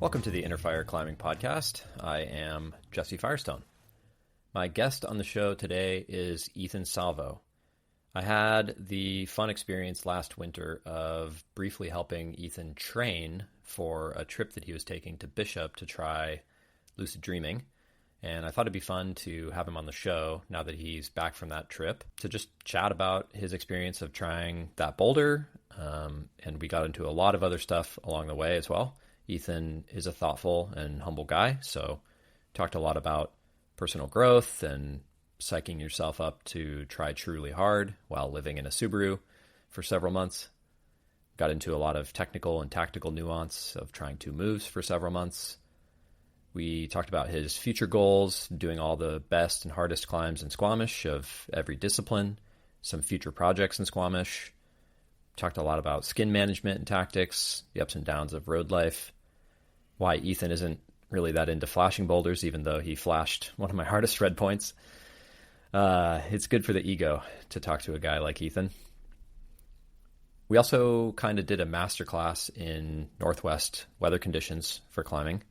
Welcome to the Inner Fire Climbing Podcast. I am Jesse Firestone. My guest on the show today is Ethan Salvo. I had the fun experience last winter of briefly helping Ethan train for a trip that he was taking to Bishop to try Lucid Dreaming. And I thought it'd be fun to have him on the show now that he's back from that trip to just chat about his experience of trying that boulder. And we got into a lot of other stuff along the way as well. Ethan is a thoughtful and humble guy, so talked a lot about personal growth and psyching yourself up to try truly hard while living in a Subaru for several months. Got into a lot of technical and tactical nuance of trying two moves for several months. We talked about his future goals, doing all the best and hardest climbs in Squamish of every discipline, some future projects in Squamish. Talked a lot about skin management and tactics, the ups and downs of road life, why Ethan isn't really that into flashing boulders, even though he flashed one of my hardest red points. It's good for the ego to talk to a guy like Ethan. We also kind of did a masterclass in Northwest weather conditions for climbing.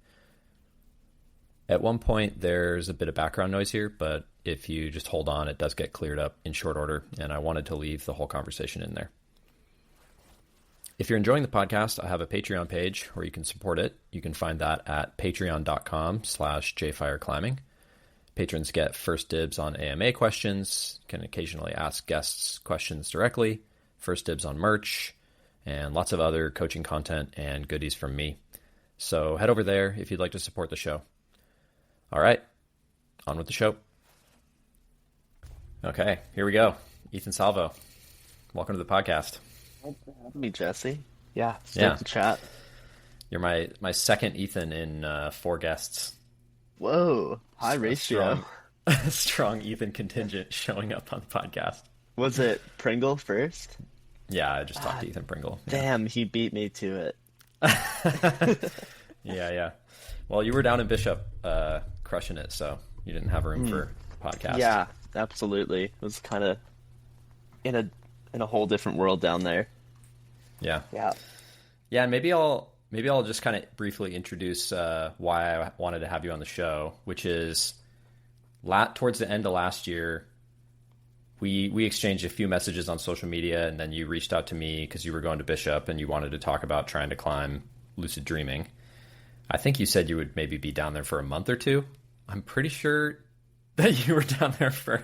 At one point, there's a bit of background noise here, but if you just hold on, it does get cleared up in short order, and I wanted to leave the whole conversation in there. If you're enjoying the podcast, I have a Patreon page where you can support it. You can find that at patreon.com/jfireclimbing. Patrons get first dibs on AMA questions, can occasionally ask guests questions directly, first dibs on merch, and lots of other coaching content and goodies from me. So head over there if you'd like to support the show. All right, on with the show. Okay, here we go. Ethan Salvo, welcome to the podcast. Thanks for having me, Jesse. Yeah, stoked to chat. You're my second Ethan in 4 guests. Whoa, high ratio. Strong Ethan contingent showing up on the podcast. Was it Pringle first? Yeah, I just talked to Ethan Pringle. Damn, he beat me to it. Yeah. Well, you were down in Bishop crushing it, so you didn't have room for podcast. Yeah, absolutely. It was kind of in a whole different world down there. Yeah. And maybe I'll just kind of briefly introduce why I wanted to have you on the show, which is towards the end of last year, we exchanged a few messages on social media, and then you reached out to me because you were going to Bishop and you wanted to talk about trying to climb Lucid Dreaming. I think you said you would maybe be down there for a month or two. I'm pretty sure that you were down there for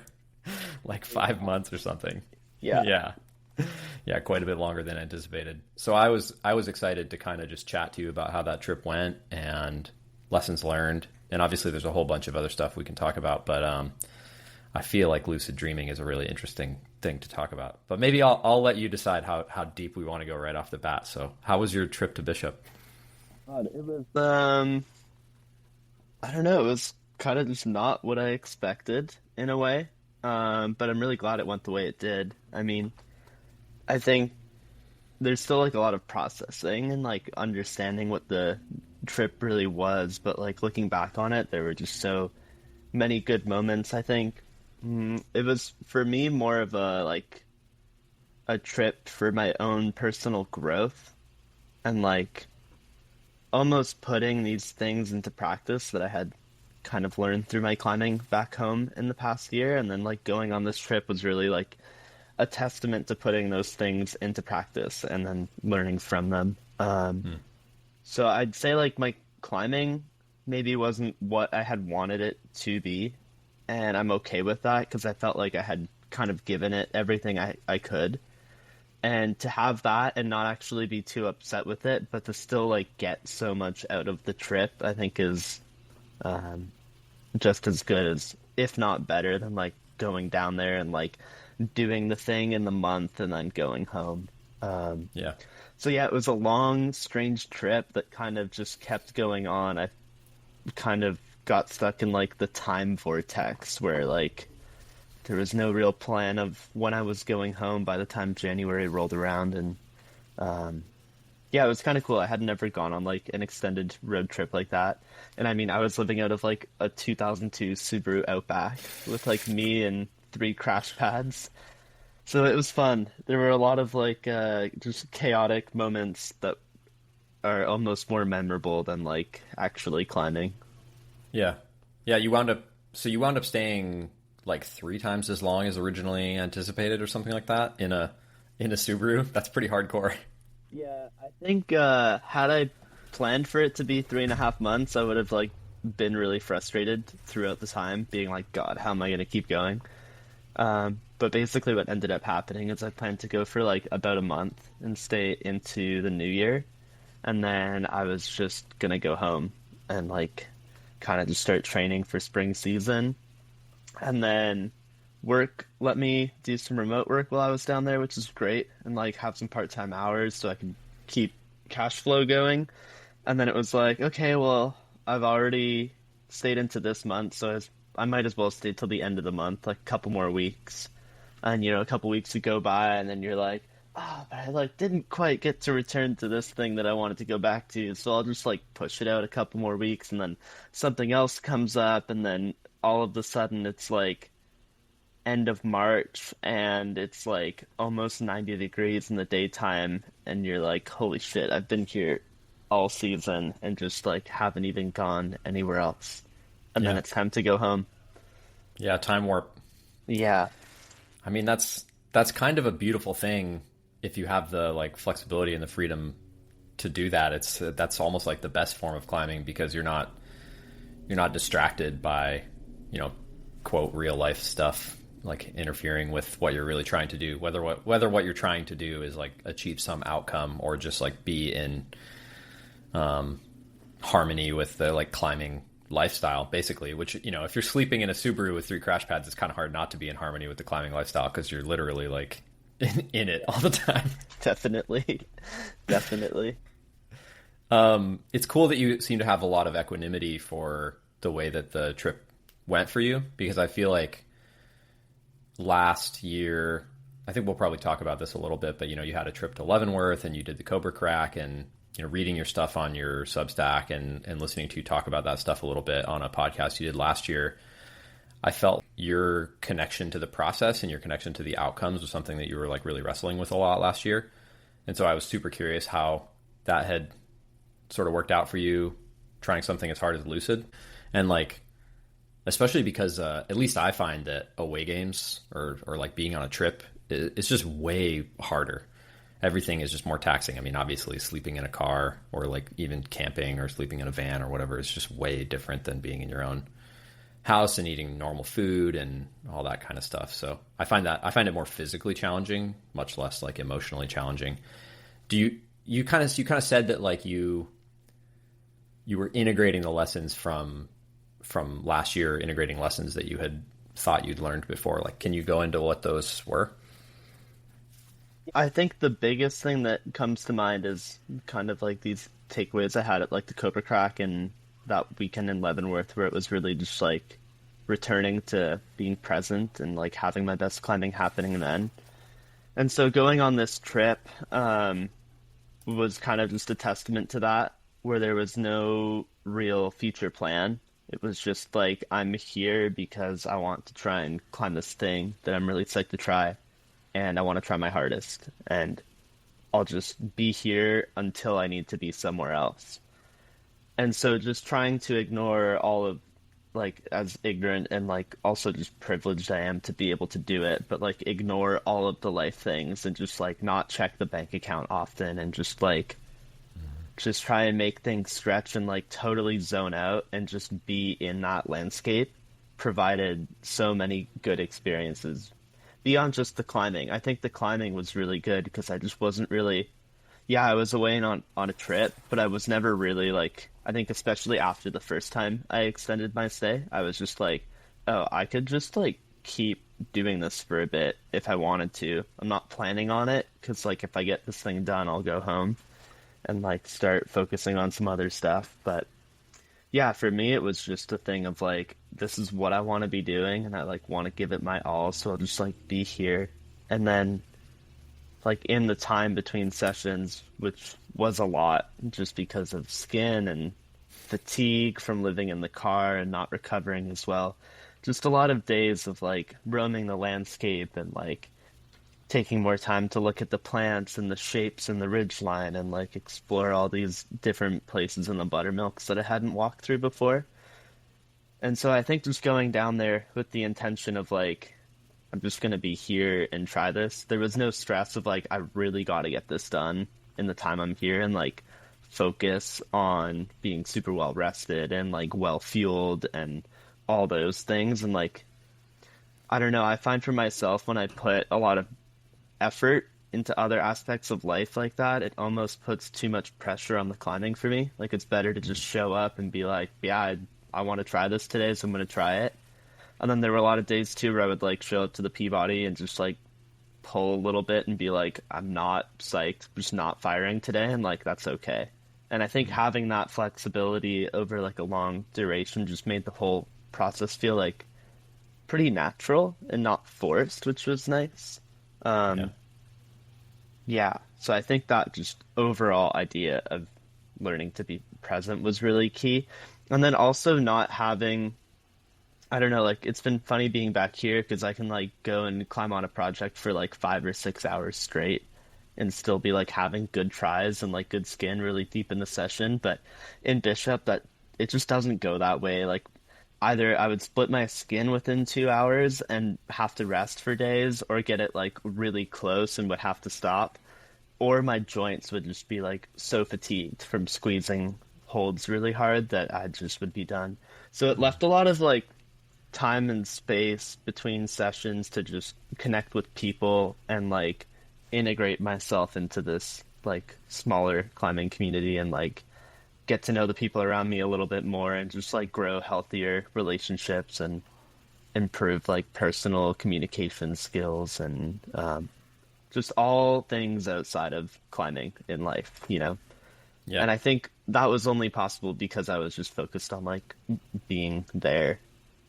like 5 months or something. Yeah, quite a bit longer than anticipated. So I was excited to kind of just chat to you about how that trip went and lessons learned. And obviously there's a whole bunch of other stuff we can talk about, but I feel like lucid dreaming is a really interesting thing to talk about. But maybe I'll let you decide how deep we want to go right off the bat. So how was your trip to Bishop? God, it was I don't know, it was kind of just not what I expected in a way. But I'm really glad it went the way it did. I mean, I think there's still like a lot of processing and like understanding what the trip really was, but like looking back on it, there were just so many good moments. I think it was for me more of a trip for my own personal growth and like almost putting these things into practice that I had kind of learned through my climbing back home in the past year, and then like going on this trip was really like a testament to putting those things into practice and then learning from them. So I'd say like my climbing maybe wasn't what I had wanted it to be, and I'm okay with that because I felt like I had kind of given it everything I could. And to have that and not actually be too upset with it, but to still like get so much out of the trip, I think is just as good as, if not better than like going down there and like doing the thing in the month and then going home. So yeah, it was a long, strange trip that kind of just kept going on. I kind of got stuck in like the time vortex where like there was no real plan of when I was going home by the time January rolled around. And yeah, it was kind of cool. I had never gone on like an extended road trip like that. And I mean, I was living out of like a 2002 Subaru Outback with like me and 3 crash pads. So it was fun. There were a lot of like just chaotic moments that are almost more memorable than like actually climbing. Yeah. Yeah, you wound up staying like 3 times as long as originally anticipated or something like that in a Subaru. That's pretty hardcore. Yeah, I think had I planned for it to be 3.5 months, I would have like been really frustrated throughout the time, being like, God, how am I gonna keep going? But basically, what ended up happening is I planned to go for like about a month and stay into the new year, and then I was just gonna go home and like kind of just start training for spring season. And then work let me do some remote work while I was down there, which is great, and like have some part-time hours so I can keep cash flow going. And then it was like, okay, well, I've already stayed into this month, so I might as well stay till the end of the month, like a couple more weeks. And a couple weeks would go by, and then you're like, oh, but I like didn't quite get to return to this thing that I wanted to go back to, so I'll just like push it out a couple more weeks, and then something else comes up, and then all of a sudden it's like end of March and it's like almost 90 degrees in the daytime, and you're like, holy shit, I've been here all season and just like haven't even gone anywhere else. And then Yeah. it's time to go home. Yeah, time warp. Yeah. I mean, that's kind of a beautiful thing if you have the like flexibility and the freedom to do that. That's almost like the best form of climbing because you're not distracted by, you know, quote real life stuff like interfering with what you're really trying to do, whether what you're trying to do is like achieve some outcome or just like be in harmony with the like climbing lifestyle, basically. Which, you know, if you're sleeping in a Subaru with 3 crash pads, it's kind of hard not to be in harmony with the climbing lifestyle because you're literally like in it all the time. Definitely. Definitely. It's cool that you seem to have a lot of equanimity for the way that the trip went for you, because I feel like last year, I think we'll probably talk about this a little bit, but you know, you had a trip to Leavenworth and you did the Cobra Crack, and you know, reading your stuff on your Substack and listening to you talk about that stuff a little bit on a podcast you did last year, I felt your connection to the process and your connection to the outcomes was something that you were like really wrestling with a lot last year. And so I was super curious how that had sort of worked out for you trying something as hard as Lucid. And like, especially because at least I find that away games or like being on a trip, it's just way harder. Everything is just more taxing. I mean, obviously sleeping in a car or like even camping or sleeping in a van or whatever is just way different than being in your own house and eating normal food and all that kind of stuff. So I find it more physically challenging, much less like emotionally challenging. You kind of said that like you were integrating the lessons from last year, integrating lessons that you had thought you'd learned before. Like, can you go into what those were? I think the biggest thing that comes to mind is kind of like these takeaways I had at like the Cobra Crack and that weekend in Leavenworth, where it was really just like returning to being present and like having my best climbing happening then. And so going on this trip was kind of just a testament to that, where there was no real future plan. It was just like, I'm here because I want to try and climb this thing that I'm really psyched to try, and I want to try my hardest, and I'll just be here until I need to be somewhere else. And so just trying to ignore all of, like, as ignorant and like also just privileged I am to be able to do it, but like ignore all of the life things and just like not check the bank account often and just like just try and make things stretch and like totally zone out and just be in that landscape provided so many good experiences beyond just the climbing. I think the climbing was really good because I just wasn't really, yeah, I was away and on a trip, but I was never really like, I think especially after the first time I extended my stay, I was just like, oh, I could just like keep doing this for a bit if I wanted to. I'm not planning on it because like if I get this thing done, I'll go home and like start focusing on some other stuff. But yeah, for me, it was just a thing of like, this is what I want to be doing and I like want to give it my all. So I'll just like be here. And then like in the time between sessions, which was a lot just because of skin and fatigue from living in the car and not recovering as well. Just a lot of days of like roaming the landscape and like taking more time to look at the plants and the shapes and the ridge line and like explore all these different places in the buttermilks that I hadn't walked through before. And so I think just going down there with the intention of like, I'm just gonna be here and try this. There was no stress of like, I really gotta get this done in the time I'm here and like focus on being super well rested and like well fueled and all those things. And like, I don't know, I find for myself when I put a lot of effort into other aspects of life like that, it almost puts too much pressure on the climbing for me. Like it's better to just show up and be like, yeah, I want to try this today, so I'm going to try it. And then there were a lot of days too where I would like show up to the Peabody and just like pull a little bit and be like, I'm not psyched, just not firing today, and like that's okay. And I think having that flexibility over like a long duration just made the whole process feel like pretty natural and not forced, which was nice. Yeah. Um, yeah, so I think that just overall idea of learning to be present was really key. And then also not having, I don't know, like it's been funny being back here because I can like go and climb on a project for like 5 or 6 hours straight and still be like having good tries and like good skin really deep in the session. But in Bishop, that it just doesn't go that way. Like either I would split my skin within 2 hours and have to rest for days, or get it like really close and would have to stop, or my joints would just be like so fatigued from squeezing holds really hard that I just would be done. So it left a lot of like time and space between sessions to just connect with people and like integrate myself into this like smaller climbing community and like get to know the people around me a little bit more and just like grow healthier relationships and improve like personal communication skills and just all things outside of climbing in life, you know? Yeah. And I think that was only possible because I was just focused on like being there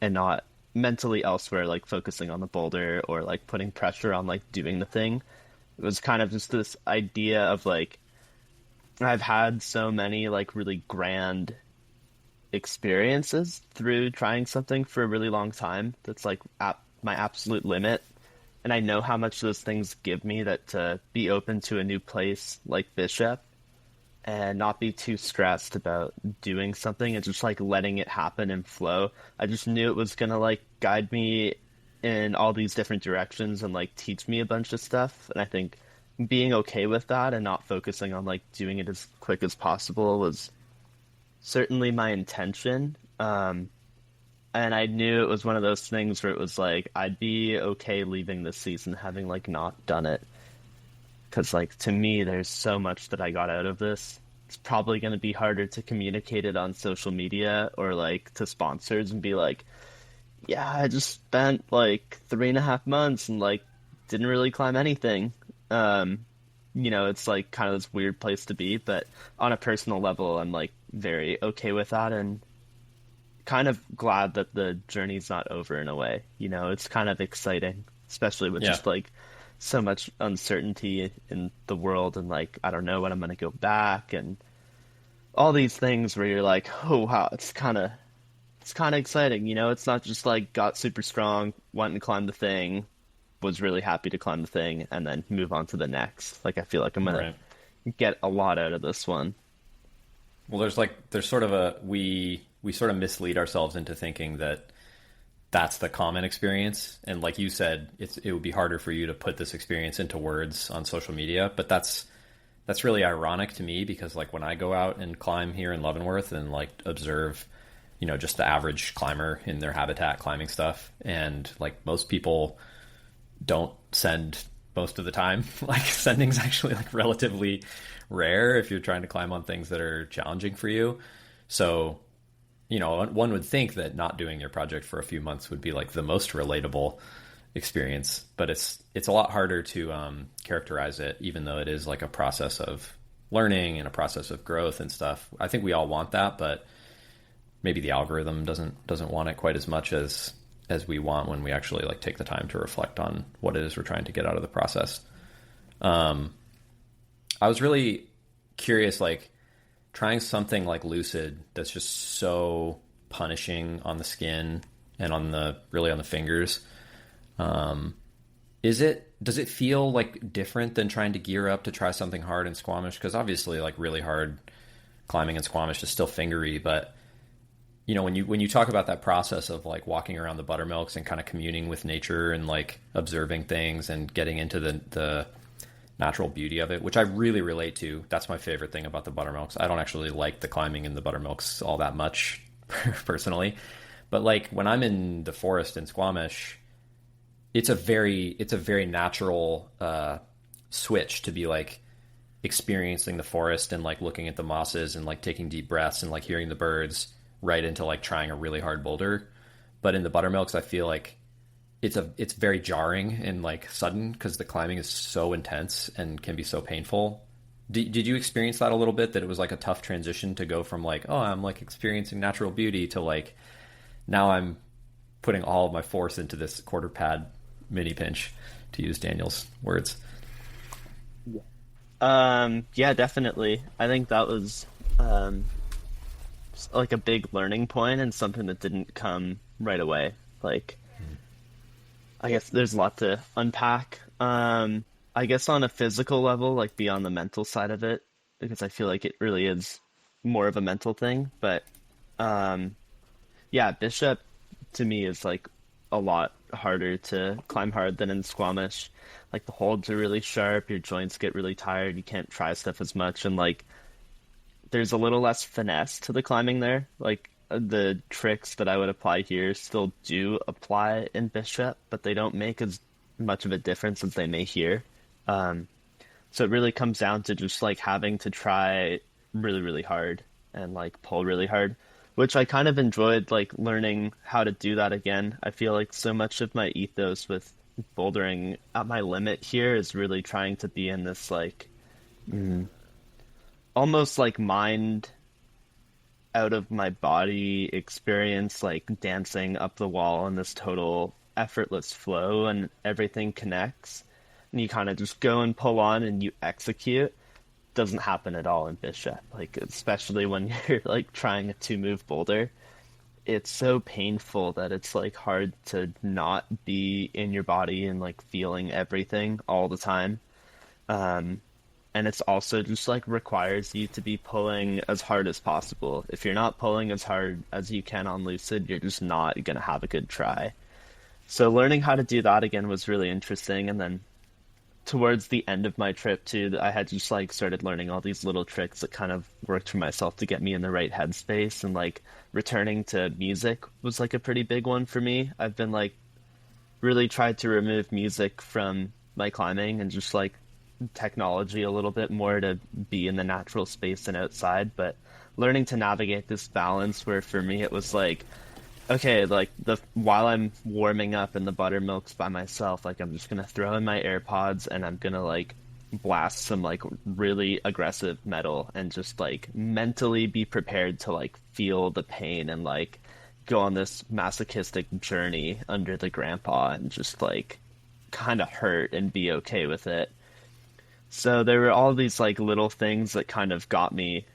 and not mentally elsewhere, like focusing on the boulder or like putting pressure on like doing the thing. It was kind of just this idea of like, I've had so many like really grand experiences through trying something for a really long time that's like at my absolute limit. And I know how much those things give me, that to be open to a new place like Bishop and not be too stressed about doing something and just like letting it happen and flow. I just knew it was gonna like guide me in all these different directions and like teach me a bunch of stuff. And I think being okay with that and not focusing on like doing it as quick as possible was certainly my intention. And I knew it was one of those things where it was like I'd be okay leaving this season having like not done it. Because like to me, there's so much that I got out of this. It's probably going to be harder to communicate it on social media or like to sponsors and be like, yeah, I just spent like 3.5 months and like didn't really climb anything. It's like kind of this weird place to be, but on a personal level, I'm like very okay with that and kind of glad that the journey's not over in a way. You know, it's kind of exciting, especially with Yeah. just like so much uncertainty in the world and like I don't know when I'm gonna go back and all these things where you're like, oh wow, it's kind of exciting, you know? It's not just like got super strong, went and climbed the thing, was really happy to climb the thing, and then move on to the next. Like I feel like I'm gonna Right. get a lot out of this one. Well, there's sort of we sort of mislead ourselves into thinking that that's the common experience, and like you said, it would be harder for you to put this experience into words on social media, but that's really ironic to me because like when I go out and climb here in Leavenworth and like observe, just the average climber in their habitat climbing stuff, and like most people don't send most of the time. Like sending's actually like relatively rare if you're trying to climb on things that are challenging for you. So, one would think that not doing your project for a few months would be like the most relatable experience, but it's a lot harder to characterize it, even though it is like a process of learning and a process of growth and stuff. I think we all want that, but maybe the algorithm doesn't want it quite as much as we want when we actually like take the time to reflect on what it is we're trying to get out of the process. I was really curious, like trying something like Lucid that's just so punishing on the skin and on the fingers. Is it does it feel like different than trying to gear up to try something hard in Squamish? Because obviously, like really hard climbing in Squamish is still fingery, but you know, when you talk about that process of like walking around the buttermilks and kind of communing with nature and like observing things and getting into the natural beauty of it, which I really relate to. That's my favorite thing about the buttermilks. I don't actually like the climbing in the buttermilks all that much personally, but like when I'm in the forest in Squamish, it's a very natural switch to be like experiencing the forest and like looking at the mosses and like taking deep breaths and like hearing the birds right into like trying a really hard boulder. But in the buttermilks, I feel like it's very jarring and like sudden because the climbing is so intense and can be so painful. Did you experience that a little bit, that it was like a tough transition to go from like, oh, I'm like experiencing natural beauty to like, now I'm putting all of my force into this quarter pad mini pinch, to use Daniel's words? Yeah, definitely. I think that was like a big learning point and something that didn't come right away. Like, I guess there's a lot to unpack. I guess on a physical level, like beyond the mental side of it, because I feel like it really is more of a mental thing. But yeah, Bishop to me is like a lot harder to climb hard than in Squamish. Like the holds are really sharp, your joints get really tired, you can't try stuff as much, and like there's a little less finesse to the climbing there. Like the tricks that I would apply here still do apply in Bishop, but they don't make as much of a difference as they may here. So it really comes down to just like having to try really, really hard and like pull really hard, which I kind of enjoyed like learning how to do that again. I feel like so much of my ethos with bouldering at my limit here is really trying to be in this like almost like mind out of my body experience, like dancing up the wall in this total effortless flow and everything connects and you kind of just go and pull on and you execute. Doesn't happen at all in Bishop, like especially when you're like trying a two move boulder. It's so painful that it's like hard to not be in your body and like feeling everything all the time. And it's also just like requires you to be pulling as hard as possible. If you're not pulling as hard as you can on Lucid, you're just not gonna have a good try. So learning how to do that again was really interesting. And then towards the end of my trip too, I had just like started learning all these little tricks that kind of worked for myself to get me in the right headspace. And like returning to music was like a pretty big one for me. I've been like really tried to remove music from my climbing and just like technology a little bit more to be in the natural space and outside, but learning to navigate this balance where for me it was like, okay, like the while I'm warming up in the buttermilks by myself, like I'm just gonna throw in my AirPods and I'm gonna like blast some like really aggressive metal and just like mentally be prepared to like feel the pain and like go on this masochistic journey under the grandpa and just like kind of hurt and be okay with it. So there were all these like little things that kind of got me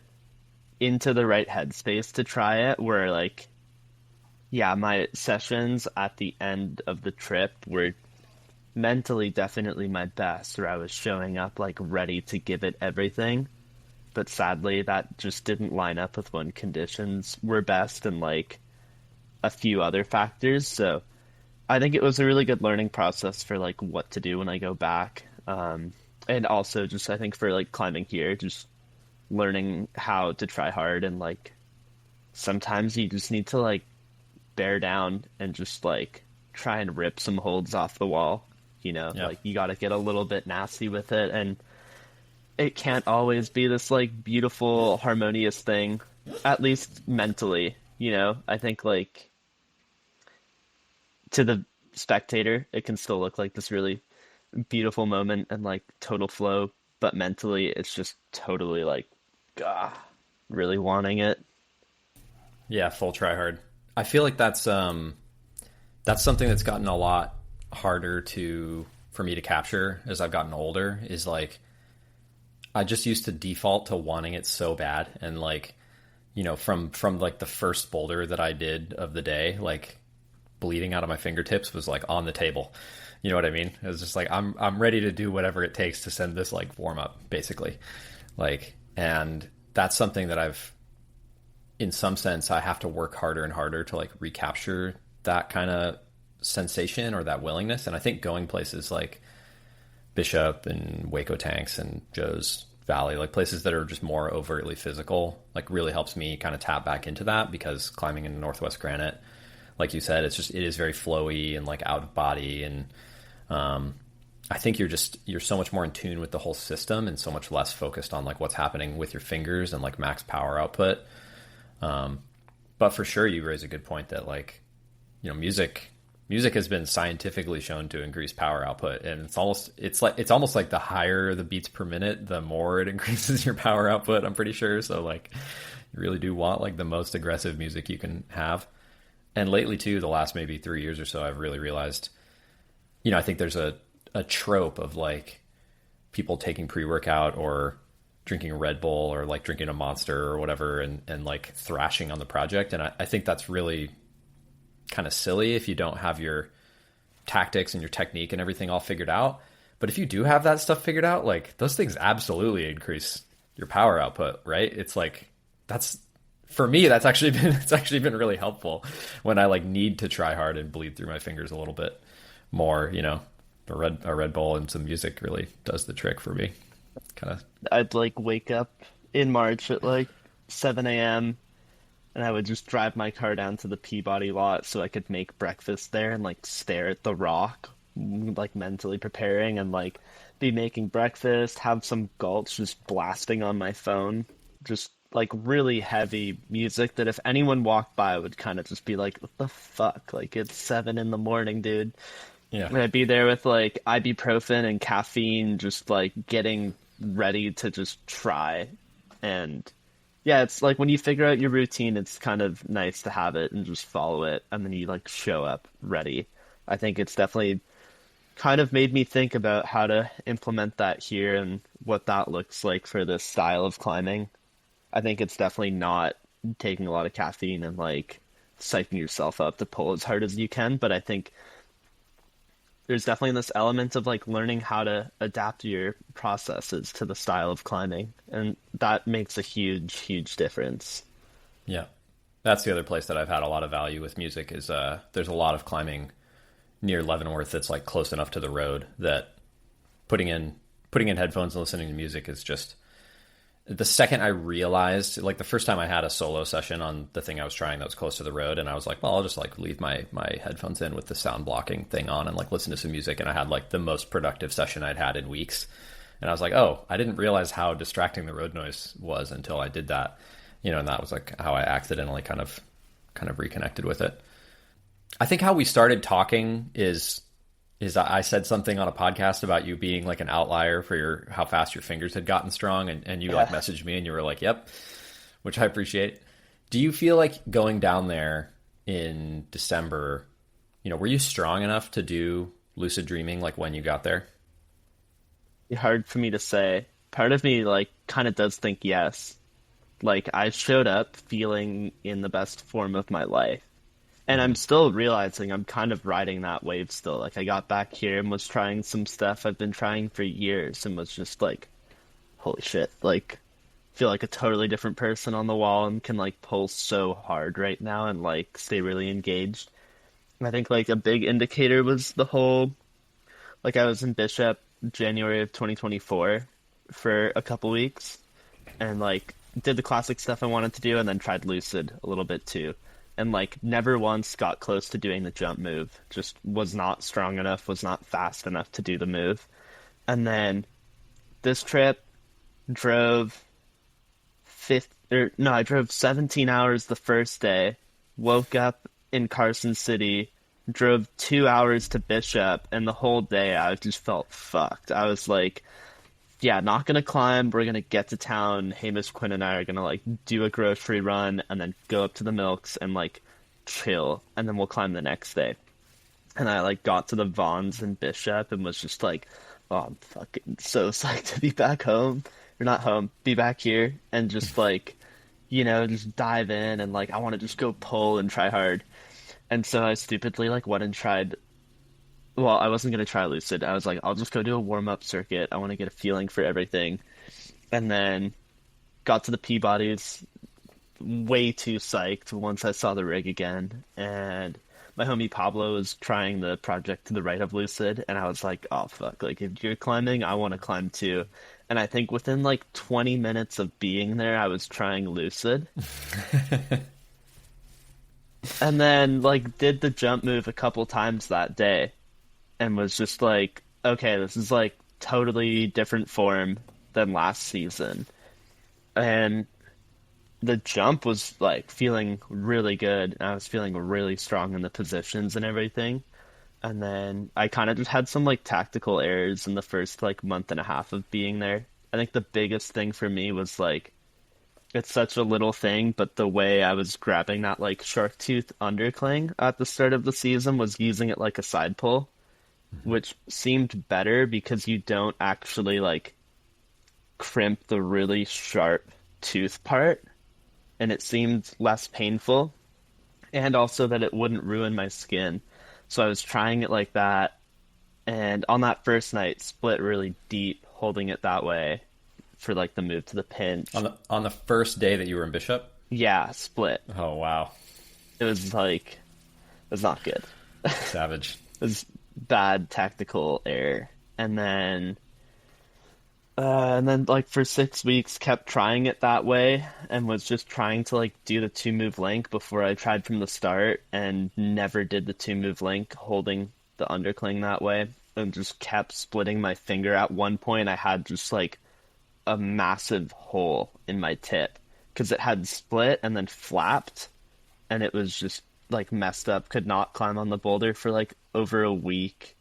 into the right headspace to try it, where like, yeah, my sessions at the end of the trip were mentally definitely my best, where I was showing up like ready to give it everything. But sadly, that just didn't line up with when conditions were best and like a few other factors. So I think it was a really good learning process for like what to do when I go back. And also just I think for like climbing here, just learning how to try hard and like sometimes you just need to like bear down and just like try and rip some holds off the wall, you know, Yeah. like you got to get a little bit nasty with it and it can't always be this like beautiful harmonious thing, at least mentally, you know. I think like to the spectator it can still look like this really beautiful moment and like total flow, but mentally it's just totally like, gah, really wanting it. Yeah, full try hard. I feel like that's something that's gotten a lot harder to for me to capture as I've gotten older, is like I just used to default to wanting it so bad, and like, you know, from like the first boulder that I did of the day, like bleeding out of my fingertips was like on the table. You know what I mean? It was just like I'm ready to do whatever it takes to send this like warm up, basically. Like, and that's something that I've, in some sense, I have to work harder and harder to like recapture that kind of sensation or that willingness. And I think going places like Bishop and Waco Tanks and Joe's Valley, like places that are just more overtly physical, like really helps me kind of tap back into that, because climbing in Northwest Granite, like you said, it is very flowy and like out of body. And I think you're so much more in tune with the whole system and so much less focused on like what's happening with your fingers and like max power output. But for sure, you raise a good point that like, music has been scientifically shown to increase power output, and it's almost like the higher the beats per minute, the more it increases your power output, I'm pretty sure. So like, you really do want like the most aggressive music you can have. And lately too, the last maybe 3 years or so, I've really realized, I think there's a trope of like people taking pre-workout or drinking a Red Bull or like drinking a Monster or whatever and like thrashing on the project. And I think that's really kind of silly if you don't have your tactics and your technique and everything all figured out. But if you do have that stuff figured out, like those things absolutely increase your power output, right? It's like, for me, it's actually been really helpful when I like need to try hard and bleed through my fingers a little bit more. A Red Bull and some music really does the trick for me. Kind of. I'd like wake up in March at like 7 a.m. and I would just drive my car down to the Peabody lot so I could make breakfast there and like stare at the rock, like mentally preparing, and like be making breakfast, have some gulch, just blasting on my phone, just like really heavy music that if anyone walked by would kind of just be like, what the fuck? Like, it's 7 a.m, dude. Yeah. And I'd be there with like ibuprofen and caffeine, just like getting ready to just try. And yeah, it's like when you figure out your routine, it's kind of nice to have it and just follow it, and then you like show up ready. I think it's definitely kind of made me think about how to implement that here and what that looks like for this style of climbing. I think it's definitely not taking a lot of caffeine and like psyching yourself up to pull as hard as you can, but I think there's definitely this element of like learning how to adapt your processes to the style of climbing, and that makes a huge, huge difference. Yeah. That's the other place that I've had a lot of value with music is there's a lot of climbing near Leavenworth that's like close enough to the road that putting in headphones and listening to music is just, the second I realized, like the first time I had a solo session on the thing I was trying that was close to the road, and I was like, well, I'll just like leave my headphones in with the sound blocking thing on and like listen to some music, and I had like the most productive session I'd had in weeks. And I was like, oh, I didn't realize how distracting the road noise was until I did that, and that was like how I accidentally kind of reconnected with it. I think how we started talking is I said something on a podcast about you being like an outlier for how fast your fingers had gotten strong, and you like messaged me and you were like, yep, which I appreciate. Do you feel like going down there in December, were you strong enough to do lucid dreaming like when you got there? Hard for me to say. Part of me like kind of does think yes. Like I showed up feeling in the best form of my life. And I'm still realizing I'm kind of riding that wave still. Like I got back here and was trying some stuff I've been trying for years and was just like, holy shit, like feel like a totally different person on the wall and can like pull so hard right now and like stay really engaged. And I think like a big indicator was the whole, like I was in Bishop January of 2024 for a couple weeks and like did the classic stuff I wanted to do and then tried Lucid a little bit too. And like never once got close to doing the jump move. Just was not strong enough, was not fast enough to do the move. And then this trip I drove 17 hours the first day, woke up in Carson City, drove 2 hours to Bishop, and the whole day I just felt fucked. I was like, yeah, not gonna climb. We're gonna get to town. Hamish, Quinn, and I are gonna like do a grocery run and then go up to the Milks and like chill, and then we'll climb the next day. And I like got to the Vons in Bishop and was just like, oh, I'm fucking so psyched to be back home. Or not home, be back here and just like, just dive in and like I want to just go pull and try hard. And so I stupidly like went and tried well, I wasn't gonna try Lucid. I was like, I'll just go do a warm-up circuit. I want to get a feeling for everything. And then got to the Peabodys, way too psyched once I saw the rig again. And my homie Pablo was trying the project to the right of Lucid, and I was like, oh fuck, like if you're climbing, I want to climb too. And I think within like 20 minutes of being there, I was trying Lucid. And then like did the jump move a couple times that day and was just like, okay, this is like totally different form than last season. And the jump was like feeling really good. And I was feeling really strong in the positions and everything. And then I kind of just had some like tactical errors in the first like month and a half of being there. I think the biggest thing for me was like it's such a little thing, but the way I was grabbing that like shark tooth undercling at the start of the season was using it like a side pull, which seemed better because you don't actually like crimp the really sharp tooth part, and it seemed less painful, and also that it wouldn't ruin my skin. So I was trying it like that, and on that first night, split really deep, holding it that way for like the move to the pinch. On the first day that you were in Bishop? Yeah, split. Oh wow. It was like it was not good. Savage. It was bad tactical error. And then like for 6 weeks kept trying it that way and was just trying to like do the two move link before I tried from the start and never did the two move link holding the undercling that way and just kept splitting my finger. At one point I had just like a massive hole in my tip because it had split and then flapped and it was just like messed up. Could not climb on the boulder for like over a week.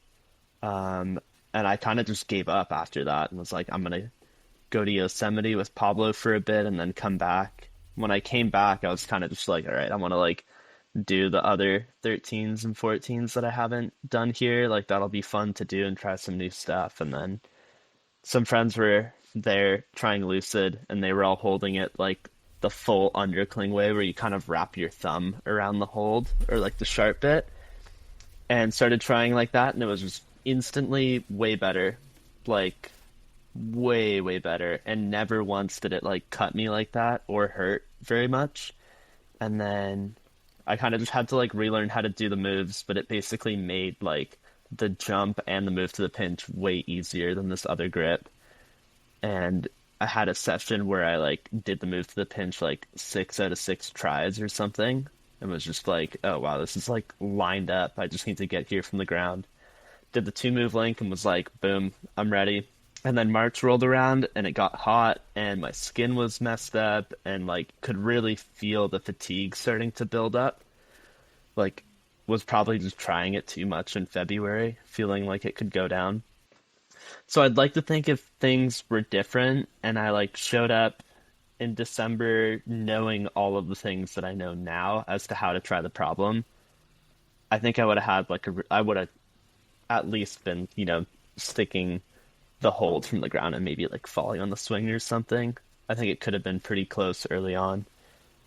And I kind of just gave up after that and was like, I'm gonna go to Yosemite with Pablo for a bit and then come back. When I came back, I was kind of just like, all right, I want to like do the other 13s and 14s that I haven't done here. Like that'll be fun to do and try some new stuff. And then some friends were there trying Lucid and they were all holding it like the full undercling way where you kind of wrap your thumb around the hold or like the sharp bit and started trying like that and it was just instantly way better, like way better, and never once did it like cut me like that or hurt very much. And then I kind of just had to like relearn how to do the moves, but it basically made like the jump and the move to the pinch way easier than this other grip. And I had a session where I like did the move to the pinch like 6 out of 6 tries or something and was just like, oh wow, this is like lined up, I just need to get here from the ground. Did the two move link and was like, boom, I'm ready. And then March rolled around and it got hot and my skin was messed up and like could really feel the fatigue starting to build up. Like was probably just trying it too much in February, feeling like it could go down. So I'd like to think if things were different and I like showed up in December knowing all of the things that I know now as to how to try the problem, I think I would have had like I would have at least been, sticking the hold from the ground and maybe like falling on the swing or something. I think it could have been pretty close early on.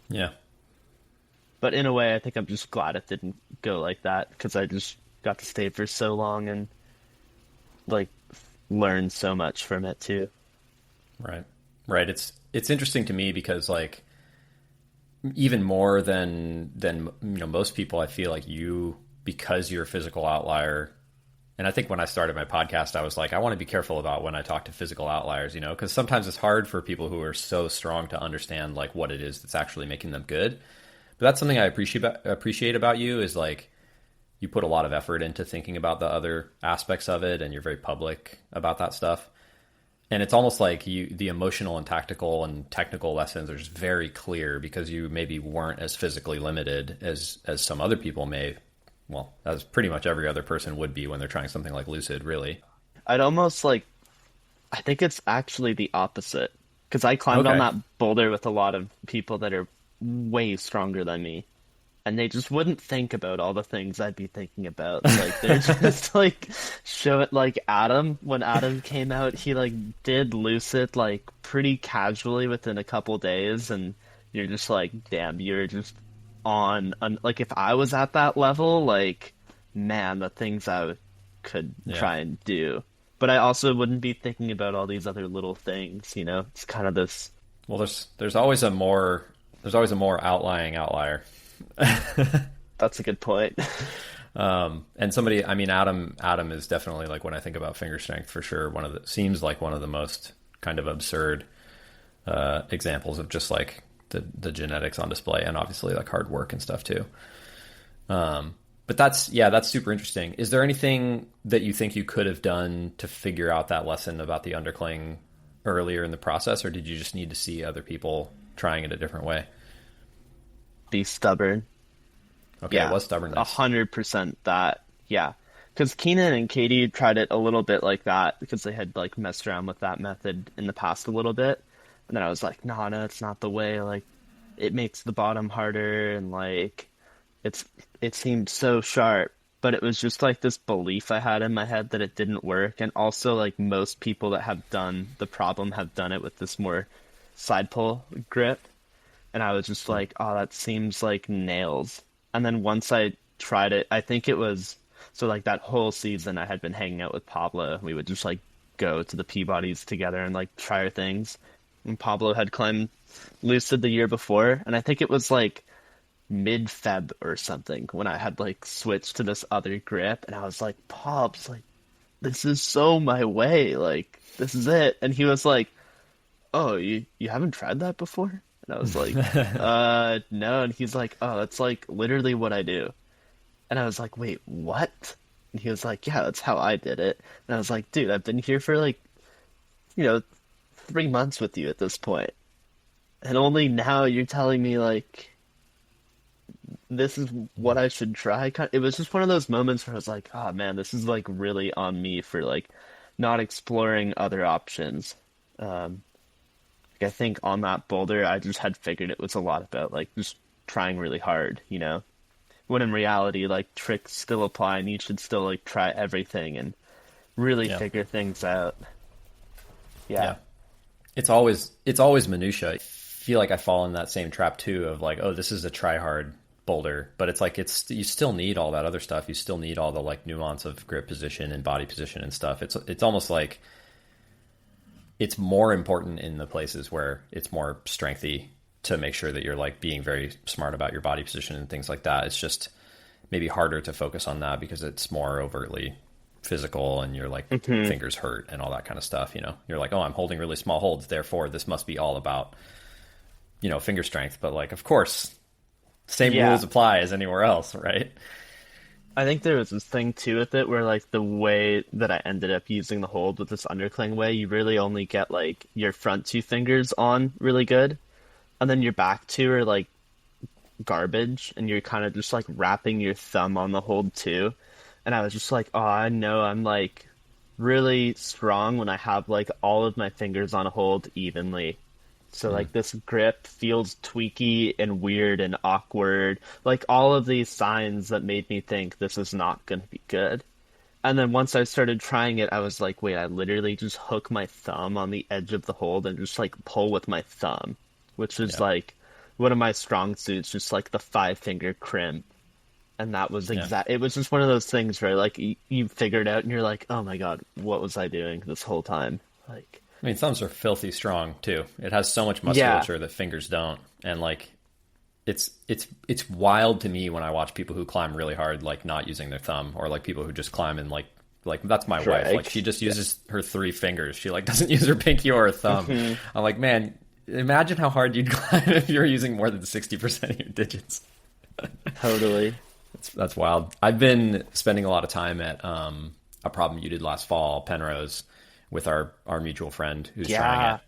Yeah. But in a way, I think I'm just glad it didn't go like that because I just got to stay for so long and like learn so much from it too. Right. Right. It's interesting to me because like even more than most people, I feel like you, because you're a physical outlier. And I think when I started my podcast, I was like, I want to be careful about when I talk to physical outliers, because sometimes it's hard for people who are so strong to understand like what it is that's actually making them good. But that's something I appreciate about you is like you put a lot of effort into thinking about the other aspects of it, and you're very public about that stuff. And it's almost like the emotional and tactical and technical lessons are just very clear because you maybe weren't as physically limited as some other people may. Well, as pretty much every other person would be when they're trying something like Lucid, really. I'd almost like, I think it's actually the opposite. Because I climbed on that boulder with a lot of people that are way stronger than me. And they just wouldn't think about all the things I'd be thinking about. Like, they're just like, show it like Adam. When Adam came out, he like did Lucid like pretty casually within a couple days. And you're just like, damn, you're just on like if I was at that level, like man, the things could Yeah. try and do. But I also wouldn't be thinking about all these other little things, you know? It's kind of this. Well, there's always a more outlying outlier. That's a good point. And somebody, I mean, Adam is definitely like, when I think about finger strength, for sure, seems like one of the most kind of absurd examples of just like the genetics on display, and obviously like hard work and stuff too. But that's super interesting. Is there anything that you think you could have done to figure out that lesson about the undercling earlier in the process, or did you just need to see other people trying it a different way? Be stubborn. Okay, Yeah, it was stubbornness. 100% that. Yeah, because Keenan and Katie tried it a little bit like that because they had like messed around with that method in the past a little bit, and then I was like, no, it's not the way. Like, it makes the bottom harder, and like, it seemed so sharp, but it was just like this belief I had in my head that it didn't work, and also like most people that have done the problem have done it with this more side pull grip, and I was just like, oh, that seems like nails. And then once I tried it, I think it was so like that whole season I had been hanging out with Pablo. We would just like go to the Peabodys together and like try our things. And Pablo had climbed Lucid the year before, and I think it was like mid-Feb or something when I had like switched to this other grip, and I was like, Pops, like this is so my way, like this is it. And he was like, oh, you haven't tried that before? And I was like, no. And he's like, oh, that's like literally what I do. And I was like, wait, what? And he was like, yeah, that's how I did it. And I was like, dude, I've been here for like, 3 months with you at this point. And only now you're telling me like this is what I should try. It was just one of those moments where I was like, oh man, this is like really on me for like not exploring other options. I think on that boulder, I just had figured it was a lot about like just trying really hard, when in reality, like tricks still apply and you should still like try everything and really figure things out. Yeah. It's always minutia. I feel like I fall in that same trap too of like, oh, this is a try hard boulder, but it's like you still need all that other stuff. You still need all the like nuance of grip position and body position and stuff. It's almost like it's more important in the places where it's more strengthy to make sure that you're like being very smart about your body position and things like that. It's just maybe harder to focus on that because it's more overtly physical and you're like fingers hurt and all that kind of stuff. You're like, oh, I'm holding really small holds, therefore this must be all about finger strength. But like, of course, same rules apply as anywhere else, right? I think there was this thing too with it where like the way that I ended up using the hold with this undercling way, you really only get like your front two fingers on really good, and then your back two are like garbage, and you're kind of just like wrapping your thumb on the hold too. And I was just like, oh, I know I'm like really strong when I have like all of my fingers on a hold evenly. So like this grip feels tweaky and weird and awkward. Like all of these signs that made me think this is not going to be good. And then once I started trying it, I was like, wait, I literally just hook my thumb on the edge of the hold and just like pull with my thumb, which is like one of my strong suits, just like the 5-finger crimp. And that was it was just one of those things where like you figure it out and you're like, oh my God, what was I doing this whole time? Like, I mean, thumbs are filthy strong too. It has so much musculature that fingers don't, and like, it's wild to me when I watch people who climb really hard, like not using their thumb, or like people who just climb and like that's my wife. Like she just uses her 3 fingers. She like doesn't use her pinky or her thumb. I'm like, man, imagine how hard you'd climb if you're using more than 60% of your digits. Totally. That's wild. I've been spending a lot of time at a problem you did last fall, Penrose, with our mutual friend who's trying it.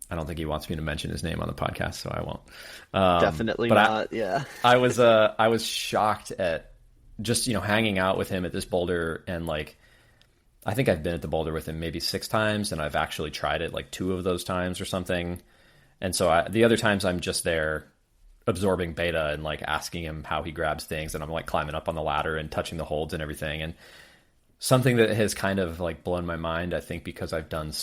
I don't think he wants me to mention his name on the podcast, so I won't. Definitely not. I was shocked at just hanging out with him at this boulder, and like I think I've been at the boulder with him maybe 6 times, and I've actually tried it like 2 of those times or something. And so the other times I'm just there absorbing beta and like asking him how he grabs things, and I'm like climbing up on the ladder and touching the holds and everything. And something that has kind of like blown my mind, I think, because I've done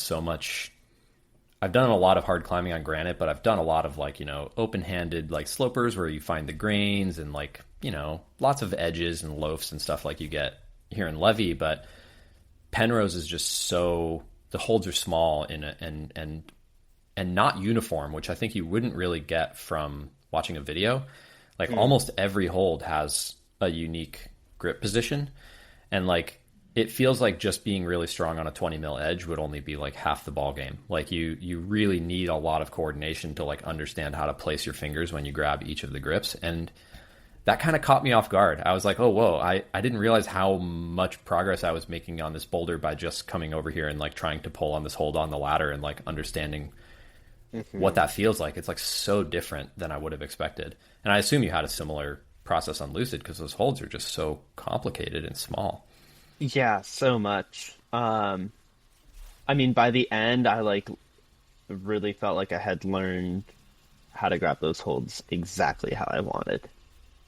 a lot of hard climbing on granite, but I've done a lot of like, open-handed like slopers where you find the grains and like, lots of edges and loafs and stuff like you get here in Levy, but Penrose is just so, the holds are small and not uniform, which I think you wouldn't really get from watching a video. Like almost every hold has a unique grip position, and like it feels like just being really strong on a 20 mil edge would only be like half the ball game. Like you really need a lot of coordination to like understand how to place your fingers when you grab each of the grips. And that kind of caught me off guard. I was like, oh, whoa, I didn't realize how much progress I was making on this boulder by just coming over here and like trying to pull on this hold on the ladder and like understanding what that feels like. It's like so different than I would have expected. And I assume you had a similar process on Lucid because those holds are just so complicated and small. Yeah, so much. I mean, by the end, I like really felt like I had learned how to grab those holds exactly how I wanted.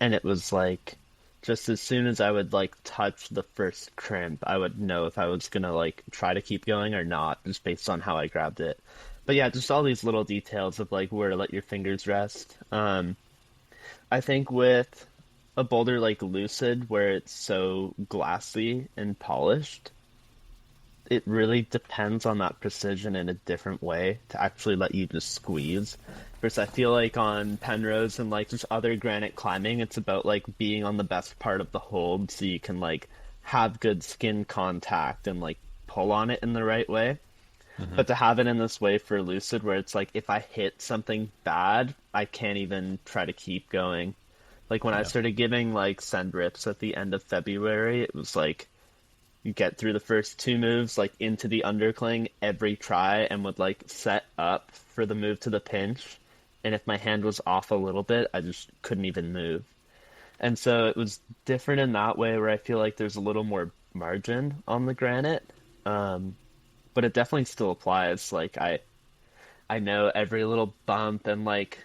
And it was like, just as soon as I would like touch the first crimp, I would know if I was gonna like try to keep going or not, just based on how I grabbed it. But yeah, just all these little details of like where to let your fingers rest. I think with a boulder like Lucid, where it's so glassy and polished, it really depends on that precision in a different way to actually let you just squeeze. Versus I feel like on Penrose and like just other granite climbing, it's about like being on the best part of the hold so you can like have good skin contact and like pull on it in the right way. But to have it in this way for Lucid where it's like if I hit something bad, I can't even try to keep going. Like when I started giving like send rips at the end of February, it was like you get through the first two moves like into the undercling every try and would like set up for the move to the pinch. And if my hand was off a little bit, I just couldn't even move. And so it was different in that way where I feel like there's a little more margin on the granite. But it definitely still applies. Like I know every little bump and like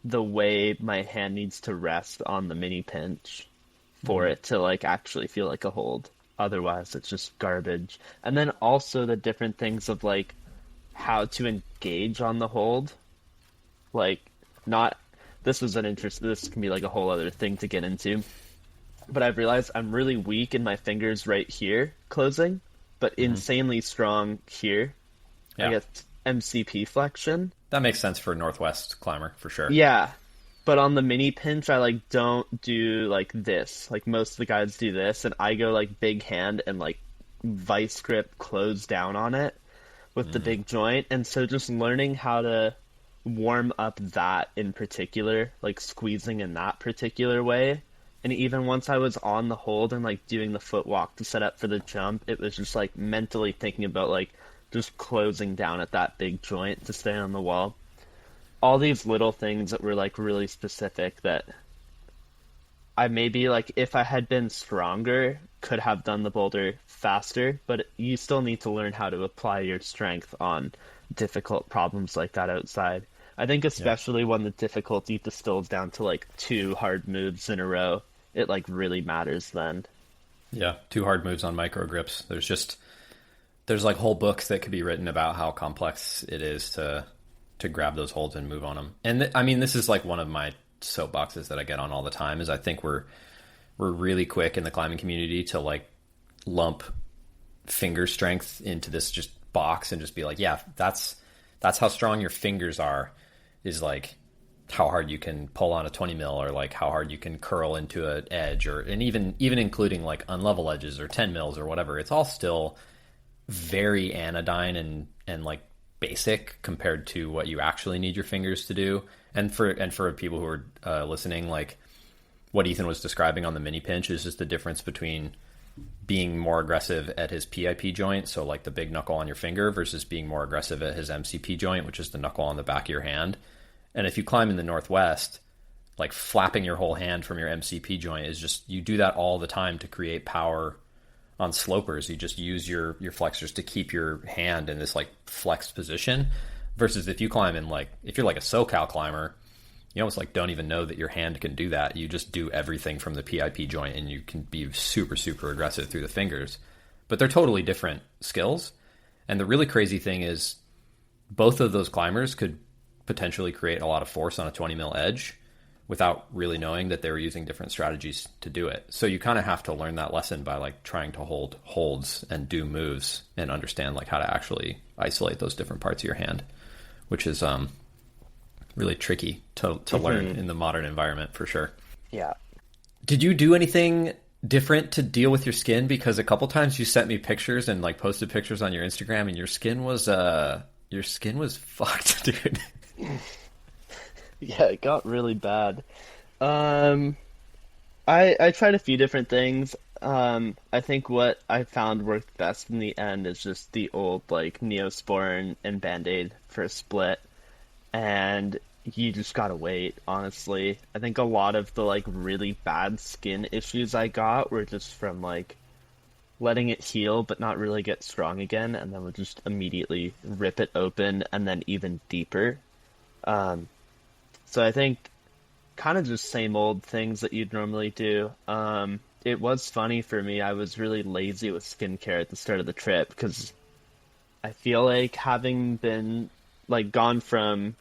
the way my hand needs to rest on the mini pinch for it to like actually feel like a hold. Otherwise, it's just garbage. And then also the different things of like how to engage on the hold. Like not this was an interest. This can be like a whole other thing to get into. But I've realized I'm really weak in my fingers right here closing, but insanely strong here. Yeah. I guess MCP flexion. That makes sense for a Northwest climber for sure. Yeah. But on the mini pinch, I like don't do like this. Like most of the guys do this, and I go like big hand and like vice grip close down on it with the big joint. And so just learning how to warm up that in particular, like squeezing in that particular way. And even once I was on the hold and like doing the footwalk to set up for the jump, it was just like mentally thinking about like just closing down at that big joint to stay on the wall. All these little things that were like really specific that I maybe like if I had been stronger could have done the boulder faster, but you still need to learn how to apply your strength on difficult problems like that outside. I think especially when the difficulty distills down to like 2 hard moves in a row, it like really matters then. Yeah, 2 hard moves on micro grips. There's like whole books that could be written about how complex it is to grab those holds and move on them. And I mean, this is like one of my soapboxes that I get on all the time is I think we're really quick in the climbing community to like lump finger strength into this just box and just be like, yeah, that's how strong your fingers are, is like how hard you can pull on a 20 mil or like how hard you can curl into an edge, or and even including like unlevel edges or 10 mils or whatever. It's all still very anodyne and like basic compared to what you actually need your fingers to do. And for people who are listening, like what Ethan was describing on the mini pinch is just the difference between being more aggressive at his PIP joint, so like the big knuckle on your finger, versus being more aggressive at his MCP joint, which is the knuckle on the back of your hand. And if you climb in the Northwest, like flapping your whole hand from your MCP joint is just, you do that all the time to create power on slopers. You just use your flexors to keep your hand in this like flexed position, versus if you climb in like, if you're like a SoCal climber, you almost like don't even know that your hand can do that. You just do everything from the PIP joint and you can be super, super aggressive through the fingers. But they're totally different skills. And the really crazy thing is both of those climbers could potentially create a lot of force on a 20 mil edge without really knowing that they were using different strategies to do it. So you kind of have to learn that lesson by like trying to hold holds and do moves and understand like how to actually isolate those different parts of your hand, which is really tricky to learn in the modern environment for sure. Yeah. Did you do anything different to deal with your skin? Because a couple times you sent me pictures and like posted pictures on your Instagram, and your skin was fucked, dude. Yeah, it got really bad. I tried a few different things. I think what I found worked best in the end is just the old like Neosporin and Band-Aid for a split, and you just gotta wait, honestly. I think a lot of the like really bad skin issues I got were just from like letting it heal but not really get strong again, and then would just immediately rip it open and then even deeper. So I think kind of just same old things that you'd normally do. It was funny for me. I was really lazy with skincare at the start of the trip because I feel like having been like gone from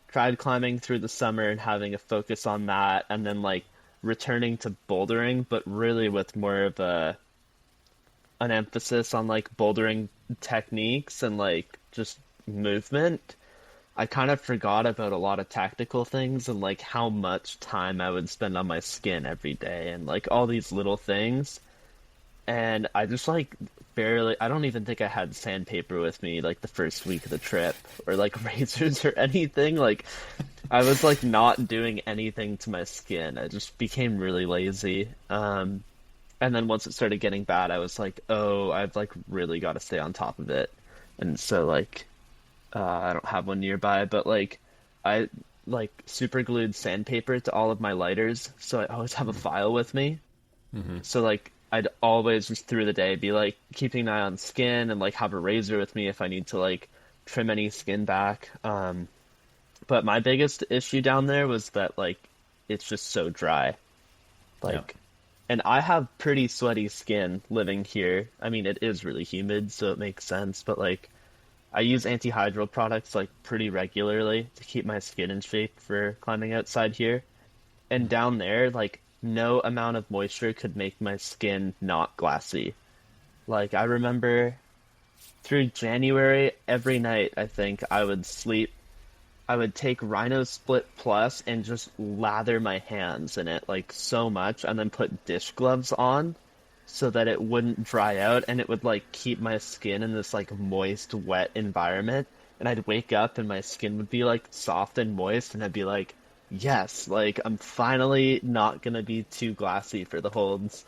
tried climbing through the summer and having a focus on that, and then like returning to bouldering, but really with more of an emphasis on like bouldering techniques and like just movement. I kind of forgot about a lot of tactical things and like how much time I would spend on my skin every day and like all these little things. And I just like barely, I don't even think I had sandpaper with me like the first week of the trip or like razors or anything. Like I was like not doing anything to my skin. I just became really lazy. And then once it started getting bad, I was like, oh, I've like really got to stay on top of it. And so like, I don't have one nearby, but like I like super glued sandpaper to all of my lighters, so I always have a file with me. So like I'd always just through the day be like keeping an eye on skin and like have a razor with me if I need to like trim any skin back. But my biggest issue down there was that like it's just so dry. Like and I have pretty sweaty skin living here. I mean, it is really humid, so it makes sense, but like I use anti-hydral products like pretty regularly to keep my skin in shape for climbing outside here. And down there, like no amount of moisture could make my skin not glassy. Like I remember through January, every night I think I would take Rhino Split Plus and just lather my hands in it like so much and then put dish gloves on so that it wouldn't dry out and it would like keep my skin in this like moist, wet environment. And I'd wake up and my skin would be like soft and moist and I'd be like, yes, like I'm finally not gonna be too glassy for the holds.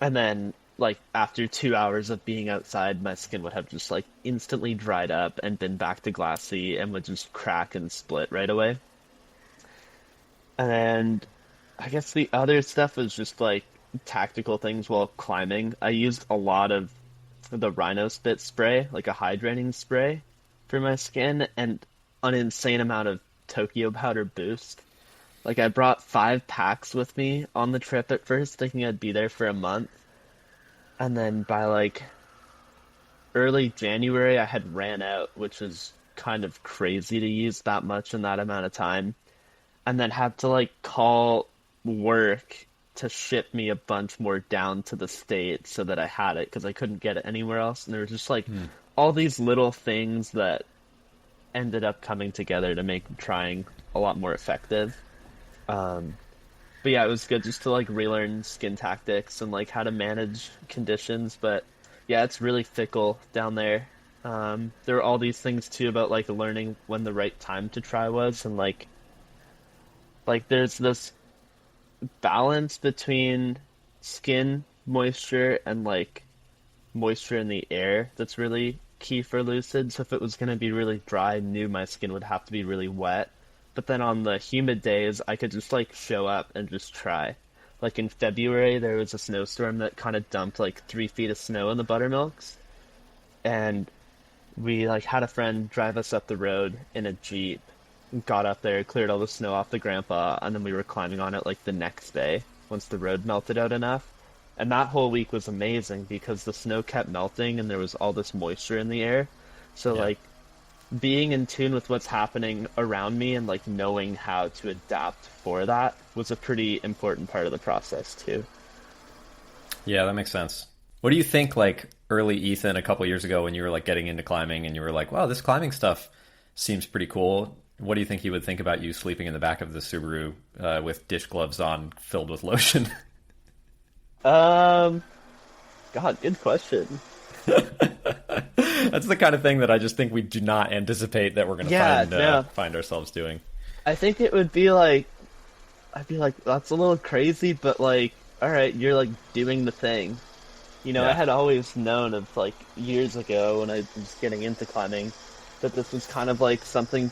And then like after 2 hours of being outside, my skin would have just like instantly dried up and been back to glassy and would just crack and split right away. And I guess the other stuff was just like tactical things while climbing. I used a lot of the Rhino Spit spray, like a hydrating spray for my skin, and an insane amount of Tokyo Powder Boost. Like I brought 5 packs with me on the trip at first, thinking I'd be there for a month. And then by like early January, I had ran out, which was kind of crazy to use that much in that amount of time. And then had to like call work to ship me a bunch more down to the States so that I had it because I couldn't get it anywhere else. And there were just like all these little things that ended up coming together to make trying a lot more effective. But yeah, it was good just to like relearn skin tactics and like how to manage conditions. But yeah, it's really fickle down there. There were all these things too about like learning when the right time to try was, and like there's this balance between skin moisture and like moisture in the air that's really key for Lucid. So if it was going to be really dry, I knew my skin would have to be really wet. But then on the humid days, I could just like show up and just try. Like in February, there was a snowstorm that kind of dumped like 3 feet of snow in the buttermilks. And we like had a friend drive us up the road in a Jeep, got up there, cleared all the snow off the grandpa, and then we were climbing on it like the next day once the road melted out enough. And that whole week was amazing because the snow kept melting and there was all this moisture in the air. So like being in tune with what's happening around me and like knowing how to adapt for that was a pretty important part of the process too. Yeah, that makes sense. What do you think, like, early Ethan a couple years ago when you were, like, getting into climbing and you were like, wow, this climbing stuff seems pretty cool. What do you think he would think about you sleeping in the back of the Subaru with dish gloves on filled with lotion? Um, God, good question. That's the kind of thing that I just think we do not anticipate that we're going to find ourselves doing. I think it would be like, I'd be like, that's a little crazy, but like, all right, you're like doing the thing. You know, Yeah. I had always known of like years ago when I was getting into climbing that this was kind of like something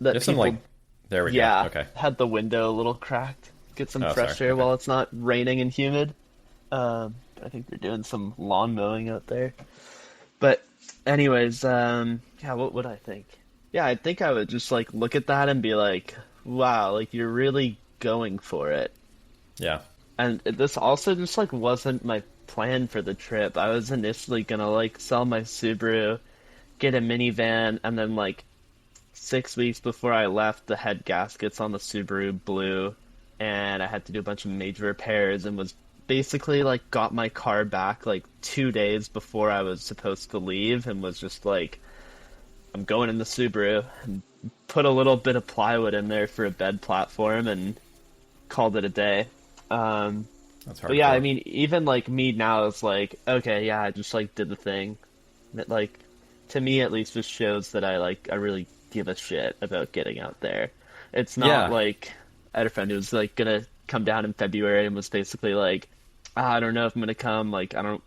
that There's people, some, like, there we yeah, go. Okay. had the window a little cracked, get some Oh, fresh sorry. air Okay. while it's not raining and humid. I think they're doing some lawn mowing out there. But anyways, yeah, what would I think? Yeah, I think I would just like look at that and be like, wow, like you're really going for it. Yeah. And this also just like wasn't my plan for the trip. I was initially gonna like sell my Subaru, get a minivan, and then like 6 weeks before I left, the head gaskets on the Subaru blew, and I had to do a bunch of major repairs and was basically like got my car back like 2 days before I was supposed to leave and was just like, I'm going in the Subaru and put a little bit of plywood in there for a bed platform and called it a day. That's But yeah, I hardcore. mean, even like me now is like, okay, yeah, I just like did the thing. That like, to me at least, just shows that I really give a shit about getting out there. It's not Yeah. like I had a friend who was like gonna come down in February and was basically like, I don't know if I'm gonna come. Like, I don't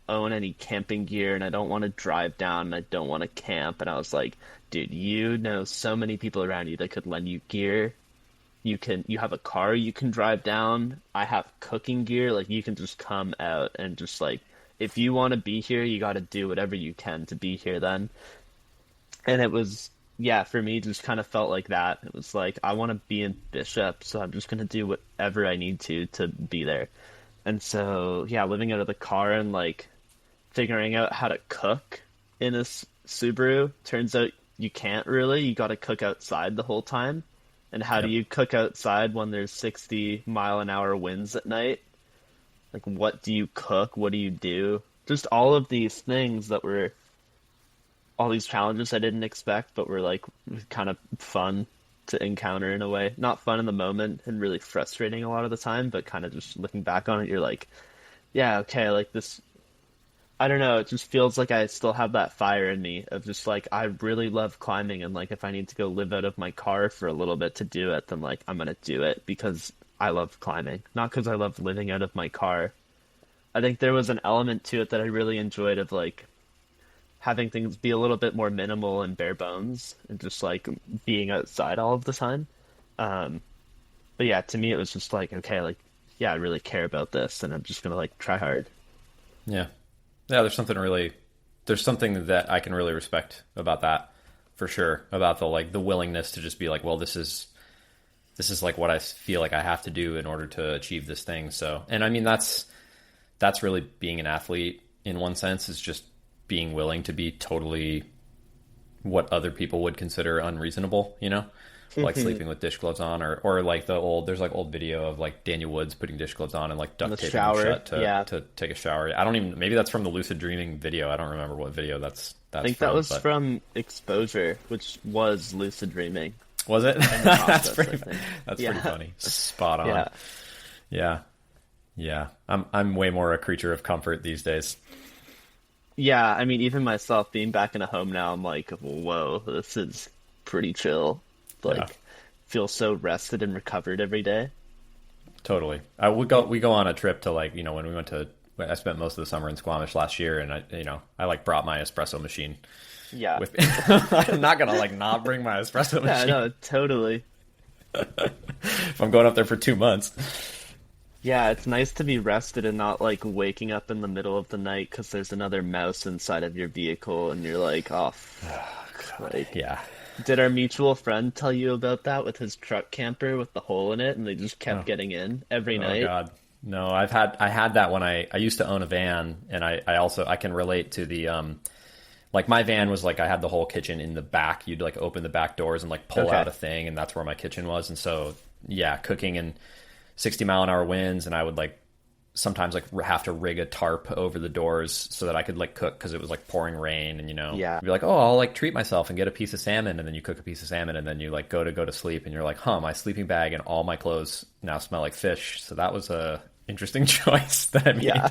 own any camping gear and I don't want to drive down and I don't want to camp. And I was like, dude, you know so many people around you that could lend you gear. You have a car you can drive down. I have cooking gear. Like you can just come out and just like if you want to be here, you got to do whatever you can to be here then. And it was yeah, for me just kind of felt like that. It was like I want to be in Bishop, so I'm just going to do whatever I need to be there. And so yeah, living out of the car and like figuring out how to cook in a Subaru, turns out you can't really. You got to cook outside the whole time. And how do Yep. you cook outside when there's 60-mile-an-hour winds at night? Like, what do you cook? What do you do? Just all of these things that were all these challenges I didn't expect, but were like kind of fun to encounter in a way. Not fun in the moment and really frustrating a lot of the time, but kind of just looking back on it, you're like, yeah, okay, like this I don't know, it just feels like I still have that fire in me of just like I really love climbing and like if I need to go live out of my car for a little bit to do it, then like I'm gonna do it because I love climbing, not because I love living out of my car. I think there was an element to it that I really enjoyed of like having things be a little bit more minimal and bare bones and just like being outside all of the time. Um, but yeah, to me it was just like, okay, like yeah, I really care about this and I'm just gonna like try hard. Yeah. Yeah, there's something that I can really respect about that for sure. About the like the willingness to just be like, well, this is like what I feel like I have to do in order to achieve this thing. So, and I mean that's really being an athlete in one sense is just being willing to be totally what other people would consider unreasonable, you know? Like sleeping with dish gloves on or like there's like old video of like Daniel Woods putting dish gloves on and like In the duct taping them shower, shut yeah. to take a shower. I don't even, maybe that's from the Lucid Dreaming video. I don't remember what video I that's think that from, was but from Exposure, which was Lucid Dreaming was it? in the That's process, I pretty, think. that's pretty Yeah. funny. Spot on. Yeah. Yeah. Yeah. I'm way more a creature of comfort these days. Yeah, I mean, even myself being back in a home now, I'm like, whoa, this is pretty chill. Yeah. Like, feel so rested and recovered every day. Totally. We go on a trip to like, when we went to I spent most of the summer in Squamish last year and I like brought my espresso machine Yeah. with me. I'm not going to like not bring my espresso Yeah, machine no, totally. if I'm going up there for 2 months. Yeah, it's nice to be rested and not like waking up in the middle of the night because there's another mouse inside of your vehicle and you're like, oh, like, Yeah. did our mutual friend tell you about that with his truck camper with the hole in it and they just kept Oh. getting in every Oh night? God. No, I had that when I used to own a van and I also I can relate to the Like my van was like I had the whole kitchen in the back. You'd like open the back doors and like pull Okay. out a thing, and that's where my kitchen was. And so yeah, cooking in 60-mile-an-hour winds, and I would like sometimes like have to rig a tarp over the doors so that I could like cook because it was like pouring rain, and Yeah. I'd be like, oh, I'll like treat myself and get a piece of salmon, and then you cook a piece of salmon, and then you like go to sleep, and you're like, huh, my sleeping bag and all my clothes now smell like fish. So that was a interesting choice that I made. Yeah.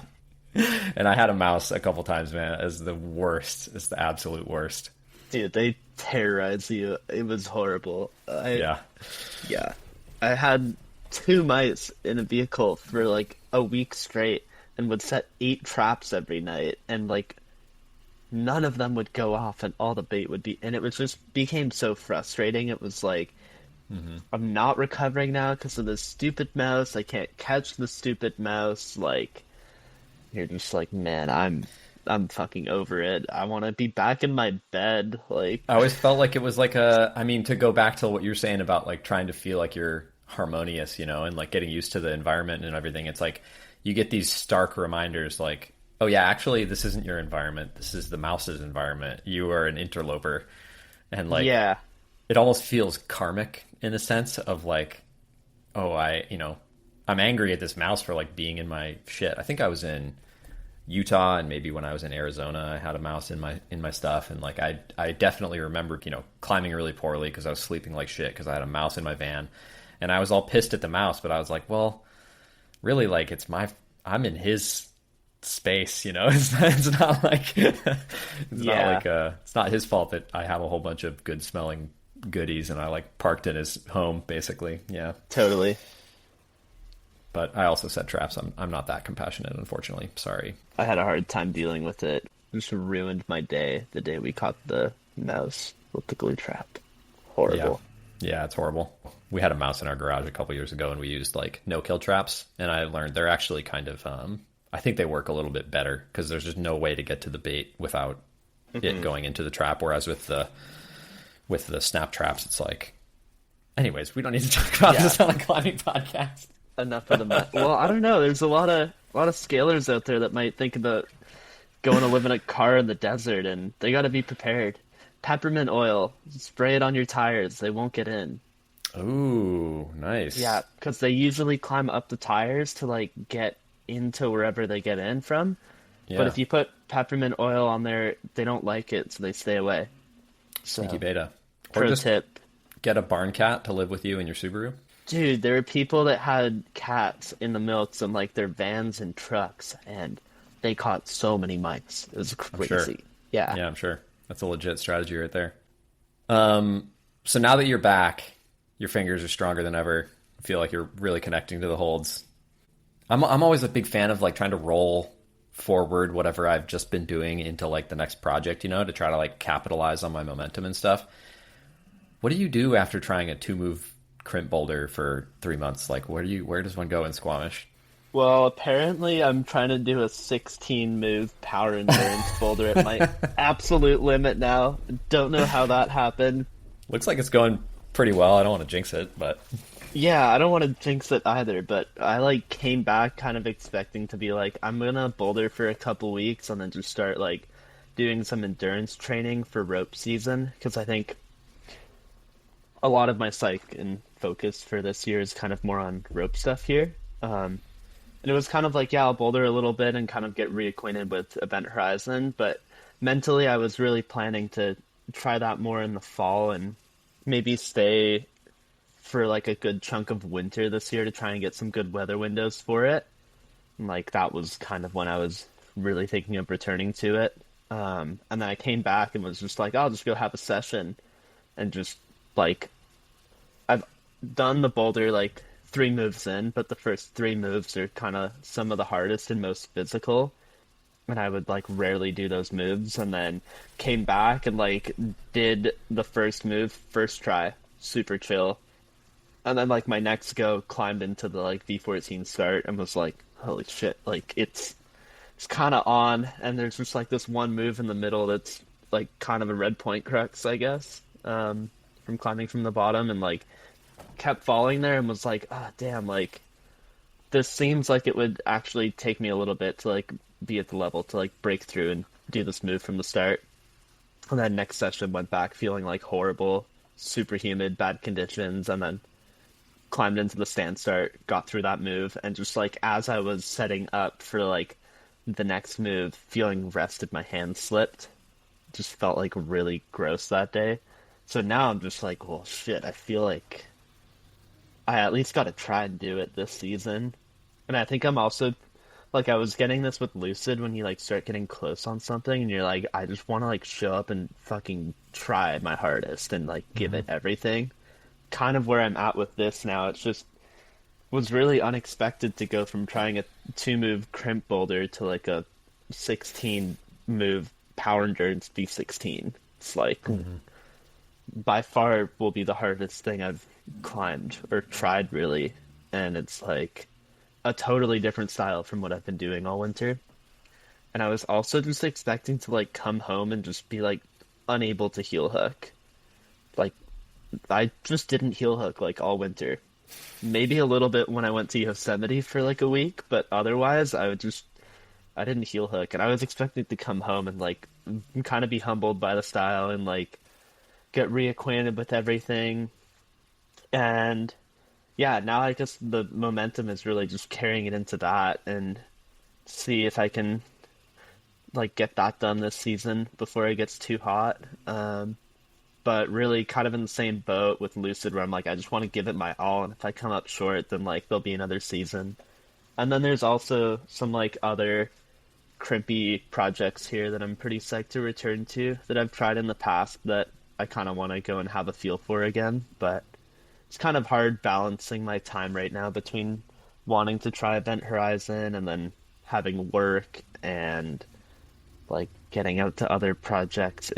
And I had a mouse a couple times, man. It's the worst. It's the absolute worst. Dude, they terrorize you. It was horrible. Yeah. Yeah. I had 2 mice in a vehicle for like a week straight and would set 8 traps every night, and like none of them would go off, and all the bait would be, and it was just became so frustrating. It was like, I'm not recovering now because of this stupid mouse. I can't catch the stupid mouse. Like, you're just like, man, I'm fucking over it. I want to be back in my bed. Like, I always felt like it was like I mean, to go back to what you're saying about like trying to feel like you're harmonious, and like getting used to the environment and everything. It's like you get these stark reminders like, oh yeah, actually this isn't your environment. This is the mouse's environment. You are an interloper. And like, yeah, it almost feels karmic in a sense of like, oh, I'm angry at this mouse for like being in my shit. I think I was in Utah, and maybe when I was in Arizona, I had a mouse in my stuff, and like I definitely remember climbing really poorly because I was sleeping like shit because I had a mouse in my van, and I was all pissed at the mouse, but I was like, well, really, like I'm in his space, it's not like it's not his fault that I have a whole bunch of good smelling goodies and I like parked in his home basically. Yeah, totally. But I also set traps. I'm not that compassionate, unfortunately. Sorry. I had a hard time dealing with it. It just ruined my day the day we caught the mouse with the glue trap. Horrible. Yeah, it's horrible. We had a mouse in our garage a couple years ago, and we used like no-kill traps, and I learned they're actually kind of I think they work a little bit better because there's just no way to get to the bait without it going into the trap, whereas with the snap traps it's like, anyways, we don't need to talk about this on a climbing podcast. Enough of the well, I don't know. There's a lot of scalers out there that might think about going to live in a car in the desert, and they got to be prepared. Peppermint oil, spray it on your tires. They won't get in. Ooh, nice. Yeah, because they usually climb up the tires to like get into wherever they get in from. Yeah. But if you put peppermint oil on there, they don't like it, so they stay away. So, Sneaky beta. Or pro just tip. get a barn cat to live with you in your Subaru. Dude, there were people that had cats in the milks in like their vans and trucks, and they caught so many mice. It was crazy. Sure. Yeah. Yeah, I'm sure. That's a legit strategy right there. So now that you're back, your fingers are stronger than ever. I feel like you're really connecting to the holds. I'm always a big fan of like trying to roll forward whatever I've just been doing into like the next project, to try to like capitalize on my momentum and stuff. What do you do after trying a 2-move crimp boulder for 3 months? Like, where does one go in Squamish? Well, apparently I'm trying to do a 16-move power endurance boulder at my absolute limit now. Don't know how that happened. Looks like it's going pretty well. I don't want to jinx it, but Yeah, I don't want to jinx it either, but I like came back kind of expecting to be like, I'm gonna boulder for a couple weeks and then just start like doing some endurance training for rope season, because I think a lot of my psych and focus for this year is kind of more on rope stuff here. And it was kind of like, yeah, I'll boulder a little bit and kind of get reacquainted with Event Horizon, but mentally I was really planning to try that more in the fall and maybe stay for like a good chunk of winter this year to try and get some good weather windows for it. And like that was kind of when I was really thinking of returning to it. And then I came back and was just like, I'll just go have a session, and just like I've done the boulder like 3 moves in, but the first 3 moves are kind of some of the hardest and most physical, and I would like rarely do those moves, and then came back and like did the first move first try, super chill, and then like my next go climbed into the like V14 start and was like, holy shit, like it's kind of on, and there's just like this one move in the middle that's like kind of a red point crux, I guess, from climbing from the bottom, and like kept falling there and was like, ah, damn, like this seems like it would actually take me a little bit to like be at the level to like break through and do this move from the start. And then next session went back feeling like horrible, super humid, bad conditions, and then climbed into the stand start, got through that move, and just like as I was setting up for like the next move, feeling rested, my hand slipped. Just felt like really gross that day. So now I'm just like, well, shit, I feel like I at least got to try and do it this season. And I think I'm also like I was getting this with Lucid when you like start getting close on something and you're like, I just want to like show up and fucking try my hardest and like give it everything. Kind of where I'm at with this now. It's just was really unexpected to go from trying a 2-move crimp boulder to like a 16-move power endurance V16. It's like by far will be the hardest thing I've climbed or tried really, and it's like a totally different style from what I've been doing all winter. And I was also just expecting to like come home and just be like unable to heel hook. Like I just didn't heel hook like all winter. Maybe a little bit when I went to Yosemite for like a week, but otherwise I didn't heel hook, and I was expecting to come home and like kind of be humbled by the style and like get reacquainted with everything. And yeah, now I guess the momentum is really just carrying it into that and see if I can like get that done this season before it gets too hot. But really kind of in the same boat with Lucid where I'm like, I just want to give it my all, and if I come up short, then like there'll be another season. And then there's also some like other crimpy projects here that I'm pretty psyched to return to that I've tried in the past that I kind of want to go and have a feel for again. But it's kind of hard balancing my time right now between wanting to try Event Horizon and then having work and like getting out to other projects.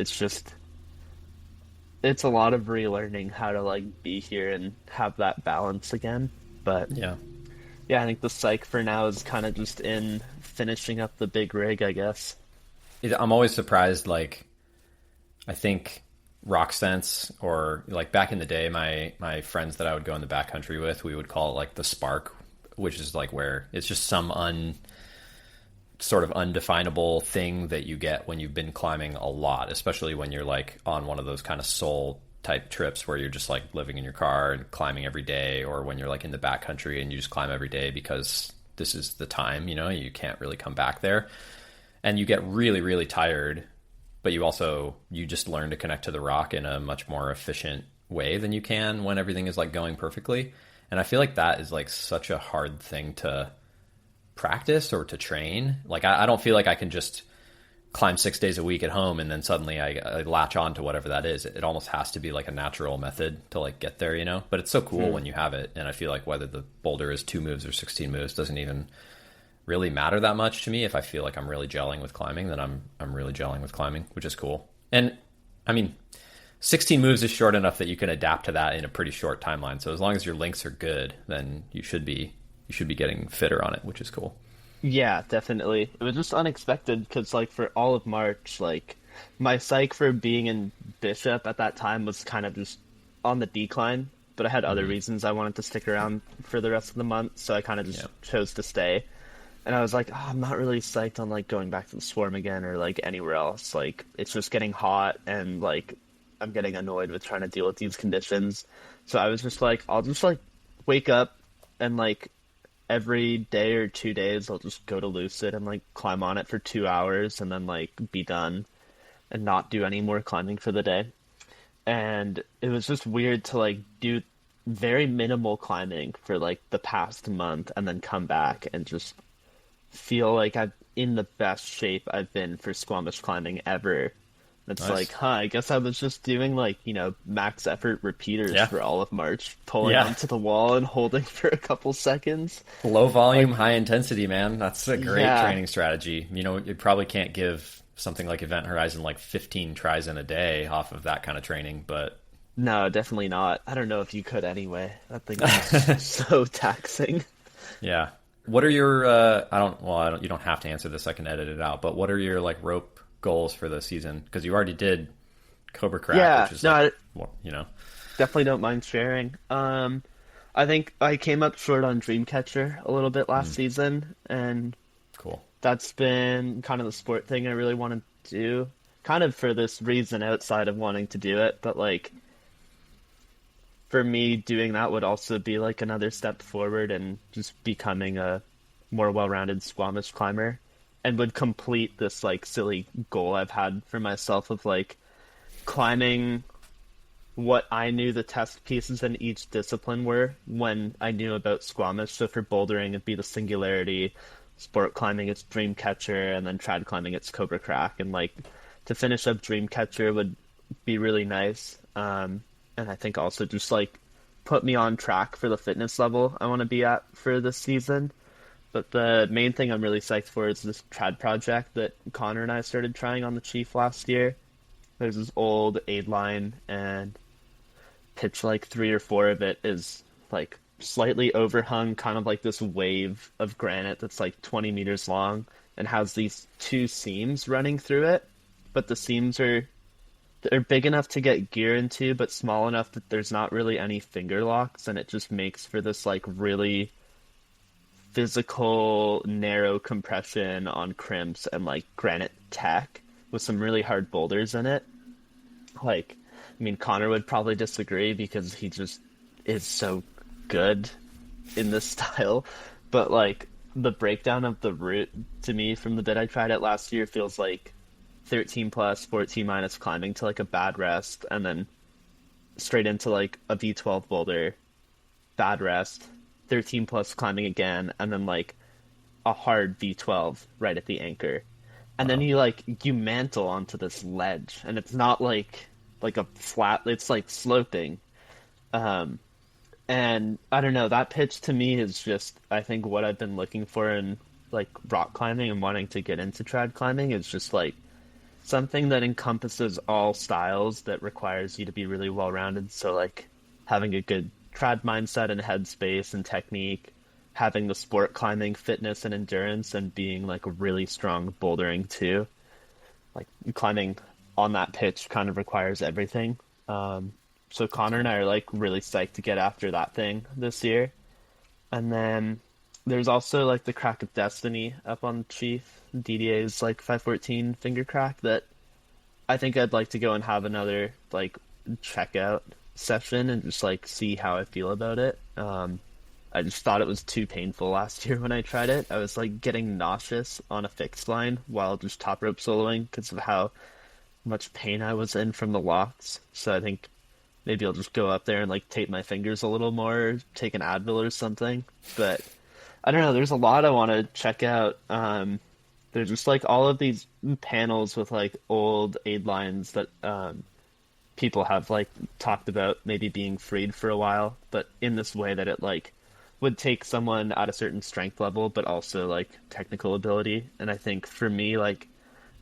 It's a lot of relearning how to like be here and have that balance again. But Yeah. yeah, I think the psych for now is kind of just in finishing up the big rig, I guess. I'm always surprised, like, I think rock sense, or like back in the day, my friends that I would go in the backcountry with, we would call it like the spark, which is like where it's just some sort of undefinable thing that you get when you've been climbing a lot, especially when you're like on one of those kind of soul type trips where you're just like living in your car and climbing every day, or when you're like in the backcountry and you just climb every day because this is the time, you know, you can't really come back there, and you get really, really tired, but you just learn to connect to the rock in a much more efficient way than you can when everything is like going perfectly. And I feel like that is like such a hard thing to practice or to train. Like I don't feel like I can just climb 6 days a week at home and then suddenly I latch on to whatever that is. It almost has to be like a natural method to like get there, you know. But it's so cool when you have it, and I feel like whether the boulder is 2 moves or 16 moves doesn't even really matter that much to me. If I feel like I'm really gelling with climbing, then I'm really gelling with climbing, which is cool. And I mean, 16 moves is short enough that you can adapt to that in a pretty short timeline. So as long as your links are good, then you should be getting fitter on it, which is cool. Yeah, definitely. It was just unexpected because, like, for all of March, like, my psych for being in Bishop at that time was kind of just on the decline, but I had other reasons I wanted to stick around for the rest of the month, so I kind of just chose to stay. And I was like, oh, I'm not really psyched on, like, going back to the Swarm again or, like, anywhere else. Like, it's just getting hot and, like, I'm getting annoyed with trying to deal with these conditions. So I was just like, I'll just, like, wake up and, like, every day or 2 days I'll just go to Lucid and like climb on it for 2 hours and then like be done and not do any more climbing for the day. And it was just weird to like do very minimal climbing for like the past month and then come back and just feel like I'm in the best shape I've been for Squamish climbing ever. It's Nice. like, I guess I was just doing like, max effort repeaters for all of March, pulling Yeah. onto the wall and holding for a couple seconds. Low volume, high intensity, man. That's a great Yeah. training strategy. You know, you probably can't give something like Event Horizon like 15 tries in a day off of that kind of training, but No, definitely not. I don't know if you could anyway. That thing is so taxing. yeah. What are your you don't have to answer this, I can edit it out, but what are your like rope goals for the season? Because you already did Cobra Crack, Yeah, which is no, like, I you know. definitely don't mind sharing. I think I came up short on Dreamcatcher a little bit last season, and Cool. that's been kind of the sport thing I really want to do. kind of for this reason outside of wanting to do it, but like for me, doing that would also be like another step forward and just becoming a more well-rounded Squamish climber, and would complete this like silly goal I've had for myself of like climbing what I knew the test pieces in each discipline were when I knew about Squamish. So for bouldering, it'd be the Singularity, sport climbing, it's Dreamcatcher, and then trad climbing, it's Cobra Crack. And like to finish up Dreamcatcher would be really nice. And I think also just like put me on track for the fitness level I want to be at for this season. But the main thing I'm really psyched for is this trad project that Connor and I started trying on the Chief last year. There's this old aid line, and pitch like 3 or 4 of it is like slightly overhung, kind of like this wave of granite that's like 20 meters long and has these 2 seams running through it. But the seams are they're big enough to get gear into, but small enough that there's not really any finger locks, and it just makes for this like really physical narrow compression on crimps and like granite tech with some really hard boulders in it. Like, I mean, Connor would probably disagree because he just is so good in this style, but like the breakdown of the route to me from the bit I tried it last year feels like 13 plus, 14 minus climbing to like a bad rest, and then straight into like a V12 boulder, bad rest, 13 plus climbing again, and then like a hard V12 right at the anchor. And then you mantle onto this ledge, and it's not like a flat, it's like sloping. And I don't know, that pitch to me is just, I think, what I've been looking for in like rock climbing and wanting to get into trad climbing is just like something that encompasses all styles that requires you to be really well-rounded. So like having a good trad mindset and headspace and technique, having the sport climbing fitness and endurance, and being like a really strong bouldering too. Like climbing on that pitch kind of requires everything. So Connor and I are like really psyched to get after that thing this year. And then there's also like the Crack of Destiny up on Chief, DDA's like 514 finger crack that I think I'd like to go and have another like checkout session and just like see how I feel about it. I just thought it was too painful last year when I tried it. I was like getting nauseous on a fixed line while just top rope soloing because of how much pain I was in from the locks. So I think maybe I'll just go up there and like tape my fingers a little more, take an Advil or something. But I don't know, there's a lot I want to check out. There's just like all of these panels with like old aid lines that people have like talked about maybe being freed for a while, but in this way that it like would take someone at a certain strength level, but also like technical ability. And I think for me, like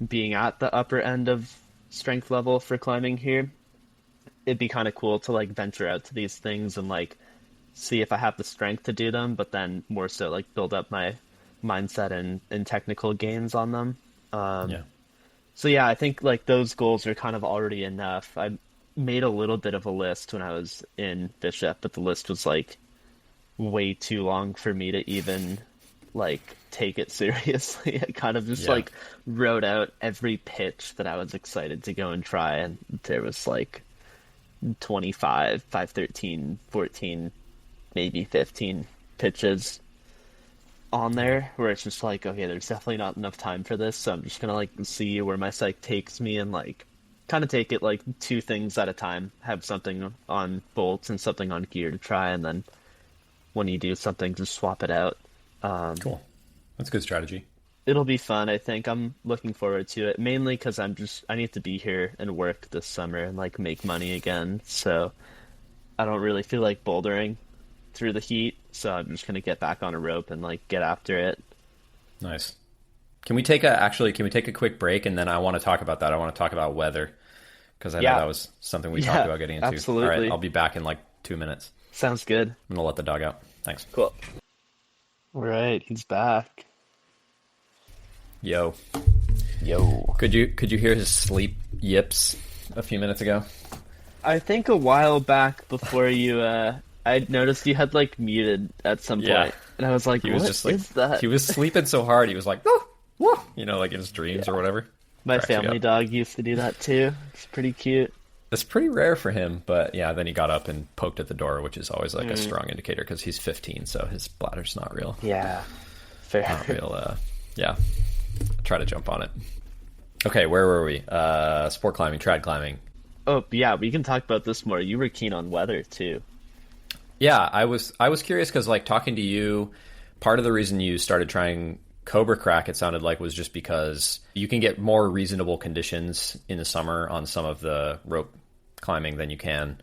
being at the upper end of strength level for climbing here, it'd be kind of cool to like venture out to these things and like see if I have the strength to do them, but then more so like build up my mindset and technical gains on them. So yeah, I think like those goals are kind of already enough. I made a little bit of a list when I was in Bishop, but the list was like way too long for me to even like take it seriously. I kind of just like wrote out every pitch that I was excited to go and try, and there was like 25, 513, 14, maybe 15 pitches on there where it's just like, okay, there's definitely not enough time for this, so I'm just gonna like see where my psych takes me and like kind of take it like 2 things at a time, have something on bolts and something on gear to try, and then when you do something, just swap it out. Cool. That's a good strategy. It'll be fun, I think. I'm looking forward to it, mainly because I need to be here and work this summer and like make money again, so I don't really feel like bouldering through the heat, so I'm just gonna get back on a rope and like get after it. Nice. Can we take a quick break, and then I want to talk about that. I want to talk about weather, because I know that was something we talked about getting into. Absolutely. All right, I'll be back in like 2 minutes. Sounds good. I'm gonna let the dog out. Thanks. Cool. All right, he's back. Yo. Could you hear his sleep yips a few minutes ago? I think a while back before you I noticed you had like muted at some point, and I was like, "What is that?" He was sleeping so hard, he was like, "Oh, whoa," you know, like in his dreams or whatever. My cracks me family up. dog used to do that too. It's pretty cute. It's pretty rare for him, but yeah, then he got up and poked at the door, which is always like a Mm, strong indicator because he's 15, so his bladder's not real. yeah, fair. Not real, yeah. Try to jump on it. Okay, where were we? Sport climbing, trad climbing. Oh, yeah, we can talk about this more. You were keen on weather too. Yeah, I was curious because like talking to you, part of the reason you started trying Cobra Crack, it sounded like, was just because you can get more reasonable conditions in the summer on some of the rope climbing than you can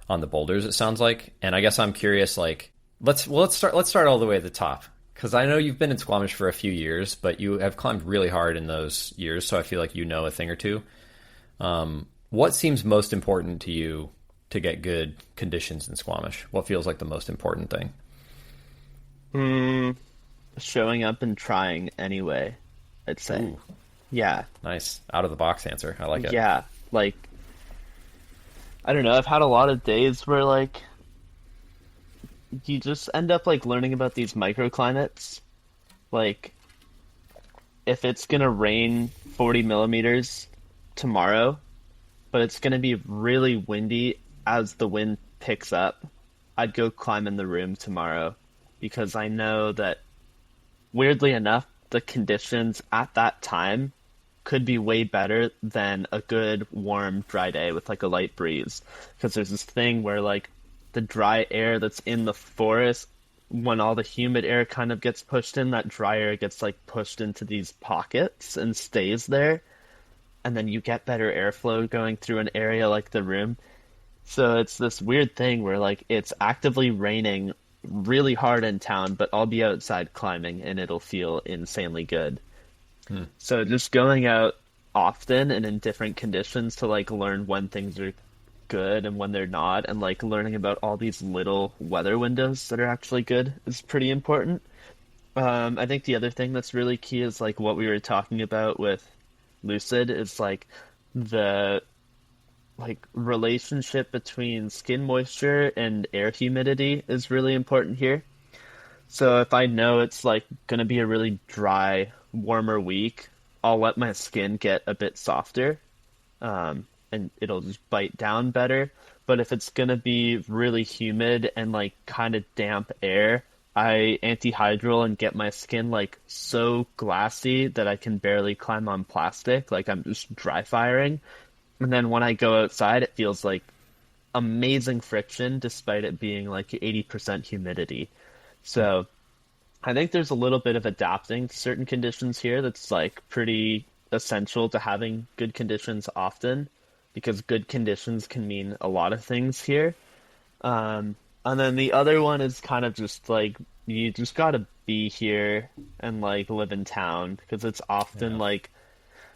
on the boulders, it sounds like. And I guess I'm curious, like, let's start all the way at the top, because I know you've been in Squamish for a few years, but you have climbed really hard in those years, so I feel like you know a thing or two. What seems most important to you to get good conditions in Squamish? What feels like the most important thing? Mm, showing up and trying anyway, I'd say. Ooh, Yeah, nice. Out of the box answer. I like it. yeah. Like, I don't know. I've had a lot of days where like you just end up like learning about these microclimates. Like, if it's gonna rain 40 millimeters tomorrow, but it's gonna be really windy as the wind picks up, I'd go climb in the room tomorrow because I know that, weirdly enough, the conditions at that time could be way better than a good warm dry day with like a light breeze, because there's this thing where like the dry air that's in the forest, when all the humid air kind of gets pushed in, that dry air gets like pushed into these pockets and stays there, and then you get better airflow going through an area like the room. So it's this weird thing where like it's actively raining really hard in town, but I'll be outside climbing and it'll feel insanely good. Hmm. So just going out often and in different conditions to like learn when things are good and when they're not, and like learning about all these little weather windows that are actually good is pretty important. I think the other thing that's really key is like what we were talking about with Lucid is like the relationship between skin moisture and air humidity is really important here. So if I know it's like gonna be a really dry, warmer week, I'll let my skin get a bit softer, and it'll just bite down better. But if it's gonna be really humid and like kind of damp air, I antihydral and get my skin like so glassy that I can barely climb on plastic, like I'm just dry firing. And then when I go outside, it feels like amazing friction despite it being like 80% humidity. So I think there's a little bit of adapting to certain conditions here that's like pretty essential to having good conditions often, because good conditions can mean a lot of things here. And then the other one is kind of just like you just gotta be here and like live in town, because it's often Yeah. like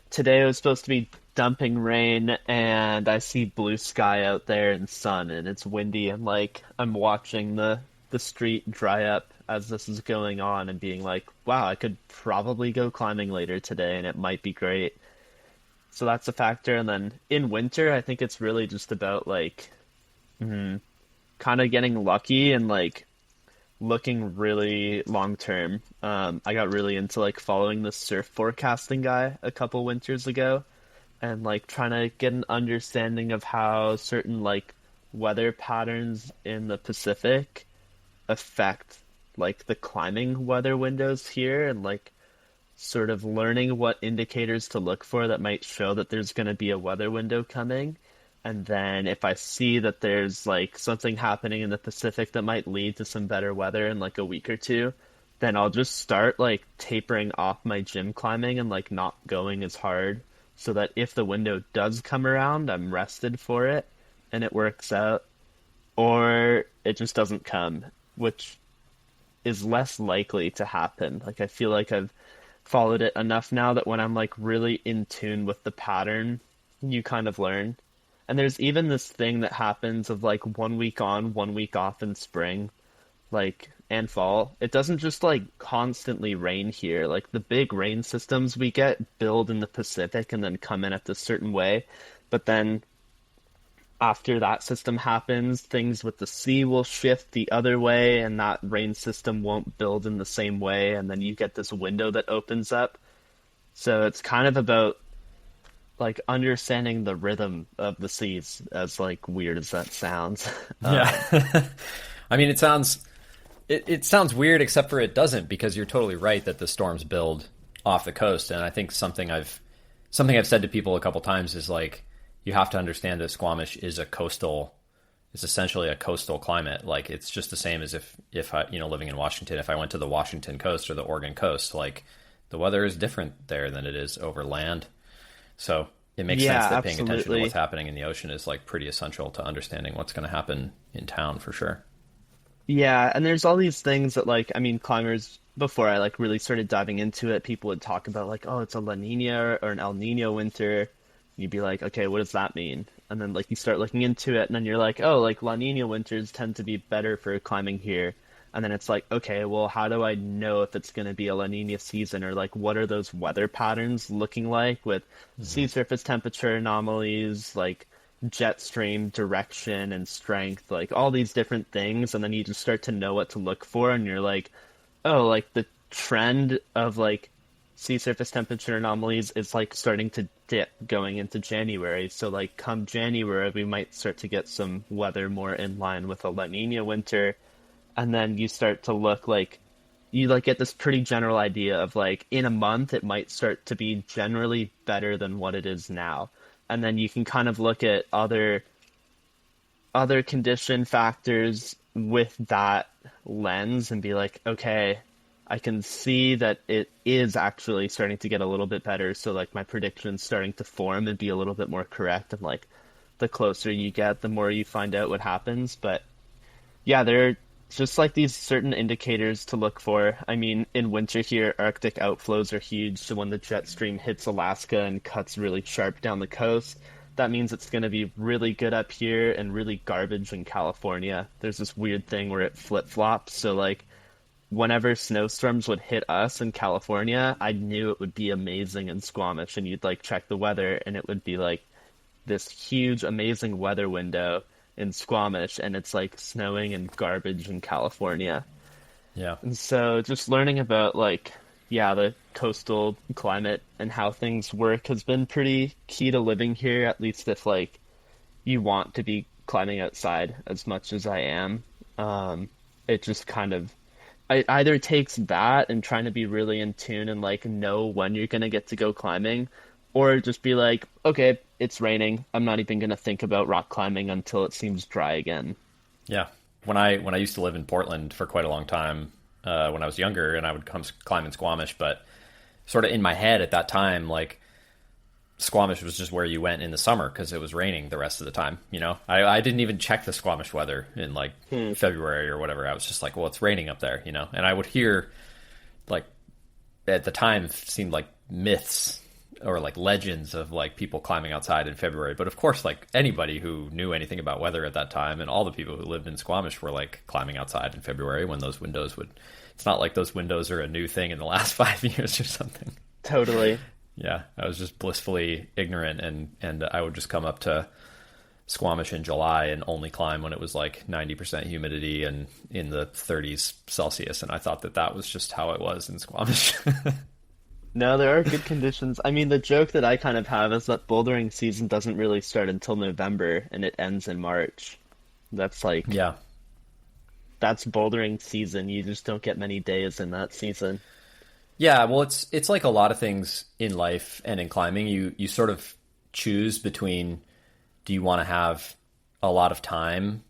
today it was supposed to be dumping rain and I see blue sky out there and sun and it's windy, and like I'm watching the street dry up as this is going on and being like, wow, I could probably go climbing later today and it might be great. So that's a factor. And then in winter, I think it's really just about like kind of getting lucky and like looking really long term. I got really into like following the surf forecasting guy a couple winters ago and like trying to get an understanding of how certain like weather patterns in the Pacific affect like the climbing weather windows here, and like sort of learning what indicators to look for that might show that there's going to be a weather window coming. And then if I see that there's like something happening in the Pacific that might lead to some better weather in like a week or two, then I'll just start like tapering off my gym climbing and like not going as hard, so that if the window does come around, I'm rested for it and it works out, or it just doesn't come, which is less likely to happen. Like I feel like I've followed it enough now that when I'm like really in tune with the pattern, you kind of learn. And there's even this thing that happens of like 1 week on, 1 week off in spring, like and fall. It doesn't just like constantly rain here. Like the big rain systems we get build in the Pacific and then come in at this certain way. But then after that system happens, things with the sea will shift the other way and that rain system won't build in the same way. And then you get this window that opens up. So it's kind of about like understanding the rhythm of the seas, as like weird as that sounds. Yeah. I mean, it sounds weird, except for it doesn't, because you're totally right that the storms build off the coast. And I think something I've said to people a couple times is like, you have to understand that Squamish is it's essentially a coastal climate. Like, it's just the same as if I, living in Washington, if I went to the Washington coast or the Oregon coast, like the weather is different there than it is over land. So it makes sense that paying attention to what's happening in the ocean is like pretty essential to understanding what's going to happen in town for sure. Yeah, and there's all these things that like, I mean, climbers, before I like really started diving into it, people would talk about like, oh, it's a La Nina or an El Nino winter. You'd be like, okay, what does that mean? And then like you start looking into it, and then you're like, oh, like La Nina winters tend to be better for climbing here. And then it's like, okay, well, how do I know if it's going to be a La Nina season, or like what are those weather patterns looking like with sea surface temperature anomalies, like jet stream direction and strength, like all these different things. And then you just start to know what to look for, and you're like, oh, like the trend of like sea surface temperature anomalies is like starting to dip going into January. So like come January, we might start to get some weather more in line with a La Nina winter. And then you start to look like you like get this pretty general idea of like in a month it might start to be generally better than what it is now. And then you can kind of look at other condition factors with that lens and be like, okay, I can see that it is actually starting to get a little bit better. So like my prediction's starting to form and be a little bit more correct. And like the closer you get, the more you find out what happens. But yeah, there are just like these certain indicators to look for. I mean, in winter here, Arctic outflows are huge. So when the jet stream hits Alaska and cuts really sharp down the coast, that means it's going to be really good up here and really garbage in California. There's this weird thing where it flip-flops. So like whenever snowstorms would hit us in California, I knew it would be amazing in Squamish, and you'd like check the weather and it would be like this huge, amazing weather window in Squamish, and it's like snowing and garbage in California. Yeah. And so just learning about like, yeah, the coastal climate and how things work has been pretty key to living here, at least if like you want to be climbing outside as much as I am. It just kind of, it either takes that and trying to be really in tune and like know when you're gonna get to go climbing, or just be like, okay, it's raining. I'm not even gonna think about rock climbing until it seems dry again. Yeah. When I used to live in Portland for quite a long time, when I was younger, and I would come climb in Squamish, but sort of in my head at that time, like Squamish was just where you went in the summer because it was raining the rest of the time. I didn't even check the Squamish weather in like February or whatever. I was just like, well, it's raining up there, and I would hear like at the time seemed like myths or like legends of like people climbing outside in February. But of course, like anybody who knew anything about weather at that time, and all the people who lived in Squamish were like climbing outside in February when those windows would, it's not like those windows are a new thing in the last 5 years or something. Totally. Yeah. I was just blissfully ignorant, and I would just come up to Squamish in July and only climb when it was like 90% humidity and in the 30s Celsius. And I thought that was just how it was in Squamish. No, there are good conditions. I mean, the joke that I kind of have is that bouldering season doesn't really start until November and it ends in March. That's like, Yeah. that's bouldering season. You just don't get many days in that season. Yeah, well, it's like a lot of things in life and in climbing. You sort of choose between, do you want to have a lot of time,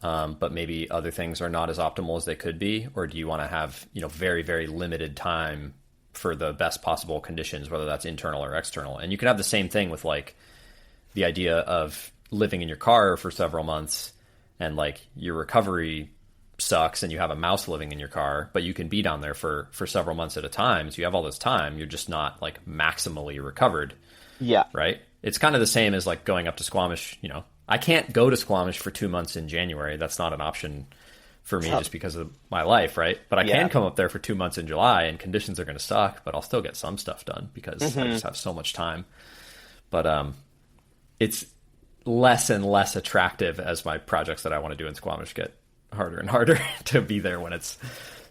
but maybe other things are not as optimal as they could be, or do you want to have very, very limited time for the best possible conditions, whether that's internal or external. And you can have the same thing with like the idea of living in your car for several months, and like your recovery sucks and you have a mouse living in your car, but you can be down there for several months at a time. So you have all this time, you're just not like maximally recovered. Yeah. Right. It's kind of the same as like going up to Squamish. I can't go to Squamish for 2 months in January. That's not an option for me just because of my life, right? But I can come up there for 2 months in July, and conditions are going to suck, but I'll still get some stuff done because I just have so much time. But it's less and less attractive as my projects that I want to do in Squamish get harder and harder to be there when it's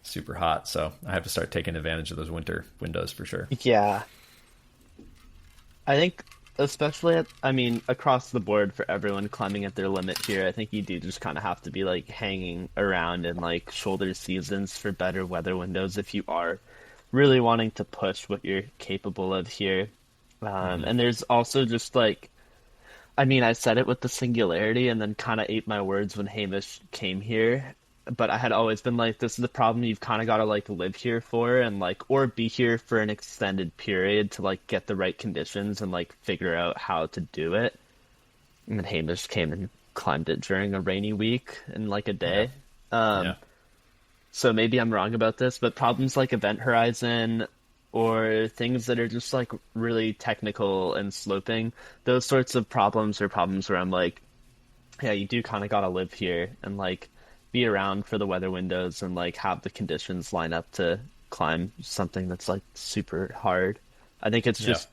super hot. So I have to start taking advantage of those winter windows for sure. Yeah. I think especially I mean, across the board for everyone climbing at their limit here, I think you do just kind of have to be like hanging around in like shoulder seasons for better weather windows if you are really wanting to push what you're capable of here. Hmm. And there's also just like, I mean, I said it with the singularity and then kind of ate my words when Hamish came here. But I had always been like, this is the problem you've kind of got to like live here for and like, or be here for an extended period to like get the right conditions and like figure out how to do it. And then Hamish came and climbed it during a rainy week in like a Yeah. day. Um, Yeah. so maybe I'm wrong about this, but problems like Event Horizon or things that are just like really technical and sloping, those sorts of problems are problems where I'm like, yeah, you do kind of gotta live here and like be around for the weather windows and like have the conditions line up to climb something that's like super hard. I think it's Yeah. just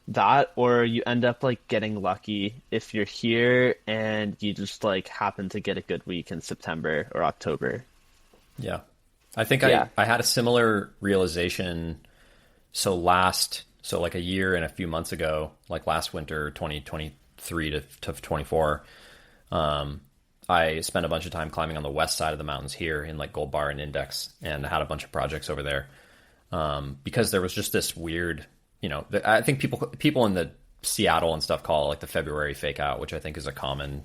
that, or you end up like getting lucky if you're here and you just like happen to get a good week in September or October. Yeah. I think Yeah. I had a similar realization. So like a year and a few months ago, like last winter, 2023 to 24, I spent a bunch of time climbing on the west side of the mountains here in like Gold Bar and Index, and had a bunch of projects over there. Because there was just this weird, I think people in the Seattle and stuff call it like the February fake out, which I think is a common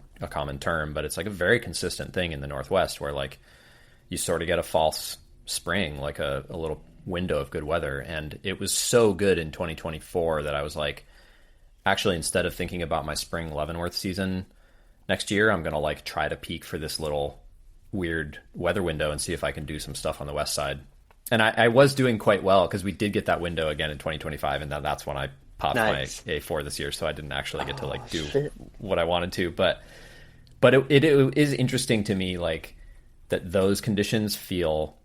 term, but it's like a very consistent thing in the Northwest where like you sort of get a false spring, like a little window of good weather. And it was so good in 2024 that I was like, actually, instead of thinking about my spring Leavenworth season next year, I'm going to like try to peak for this little weird weather window and see if I can do some stuff on the west side. And I was doing quite well because we did get that window again in 2025, and that's when I popped Nice. my A4 this year, so I didn't actually get to Oh like do shit. what I wanted to. But it is interesting to me like that those conditions feel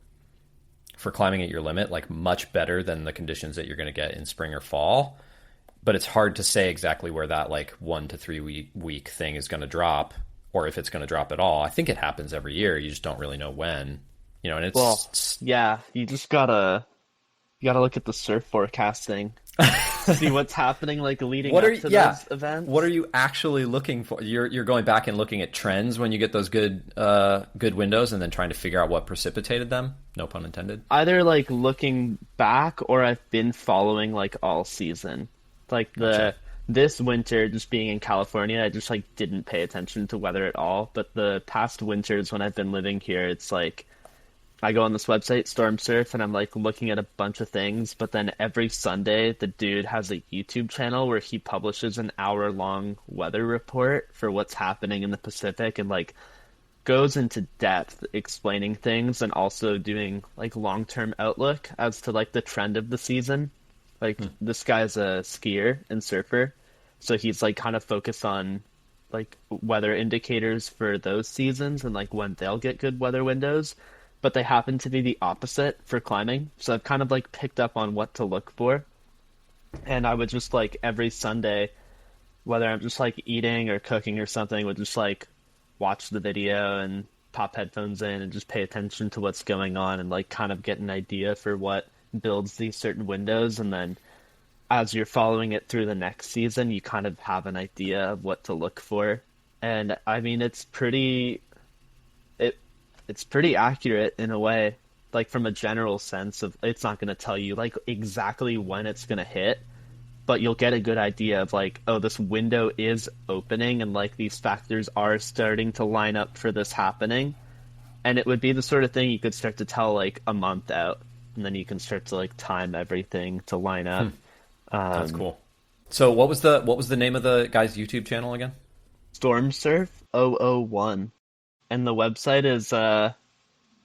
for climbing at your limit like much better than the conditions that you're going to get in spring or fall. But it's hard to say exactly where that like 1 to 3 week thing is going to drop, or if it's going to drop at all. I think it happens every year. You just don't really know when, and Well, it's yeah, you gotta look at the surf forecasting, see what's happening like leading what are up to yeah. those What are events. you actually looking for? You're going back and looking at trends when you get those good windows, and then trying to figure out what precipitated them. No pun intended. Either like looking back or I've been following like all season. Like Gotcha. the this winter just being in California, I just like didn't pay attention to weather at all. But the past winters when I've been living here, it's like I go on this website, Storm Surf, and I'm like looking at a bunch of things, but then every Sunday the dude has a YouTube channel where he publishes an hour-long weather report for what's happening in the Pacific and like goes into depth explaining things and also doing like long-term outlook as to like the trend of the season. Like this guy's a skier and surfer, so he's like kind of focused on like weather indicators for those seasons and like when they'll get good weather windows, but they happen to be the opposite for climbing. So I've kind of like picked up on what to look for, and I would just like every Sunday, whether I'm just like eating or cooking or something, would just like watch the video and pop headphones in and just pay attention to what's going on and like kind of get an idea for what builds these certain windows. And then as you're following it through the next season, you kind of have an idea of what to look for. And I mean, it it's pretty accurate in a way, like from a general sense of it's not going to tell you like exactly when it's going to hit, but you'll get a good idea of like, oh, this window is opening and like these factors are starting to line up for this happening. And it would be the sort of thing you could start to tell like a month out, and then you can start to like time everything to line up. That's Um, cool. So what was the name of the guy's YouTube channel again? Storm Surf 001, and the website is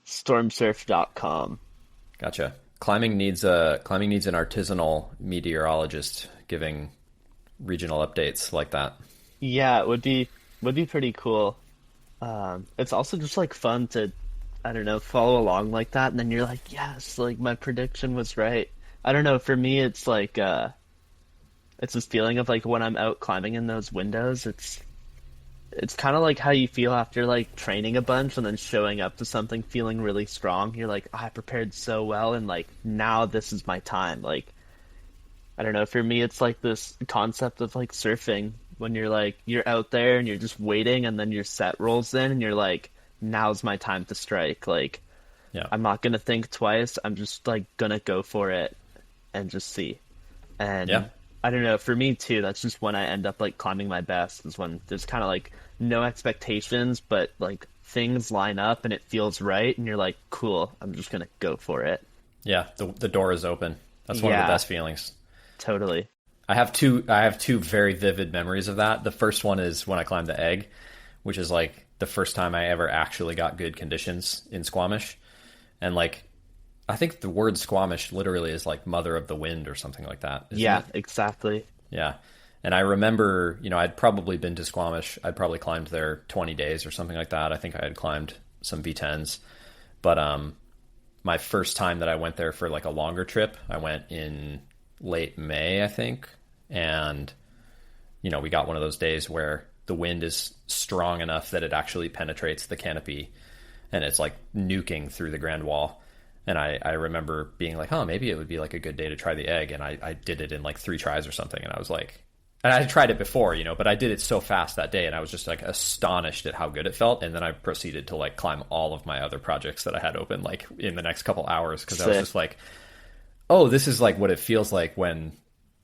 stormsurf.com. Gotcha. Climbing needs an artisanal meteorologist giving regional updates like that. Yeah, it would be pretty cool. It's also just like fun to, I don't know, follow along like that, and then you're like, yes, like my prediction was right. I don't know, for me it's like it's this feeling of like when I'm out climbing in those windows, it's kind of like how you feel after like training a bunch and then showing up to something feeling really strong. You're like, "Oh, I prepared so well and like now this is my time." Like I don't know, for me it's like this concept of like surfing when you're out there and you're just waiting and then your set rolls in and you're like, now's my time to strike. Like Yeah. I'm not gonna think twice. I'm just like gonna go for it and just see. Yeah. And I don't know, for me too, that's just when I end up like climbing my best is when there's kind of like no expectations, but like things line up and it feels right and you're like, cool, I'm just gonna go for it. Yeah. The door is open. That's one of the Yeah, best feelings. totally. I have two very vivid memories of that. The first one is when I climbed the egg, which is like the first time I ever actually got good conditions in Squamish. And like I think the word Squamish literally is like mother of the wind or something like that, isn't Yeah, it? exactly. Yeah. And I remember, I'd probably been to Squamish. I'd probably climbed there 20 days or something like that. I think I had climbed some V10s. But my first time that I went there for like a longer trip, I went in late May, I think. And, we got one of those days where the wind is strong enough that it actually penetrates the canopy and it's like nuking through the grand wall. And I remember being like, oh, maybe it would be like a good day to try the egg. And I did it in like 3 tries or something. And I was like, and I had tried it before, but I did it so fast that day. And I was just like astonished at how good it felt. And then I proceeded to like climb all of my other projects that I had open like in the next couple hours. Cause I was just like, oh, this is like what it feels like when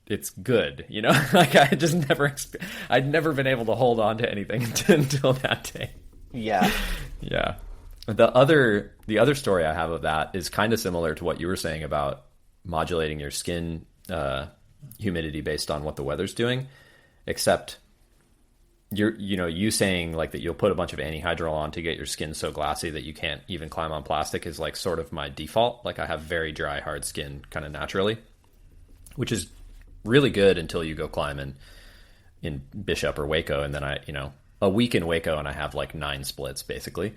it's good, like I'd never been able to hold on to anything until that day. Yeah. Yeah. The other story I have of that is kind of similar to what you were saying about modulating your skin humidity based on what the weather's doing, except you saying like that you'll put a bunch of anhydrol on to get your skin so glassy that you can't even climb on plastic is like sort of my default. Like I have very dry, hard skin kind of naturally, which is really good until you go climb in Bishop or Waco, and then a week in Waco and I have like 9 splits basically.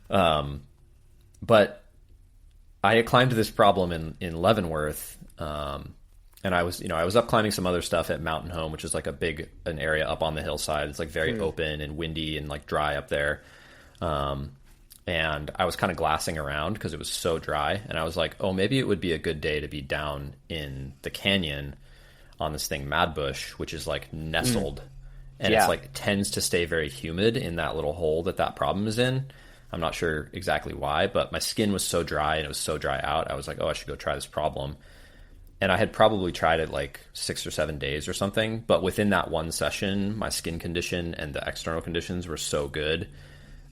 But I had climbed this problem in Leavenworth, and I was up climbing some other stuff at Mountain Home, which is like an area up on the hillside. It's like very open and windy and like dry up there. And I was kind of glassing around because it was so dry, and I was like, oh, maybe it would be a good day to be down in the canyon on this thing, Mad Bush, which is like nestled, and it's like tends to stay very humid in that little hole that problem is in. I'm not sure exactly why, but my skin was so dry and it was so dry out. I was like, oh, I should go try this problem. And I had probably tried it like 6 or 7 days or something. But within that one session, my skin condition and the external conditions were so good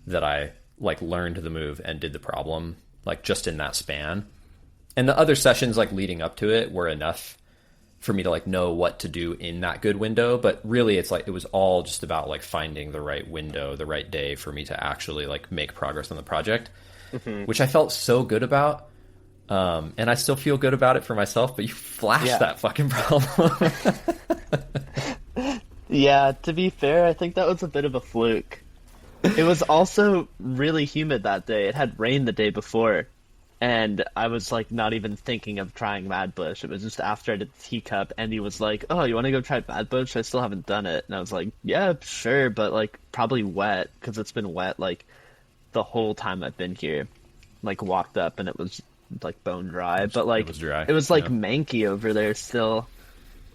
that I like learned the move and did the problem like just in that span. And the other sessions like leading up to it were enough for me to like know what to do in that good window. But really it's like, it was all just about like finding the right window, the right day for me to actually like make progress on the project, which I felt so good about. And I still feel good about it for myself, but you flashed that fucking problem. Yeah, to be fair, I think that was a bit of a fluke. It was also really humid that day. It had rained the day before. And I was like not even thinking of trying Mad Bush. It was just after I did the teacup, and he was like, "Oh, you want to go try Mad Bush? I still haven't done it." And I was like, "Yeah, sure, but like probably wet because it's been wet like the whole time I've been here." Like walked up and it was like bone dry, but like It was dry. it was like manky over there still,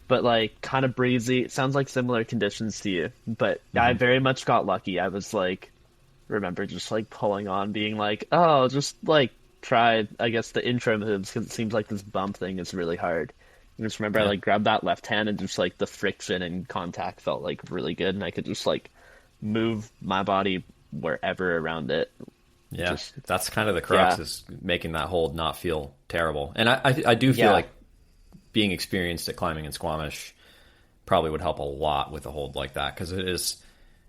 but like kind of breezy. It sounds like similar conditions to you, but I very much got lucky. I was like, remember just like pulling on, being like, "Oh, just like." Try, I guess, the intro moves because it seems like this bump thing is really hard. I just remember I like grabbed that left hand and just like the friction and contact felt like really good, and I could just like move my body wherever around it. Yeah, that's kind of the crux is making that hold not feel terrible. And I do feel like being experienced at climbing in Squamish probably would help a lot with a hold like that because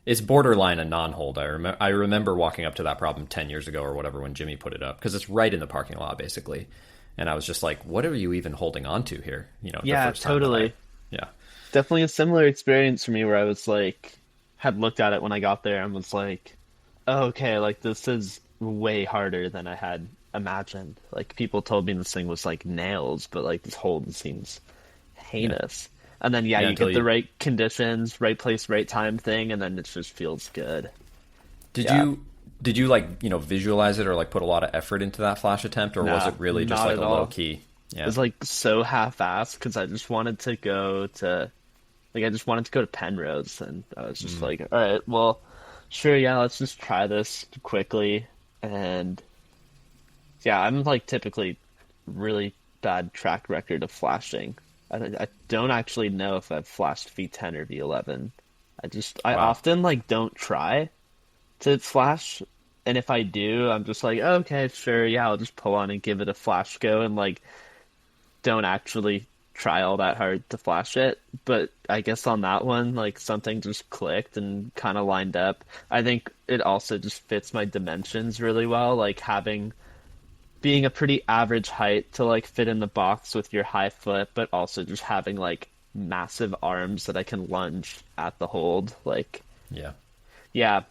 it's borderline a non-hold. I remember walking up to that problem 10 years ago or whatever when Jimmy put it up because it's right in the parking lot basically. And I was just like, what are you even holding on to here? Yeah, totally. Yeah. Definitely a similar experience for me where I was like, had looked at it when I got there and was like, oh, okay, like this is way harder than I had imagined. Like people told me this thing was like nails, but like this hold seems heinous. Yeah. And then, you get the right conditions, right place, right time thing, and then it just feels good. Did you like, visualize it or like put a lot of effort into that flash attempt, or was it really just like a low key? It Yeah. was like so half-assed because I just wanted to go to I just wanted to go to Penrose, and I was just Mm. like, all right, well, sure, yeah, let's just try this quickly. And yeah, I'm like typically really bad track record of flashing. I don't actually know if I've flashed V10 or V11. I Wow. often like don't try to flash, and if I do, I'm just like, okay, sure, yeah, I'll just pull on and give it a flash go, and like don't actually try all that hard to flash it. But I guess on that one, like something just clicked and kind of lined up. I think it also just fits my dimensions really well, like having being a pretty average height to like fit in the box with your high foot, but also just having like massive arms that I can lunge at the hold. Like, Yeah. yeah,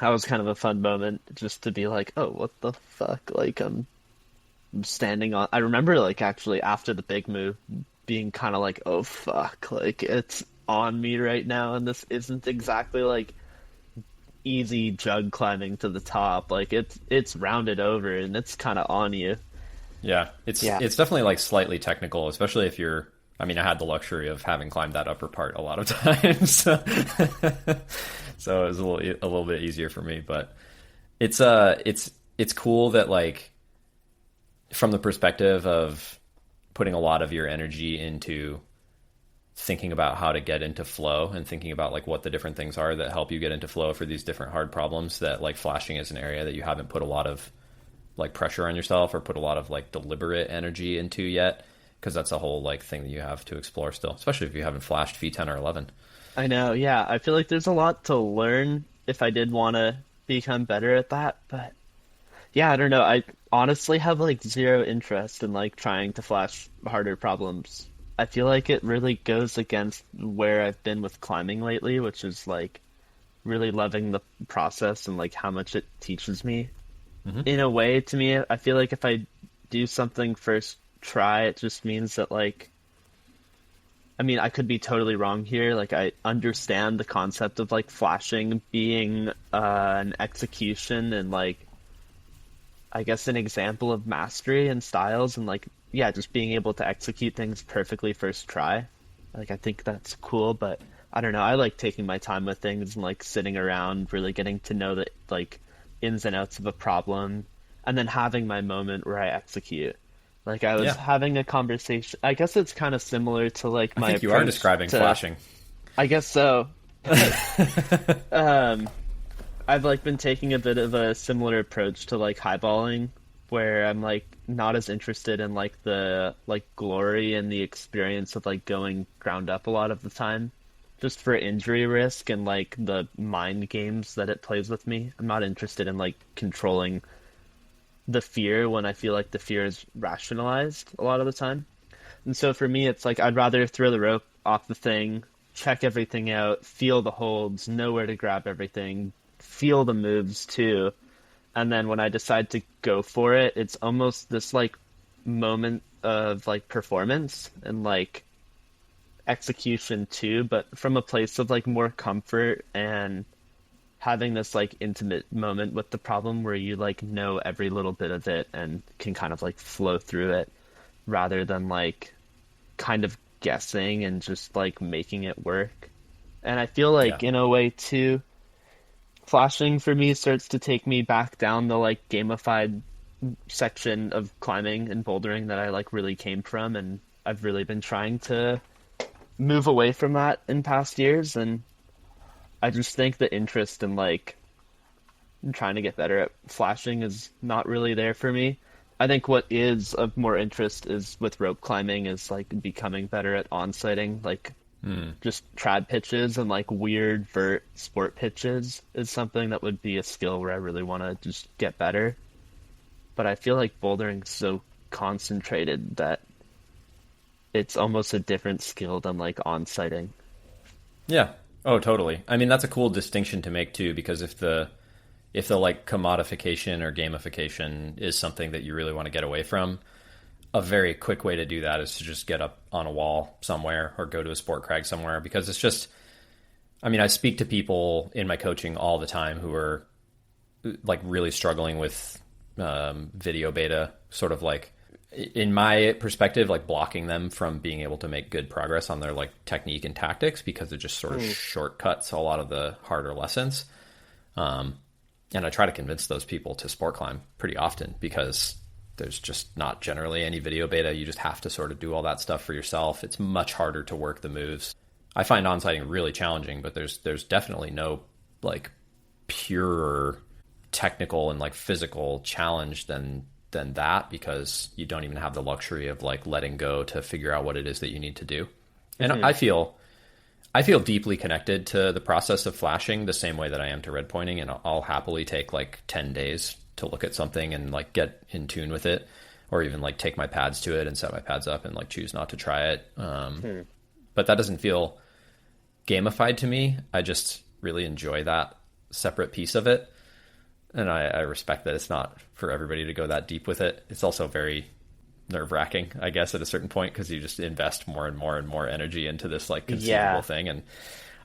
that was kind of a fun moment just to be like, oh, what the fuck? Like, I'm standing on. I remember like actually after the big move being kind of like, oh fuck, like it's on me right now, and this isn't exactly like easy jug climbing to the top. Like it's rounded over and it's kind of on you. Yeah. It's Yeah. it's definitely like slightly technical, especially if you're. I mean, I had the luxury of having climbed that upper part a lot of times, so it was a little bit easier for me. But it's cool that like from the perspective of putting a lot of your energy into thinking about how to get into flow and thinking about like what the different things are that help you get into flow for these different hard problems, that like flashing is an area that you haven't put a lot of like pressure on yourself or put a lot of like deliberate energy into yet, because that's a whole like thing that you have to explore still, especially if you haven't flashed V10 or 11. I know. Yeah, I feel like there's a lot to learn if I did want to become better at that, but yeah, I don't know. I honestly have like zero interest in like trying to flash harder problems. I feel like it really goes against where I've been with climbing lately, which is like really loving the process and like how much it teaches me. Mm-hmm. In a way, to me, I feel like if I do something first try, it just means that like I mean, I could be totally wrong here. Like, I understand the concept of like flashing being an execution and like I guess an example of mastery and styles and like yeah, just being able to execute things perfectly first try. Like I think that's cool, but I don't know. I like taking my time with things and like sitting around, really getting to know the like ins and outs of a problem, and then having my moment where I execute. Like I was Yeah. having a conversation. I guess it's kind of similar to like I my think you are approach describing to. flashing. I guess so. Um, I've like been taking a bit of a similar approach to like highballing, where I'm like not as interested in like the like glory and the experience of like going ground up a lot of the time, just for injury risk and like the mind games that it plays with me. I'm not interested in like controlling the fear when I feel like the fear is rationalized a lot of the time. And so for me, it's like I'd rather throw the rope off the thing, check everything out, feel the holds, know where to grab everything, feel the moves too. And then when I decide to go for it, it's almost this like moment of like performance and like execution too, but from a place of like more comfort and having this like intimate moment with the problem where you like know every little bit of it and can kind of like flow through it rather than like kind of guessing and just like making it work. And I feel Yeah. like in a way too, flashing for me starts to take me back down the like gamified section of climbing and bouldering that I like really came from, and I've really been trying to move away from that in past years, and I just think the interest in like trying to get better at flashing is not really there for me. I think what is of more interest is with rope climbing is like becoming better at onsighting, like Hmm. just trad pitches and like weird vert sport pitches is something that would be a skill where I really want to just get better. But I feel like bouldering's so concentrated that it's almost a different skill than like onsighting. Yeah. Oh, totally. I mean, that's a cool distinction to make too, because if the like commodification or gamification is something that you really want to get away from, a very quick way to do that is to just get up on a wall somewhere or go to a sport crag somewhere, because it's just, I mean, I speak to people in my coaching all the time who are like really struggling with video beta, sort of like in my perspective, like blocking them from being able to make good progress on their like technique and tactics because it just sort of shortcuts a lot of the harder lessons. And I try to convince those people to sport climb pretty often because there's just not generally any video beta. You just have to sort of do all that stuff for yourself. It's much harder to work the moves. I find onsighting really challenging, but there's definitely no like pure technical and like physical challenge than that, because you don't even have the luxury of like letting go to figure out what it is that you need to do. And I feel deeply connected to the process of flashing the same way that I am to red pointing, and I'll happily take like 10 days to look at something and like get in tune with it, or even like take my pads to it and set my pads up and like choose not to try it. But that doesn't feel gamified to me. I just really enjoy that separate piece of it. And I respect that it's not for everybody to go that deep with it. It's also very nerve-wracking, I guess, at a certain point, because you just invest more and more and more energy into this like consumable thing. And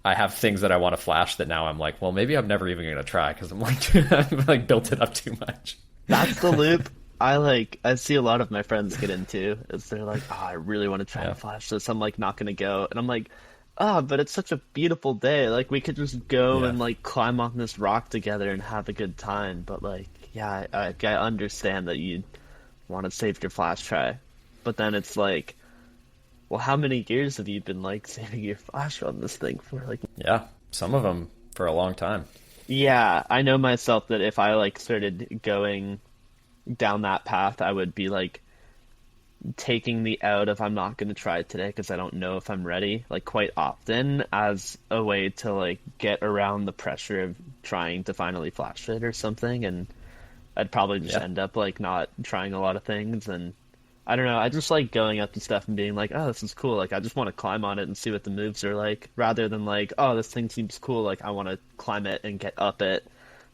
I have things that I want to flash that now I'm like, well, maybe I'm never even going to try because I'm like, I've like built it up too much. That's the loop I see a lot of my friends get into, is they're like, oh, I really want to try to flash this. I'm like, not going to go. And I'm like, oh, but it's such a beautiful day. Like, we could just go and like climb on this rock together and have a good time. But like, yeah, I understand that you want to save your flash try. But then it's like, well, how many years have you been like saving your flash on this thing for? Like, yeah, some of them for a long time. Yeah, I know myself that if I like started going down that path, I would be like taking the out of I'm not going to try it today because I don't know if I'm ready, like quite often, as a way to like get around the pressure of trying to finally flash it or something. And I'd probably just end up like not trying a lot of things. And I don't know, I just like going up to stuff and being like, oh, this is cool, like I just want to climb on it and see what the moves are like, rather than like, oh, this thing seems cool, like I want to climb it and get up it.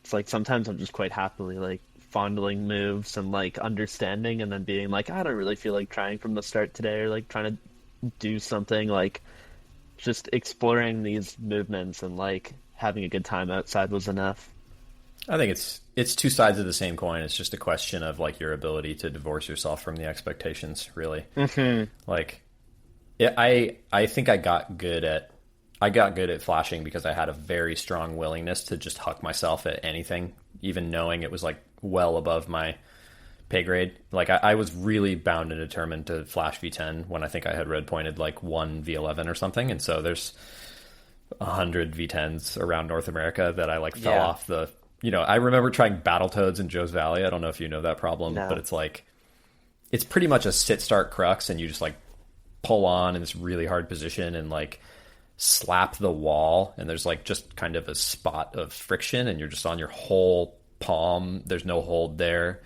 It's like sometimes I'm just quite happily like fondling moves and like understanding, and then being like, I don't really feel like trying from the start today, or like trying to do something, like just exploring these movements and like having a good time outside was enough. I think it's two sides of the same coin. It's just a question of like your ability to divorce yourself from the expectations, really. Like, I think I got good at flashing because I had a very strong willingness to just huck myself at anything, even knowing it was like well above my pay grade. Like I was really bound and determined to flash V10 when I think I had red pointed like one V11 or something. And so there's 100 V10s around North America that I like fell off the, I remember trying Battletoads in Joe's Valley. I don't know if you know that problem, but it's like, it's pretty much a sit start crux, and you just like pull on in this really hard position and like slap the wall, and there's like just kind of a spot of friction, and you're just on your whole palm. There's no hold there.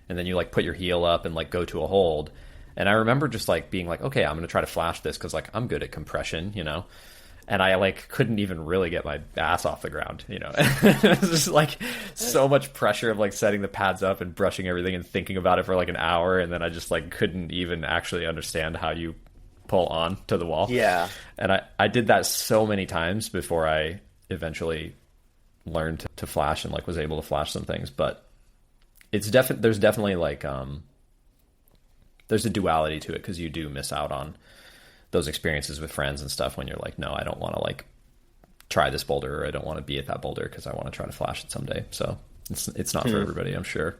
And then you like put your heel up and like go to a hold. And I remember just like being like, okay, I'm going to try to flash this because like I'm good at compression, and I like couldn't even really get my ass off the ground, It was just like so much pressure of like setting the pads up and brushing everything and thinking about it for like an hour. And then I just like couldn't even actually understand how you pull on to the wall. Yeah. And I did that so many times before I eventually learned to flash and like was able to flash some things. But it's there's definitely like, there's a duality to it, because you do miss out on those experiences with friends and stuff when you're like, no, I don't want to like try this boulder, or I don't want to be at that boulder because I want to try to flash it someday. So it's not for everybody, I'm sure.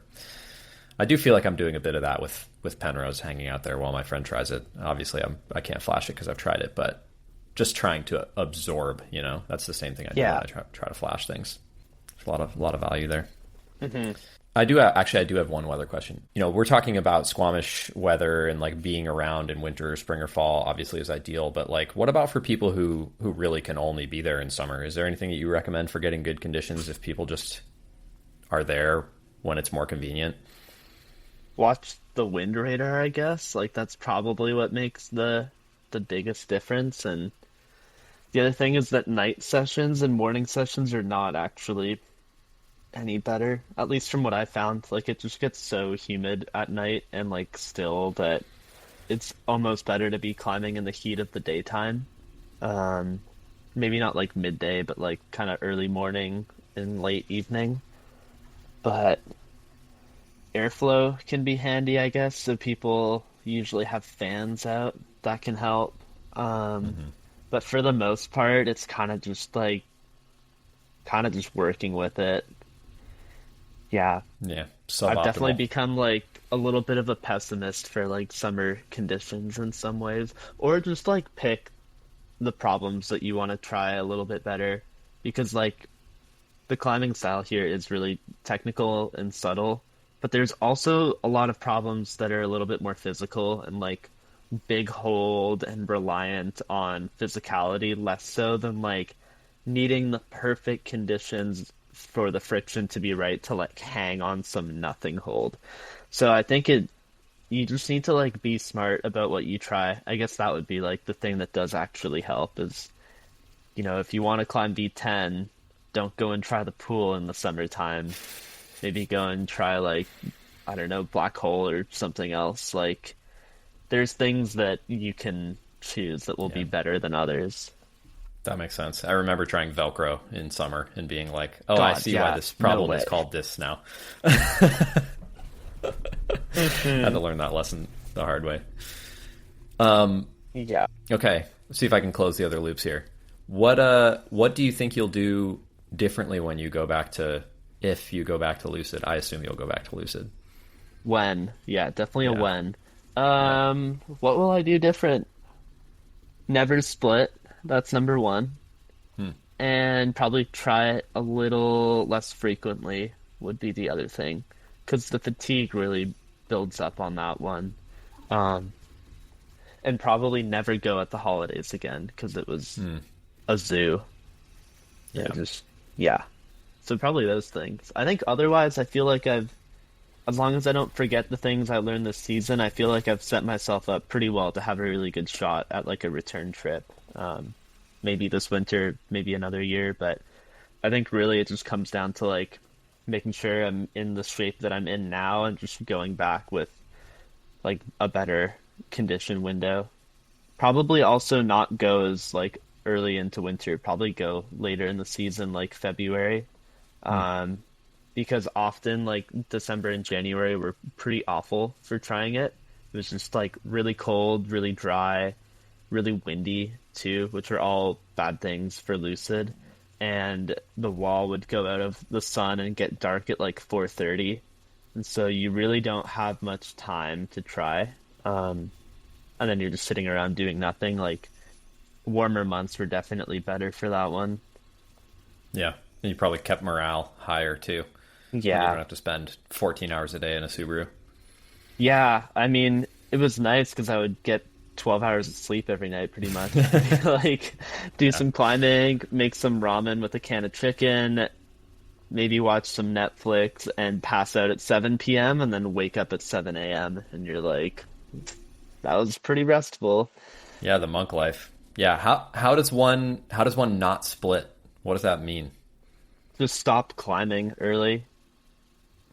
I do feel like I'm doing a bit of that with Penrose, hanging out there while my friend tries it. Obviously I can't flash it because I've tried it, but just trying to absorb, that's the same thing I do when I try to flash things. There's a lot of value there. I do have one weather question. We're talking about Squamish weather and like being around in winter, spring, or fall obviously is ideal, but like what about for people who really can only be there in summer? Is there anything that you recommend for getting good conditions if people just are there when it's more convenient? Watch the wind radar, I guess. Like that's probably what makes the biggest difference. And the other thing is that night sessions and morning sessions are not actually any better, at least from what I found. Like it just gets so humid at night and like still that it's almost better to be climbing in the heat of the daytime. Maybe not like midday, but like kind of early morning and late evening. But airflow can be handy, I guess. So people usually have fans out that can help. Um, Hmm. but for the most part, it's kind of just working with it. Yeah, Yeah, I've definitely suboptimal. become like a little bit of a pessimist for like summer conditions in some ways, or just like pick the problems that you want to try a little bit better because like the climbing style here is really technical and subtle, but there's also a lot of problems that are a little bit more physical and like big hold and reliant on physicality less so than like needing the perfect conditions for the friction to be right to like hang on some nothing hold. So I think it you just need to like be smart about what you try. I guess that would be like the thing that does actually help is, if you want to climb V10, don't go and try the pool in the summertime. Maybe go and try like, I don't know, black hole or something else. Like there's things that you can choose that will Yeah, be better than others. that makes sense. I remember trying Velcro in summer and being like, "Oh, I God, see why yeah, this no problem is way. called this now." Had to learn that lesson the hard way. Yeah. Okay, let's see if I can close the other loops here. What do you think you'll do differently when you go back to if you go back to Lucid? I assume you'll go back to Lucid. When? Yeah, definitely a Yeah, when. yeah. What will I do different? Never split. That's number one. Hmm. And probably try it a little less frequently would be the other thing. Because the fatigue really builds up on that one. Um, and probably never go at the holidays again because it was Hmm. a zoo. It Yeah. just, yeah. So probably those things. I think otherwise, I feel like as long as I don't forget the things I learned this season, I feel like I've set myself up pretty well to have a really good shot at like a return trip. Maybe this winter, maybe another year, but I think really it just comes down to like making sure I'm in the shape that I'm in now and just going back with like a better condition window. Probably also not go as like early into winter, probably go later in the season, like February. Hmm. Um, because often like December and January were pretty awful for trying it. It was just like really cold, really dry, really windy too, which are all bad things for Lucid. And the wall would go out of the sun and get dark at like 4:30. And so you really don't have much time to try. Um, and then you're just sitting around doing nothing. Like warmer months were definitely better for that one. Yeah. And you probably kept morale higher too when you don't Yeah. have to spend 14 hours a day in a Subaru. Yeah, I mean, it was nice because I would get 12 hours of sleep every night pretty much. Like, do Yeah. some climbing, make some ramen with a can of chicken, maybe watch some Netflix and pass out at 7 p.m. and then wake up at 7 a.m. And you're like, that was pretty restful. Yeah, the monk life. Yeah, how does one not split? What does that mean? Just stopped climbing early.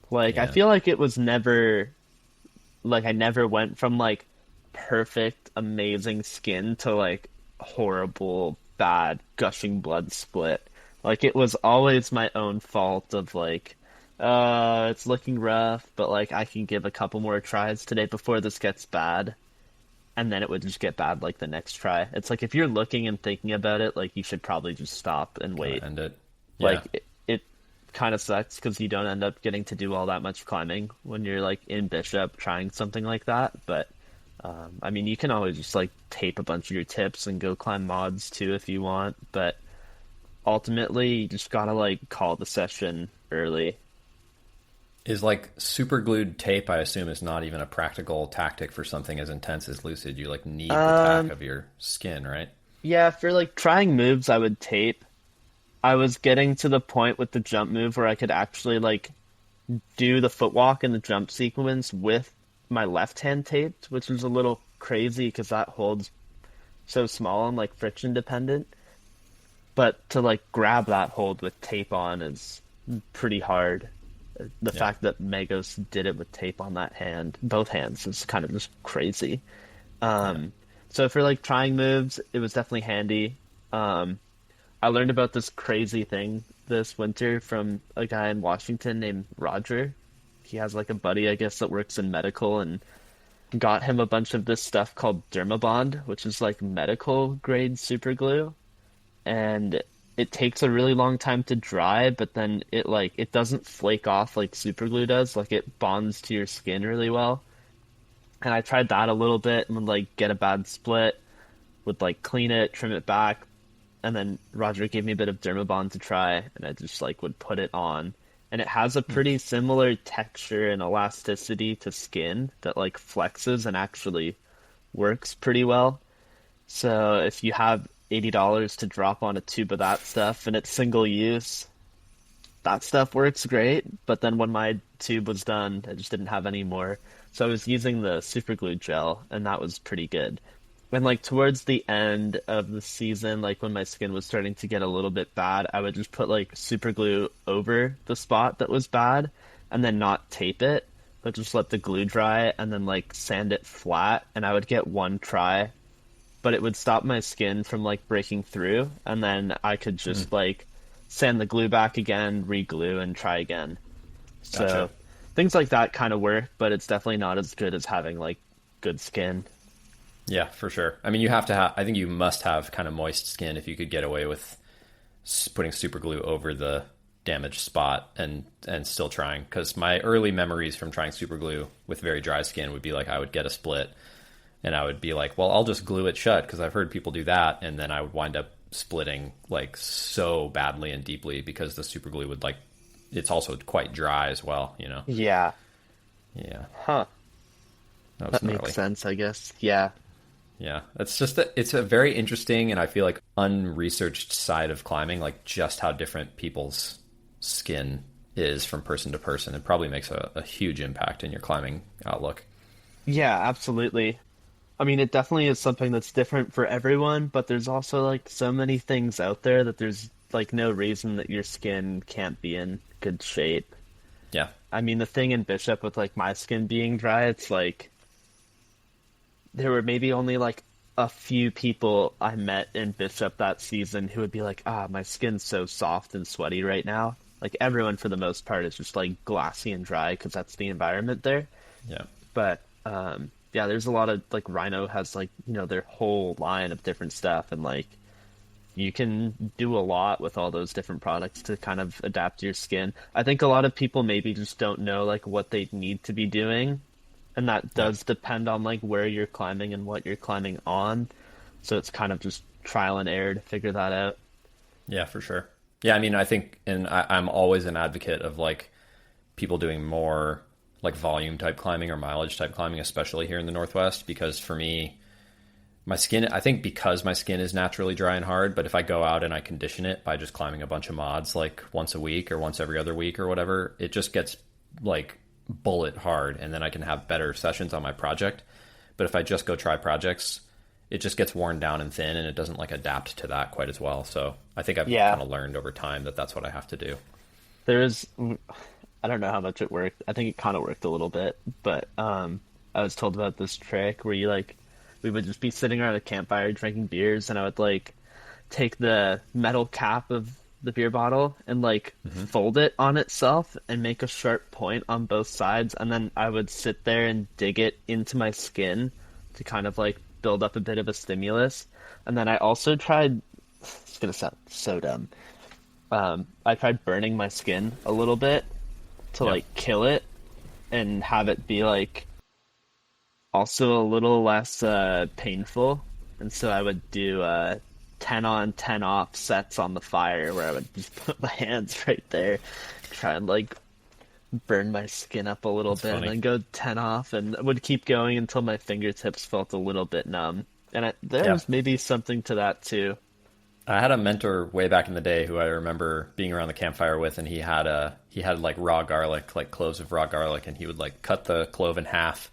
Like, I Yeah. feel like it was never, like, I never went from like perfect, amazing skin to like horrible, bad, gushing blood split. Like it was always my own fault of like, it's looking rough, but like I can give a couple more tries today before this gets bad, and then it would just get bad like the next try. It's like if you're looking and thinking about it, like you should probably just stop and Gotta wait. end it. Like Yeah. it kind of sucks because you don't end up getting to do all that much climbing when you're like in Bishop trying something like that, but I mean, you can always just like tape a bunch of your tips and go climb mods too if you want, but ultimately you just gotta like call the session early. Is like super glued tape, I assume, is not even a practical tactic for something as intense as Lucid. You like need the tack Um, of your skin, right? yeah, for like trying moves, I would tape. I was getting to the point with the jump move where I could actually like do the footwalk and the jump sequence with my left hand taped, which was a little crazy because that holds so small and like friction dependent. But to like grab that hold with tape on is pretty hard. The Yeah. fact that Megos did it with tape on that hand, both hands, is kind of just crazy. Yeah. Um, so for like trying moves, it was definitely handy. Um, I learned about this crazy thing this winter from a guy in Washington named Roger. he has like a buddy, I guess, that works in medical, and got him a bunch of this stuff called Dermabond, which is like medical grade super glue, and it takes a really long time to dry, but then it doesn't flake off like super glue does. Like it bonds to your skin really well. And I tried that a little bit and would like get a bad split, would like clean it, trim it back, and then Roger gave me a bit of Dermabond to try, and I just like would put it on. And it has a pretty similar texture and elasticity to skin that like flexes and actually works pretty well. So if you have $80 to drop on a tube of that stuff and it's single use, that stuff works great. But then when my tube was done, I just didn't have any more. So I was using the super glue gel, and that was pretty good. And like towards the end of the season, like when my skin was starting to get a little bit bad, I would just put like super glue over the spot that was bad and then not tape it, but just let the glue dry and then like sand it flat. And I would get one try, but it would stop my skin from like breaking through. And then I could just like sand the glue back again, re-glue, and try again. So Gotcha. things like that kind of work, but it's definitely not as good as having like good skin. Yeah, for sure. I mean, you have to have, I think you must have kind of moist skin if you could get away with putting super glue over the damaged spot and still trying. Because my early memories from trying super glue with very dry skin would be like I would get a split and I would be like, well, I'll just glue it shut because I've heard people do that. And then I would wind up splitting like so badly and deeply because the super glue would like, it's also quite dry as well, you know? Yeah. Yeah. Huh. That was That gnarly. makes sense, I guess. Yeah. Yeah, it's just that it's a very interesting and I feel like unresearched side of climbing, like just how different people's skin is from person to person. It probably makes a huge impact in your climbing outlook. Yeah, absolutely. I mean, it definitely is something that's different for everyone, but there's also like so many things out there that there's like no reason that your skin can't be in good shape. Yeah, I mean, the thing in Bishop with like my skin being dry, it's like there were maybe only like a few people I met in Bishop that season who would be like, ah, my skin's so soft and sweaty right now. Like everyone for the most part is just like glassy and dry because that's the environment there. yeah, But yeah, there's a lot of like Rhino has like, their whole line of different stuff, and like you can do a lot with all those different products to kind of adapt to your skin. I think a lot of people maybe just don't know like what they need to be doing, and that yeah, does depend on like where you're climbing and what you're climbing on. So it's kind of just trial and error to figure that out. yeah, for sure. Yeah, I mean, I think, and I'm always an advocate of like people doing more like volume type climbing or mileage type climbing, especially here in the Northwest, because for me, my skin, I think because my skin is naturally dry and hard, but if I go out and I condition it by just climbing a bunch of mods like once a week or once every other week or whatever, it just gets like bullet hard and then I can have better sessions on my project. But if I just go try projects, it just gets worn down and thin and it doesn't like adapt to that quite as well. So I think I've Yeah, kind of learned over time that that's what I have to do. there's I don't know how much it worked. I think it kind of worked a little bit, but I was told about this trick where you like we would just be sitting around a campfire drinking beers, and I would like take the metal cap of the beer bottle and like fold it on itself and make a sharp point on both sides, and then I would sit there and dig it into my skin to kind of like build up a bit of a stimulus. And then I also tried, it's gonna sound so dumb. I tried burning my skin a little bit to Yeah. like kill it and have it be like also a little less painful. And so I would do 10 on, 10 off sets on the fire where I would just put my hands right there, try and like burn my skin up a little That's bit, and funny. then go 10 off, and would keep going until my fingertips felt a little bit numb. And there Yeah. was maybe something to that too. I had a mentor way back in the day who I remember being around the campfire with, and he had like raw garlic, like cloves of raw garlic, and he would like cut the clove in half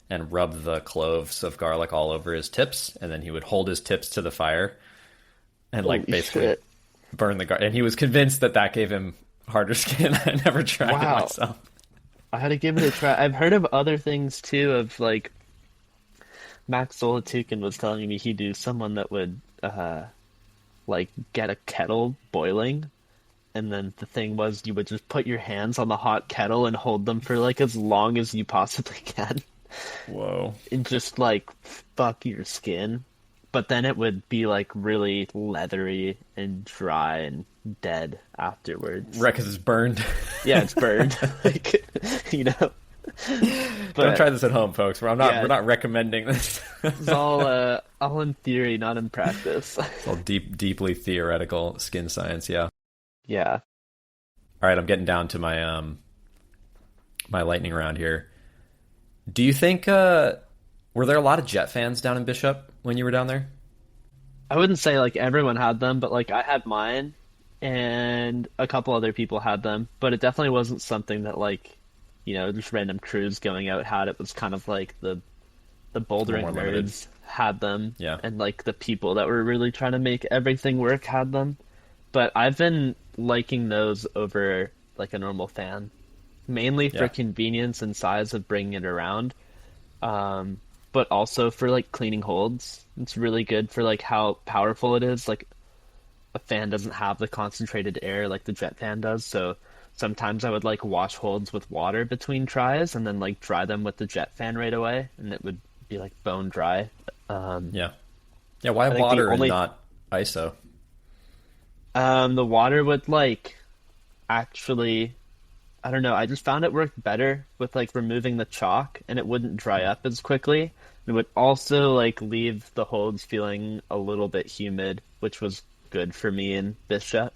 and rub the cloves of garlic all over his tips, and then he would hold his tips to the fire and like Holy basically shit. burn the garlic. And he was convinced that that gave him harder skin. I never tried it Wow. myself. I had to give it a try. I've heard of other things too, of like Max Solitukin was telling me he'd do someone that would like get a kettle boiling and then the thing was you would just put your hands on the hot kettle and hold them for like as long as you possibly can Whoa. and just like fuck your skin. But then it would be like really leathery and dry and dead afterwards. Right, because it's burned. Yeah, it's burned. Like, you know. Don't try this at home, folks. We're not recommending this. It's all in theory, not in practice. It's all deeply theoretical skin science. Yeah. Yeah. All right, I'm getting down to my my lightning round here. Do you think were there a lot of jet fans down in Bishop when you were down there? I wouldn't say like everyone had them, but like I had mine and a couple other people had them, but it definitely wasn't something that like, just random crews going out had. It was kind of like the bouldering More nerds limited. had them, Yeah. and like the people that were really trying to make everything work had them. But I've been liking those over like a normal fan, mainly for Yeah. convenience and size of bringing it around. But also for like cleaning holds. It's really good for like how powerful it is. Like a fan doesn't have the concentrated air like the jet fan does, so sometimes I would like wash holds with water between tries and then like dry them with the jet fan right away, and it would be like bone dry. Yeah. Yeah, why I think the water only- and not ISO? The water would like actually, I don't know, I just found it worked better with like removing the chalk and it wouldn't dry up as quickly. It would also like leave the holds feeling a little bit humid, which was good for me in Bishop.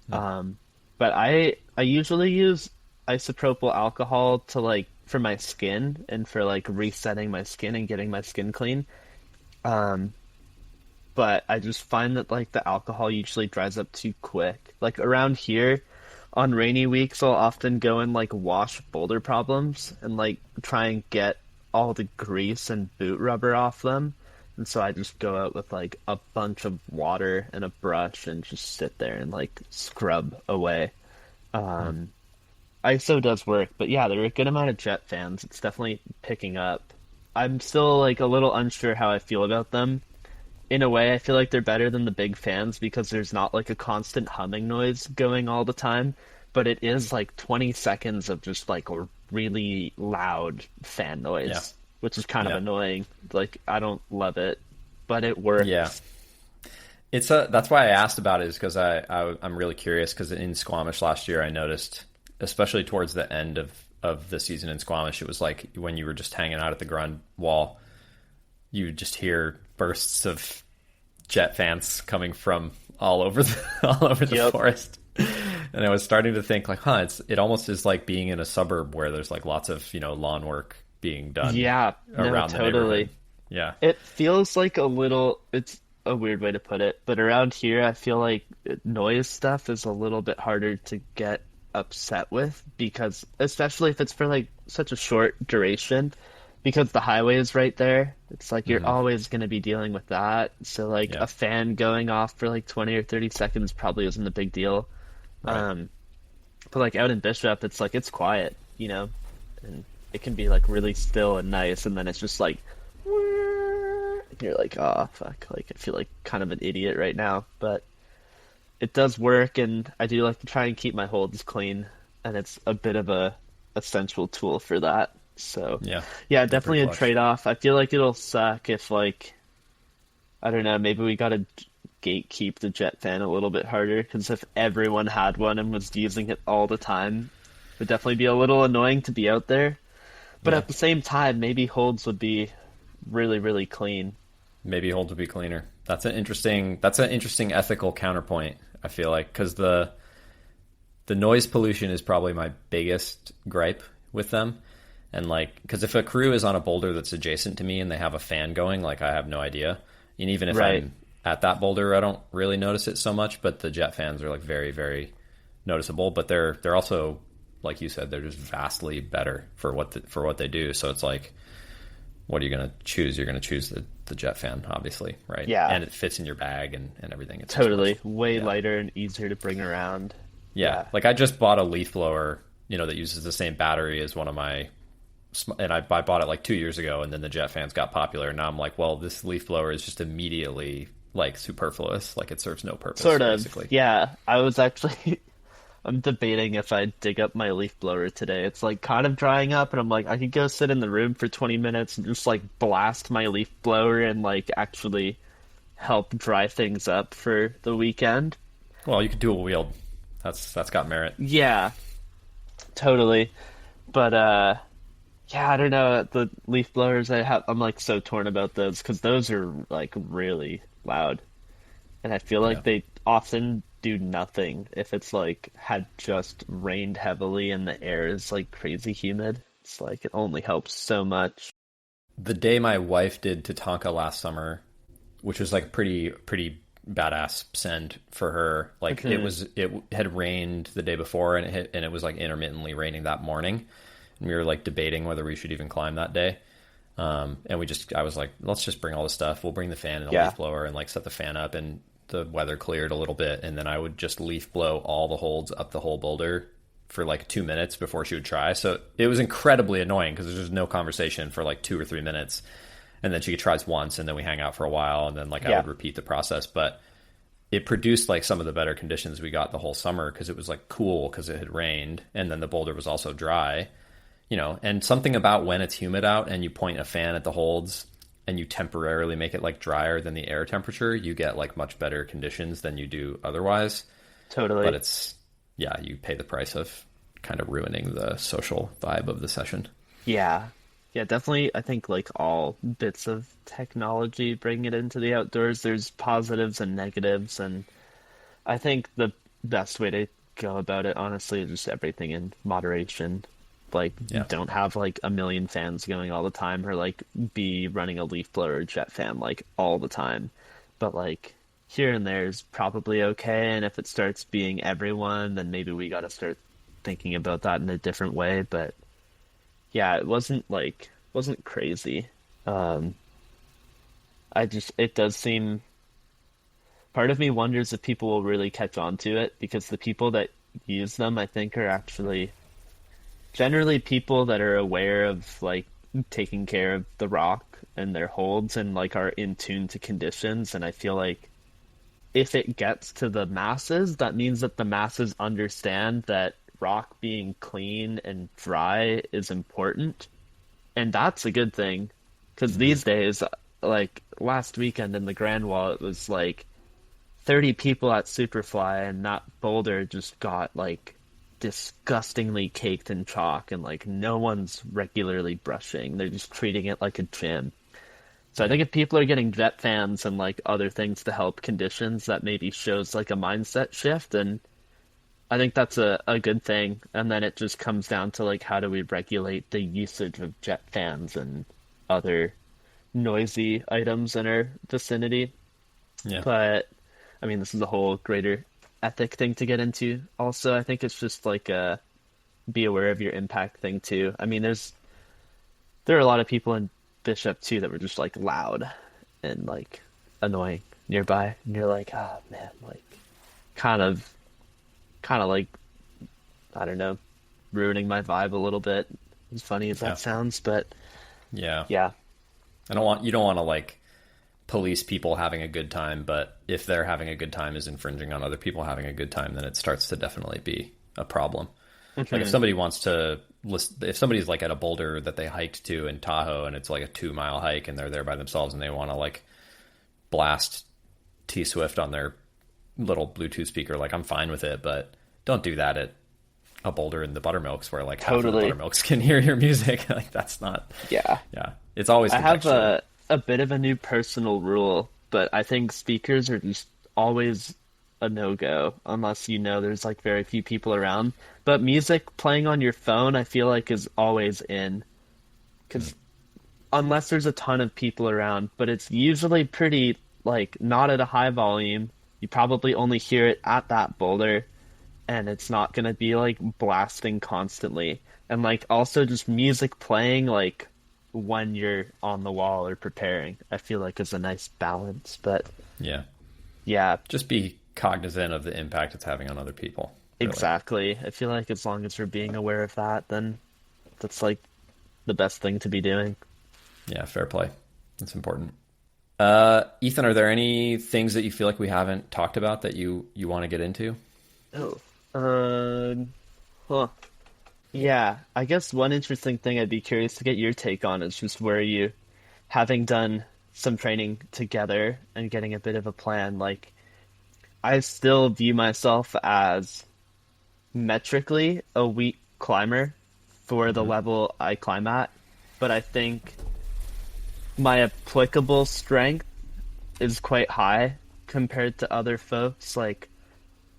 But I usually use isopropyl alcohol to like for my skin and for like resetting my skin and getting my skin clean. But I just find that like the alcohol usually dries up too quick. Like around here, on rainy weeks, I'll often go and like wash boulder problems and like try and get all the grease and boot rubber off them. And so I just go out with like a bunch of water and a brush and just sit there and like scrub away. ISO does work, but yeah, there are a good amount of jet fans. It's definitely picking up. I'm still like a little unsure how I feel about them. In a way, I feel like they're better than the big fans because there's not like a constant humming noise going all the time, but it is like 20 seconds of just like a really loud fan noise, Yeah. which is kind of Yeah. annoying. Like I don't love it, but it works. Yeah. That's why I asked about it, is because I'm really curious, because in Squamish last year I noticed, especially towards the end of the season in Squamish, it was like when you were just hanging out at the Grund wall, you would just hear bursts of jet fans coming from all over the Yep. forest. And I was starting to think like, it almost is like being in a suburb where there's like lots of, lawn work being done Yeah, no, around the totally. neighborhood. Yeah. It feels like it's a weird way to put it, but around here I feel like noise stuff is a little bit harder to get upset with, because especially if it's for like such a short duration, because the highway is right there. It's like you're always going to be dealing with that. So like Yeah. a fan going off for like 20 or 30 seconds probably isn't a big deal. Right. But like out in Bishop, it's like it's quiet, and it can be like really still and nice, and then it's just like and you're like, oh fuck, like I feel like kind of an idiot right now, but it does work, and I do like to try and keep my holds clean, and it's a bit of a essential tool for that. So Yeah. yeah, definitely a clutch. trade-off. I feel like it'll suck if like, I don't know, maybe we gotta gatekeep the jet fan a little bit harder, because if everyone had one and was using it all the time, it would definitely be a little annoying to be out there. But Yeah. at the same time, maybe holds would be really, really clean. Maybe holds would be cleaner. That's an interesting ethical counterpoint, I feel like, because the noise pollution is probably my biggest gripe with them. And like, because if a crew is on a boulder that's adjacent to me and they have a fan going, like I have no idea. And even if Right. I'm at that boulder, I don't really notice it so much, but the jet fans are like very, very noticeable. But they're also, like you said, they're just vastly better for what they do. So it's like, what are you going to choose? You're going to choose the jet fan, obviously, right? Yeah. And it fits in your bag and everything. It's Totally. just Way yeah. lighter and easier to bring around. Yeah. Like I just bought a leaf blower, that uses the same battery as one of my, and I bought it like 2 years ago, and then the jet fans got popular. And now I'm like, well, this leaf blower is just immediately like superfluous. Like it serves no purpose. Sort of. Basically. Yeah. I was actually I'm debating if I dig up my leaf blower today. It's like kind of drying up, and I'm like, I could go sit in the room for 20 minutes and just like blast my leaf blower and like actually help dry things up for the weekend. Well, you could dual wield. That's got merit. Yeah, totally. But yeah, I don't know. The leaf blowers I have, I'm like so torn about those because those are like really loud. And I feel Yeah. like they often do nothing if it's like had just rained heavily and the air is like crazy humid. It's like it only helps so much. The day my wife did Tatanka last summer, which was like pretty badass send for her. Like Hmm. it had rained the day before, and it was like intermittently raining that morning, and we were like debating whether we should even climb that day. And I was like, let's just bring all this stuff. We'll bring the fan and a Yeah, leaf blower and like set the fan up, and the weather cleared a little bit, and then I would just leaf blow all the holds up the whole boulder for like 2 minutes before she would try. So it was incredibly annoying because there's just no conversation for like 2 or 3 minutes, and then she tries once, and then we hang out for a while, and then like I yeah, would repeat the process. But it produced like some of the better conditions we got the whole summer because it was like cool because it had rained, and then the boulder was also dry, and something about when it's humid out and you point a fan at the holds and you temporarily make it like drier than the air temperature, you get like much better conditions than you do otherwise. But totally. yeah, you pay the price of kind of ruining the social vibe of the session. Yeah. Yeah, definitely. I think like all bits of technology bring it into the outdoors. There's positives and negatives, and I think the best way to go about it, honestly, is just everything in moderation. Like, Yeah. don't have like a million fans going all the time, or like be running a leaf blower or jet fan like all the time. But like here and there is probably okay. And if it starts being everyone, then maybe we got to start thinking about that in a different way. But yeah, it wasn't crazy. Um, it does seem part of me wonders if people will really catch on to it because the people that use them, I think, are actually generally people that are aware of like taking care of the rock and their holds and like are in tune to conditions. And I feel like if it gets to the masses, that means that the masses understand that rock being clean and dry is important. And that's a good thing. Because Hmm. these days, like last weekend in the Grand Wall, it was like 30 people at Superfly, and that boulder just got like disgustingly caked in chalk, and like no one's regularly brushing. They're just treating it like a gym. So I Yeah. think if people are getting jet fans and like other things to help conditions, that maybe shows like a mindset shift, and I think that's a good thing. And then it just comes down to like how do we regulate the usage of jet fans and other noisy items in our vicinity. Yeah. But I mean, this is a whole greater ethic thing to get into. Also, I think it's just like a be aware of your impact thing too. I mean, there are a lot of people in Bishop too that were just like loud and like annoying nearby, and you're like, ah, man, like kind of, kind of like I don't know, ruining my vibe a little bit. As funny as Yeah. that sounds, but Yeah. yeah, You don't want to like police people having a good time, but if they're having a good time is infringing on other people having a good time, then it starts to definitely be a problem. Like if hmm, somebody wants to list, if somebody's like at a boulder that they hiked to in Tahoe and it's like a 2 mile hike and they're there by themselves and they want to like blast T Swift on their little Bluetooth speaker, like I'm fine with it, but don't do that at a boulder in the buttermilks where like half of the totally, buttermilks can hear your music. Like that's not, yeah. yeah, it's always I have contextual. a bit of a new personal rule, but I think speakers are just always a no-go unless you know there's like very few people around. But music playing on your phone, I feel like is always in because unless there's a ton of people around, but it's usually pretty like not at a high volume. You probably only hear it at that boulder, and it's not gonna be like blasting constantly. And like also just music playing like when you're on the wall or preparing, I feel like is a nice balance. But Yeah. yeah, Just be cognizant of the impact it's having on other people, really. exactly. I feel like as long as we're being aware of that, then that's like the best thing to be doing. Yeah, fair play. That's important. Ethan, are there any things that you feel like we haven't talked about that you want to get into? Oh. Um, huh. Yeah, I guess one interesting thing I'd be curious to get your take on is just where you, having done some training together and getting a bit of a plan, like I still view myself as metrically a weak climber for the Hmm. level I climb at, but I think my applicable strength is quite high compared to other folks. Like,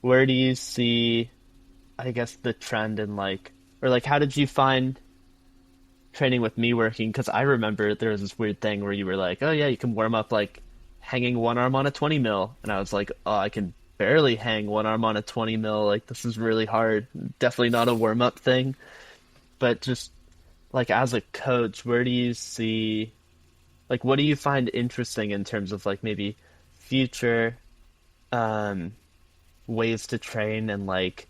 where do you see, I guess, the trend in like, or like, how did you find training with me working? Because I remember there was this weird thing where you were like, oh yeah, you can warm up like hanging one arm on a 20 mil. And I was like, oh, I can barely hang one arm on a 20 mil. Like, this is really hard. Definitely not a warm up thing. But just like as a coach, where do you see, like, what do you find interesting in terms of like maybe future um, ways to train and like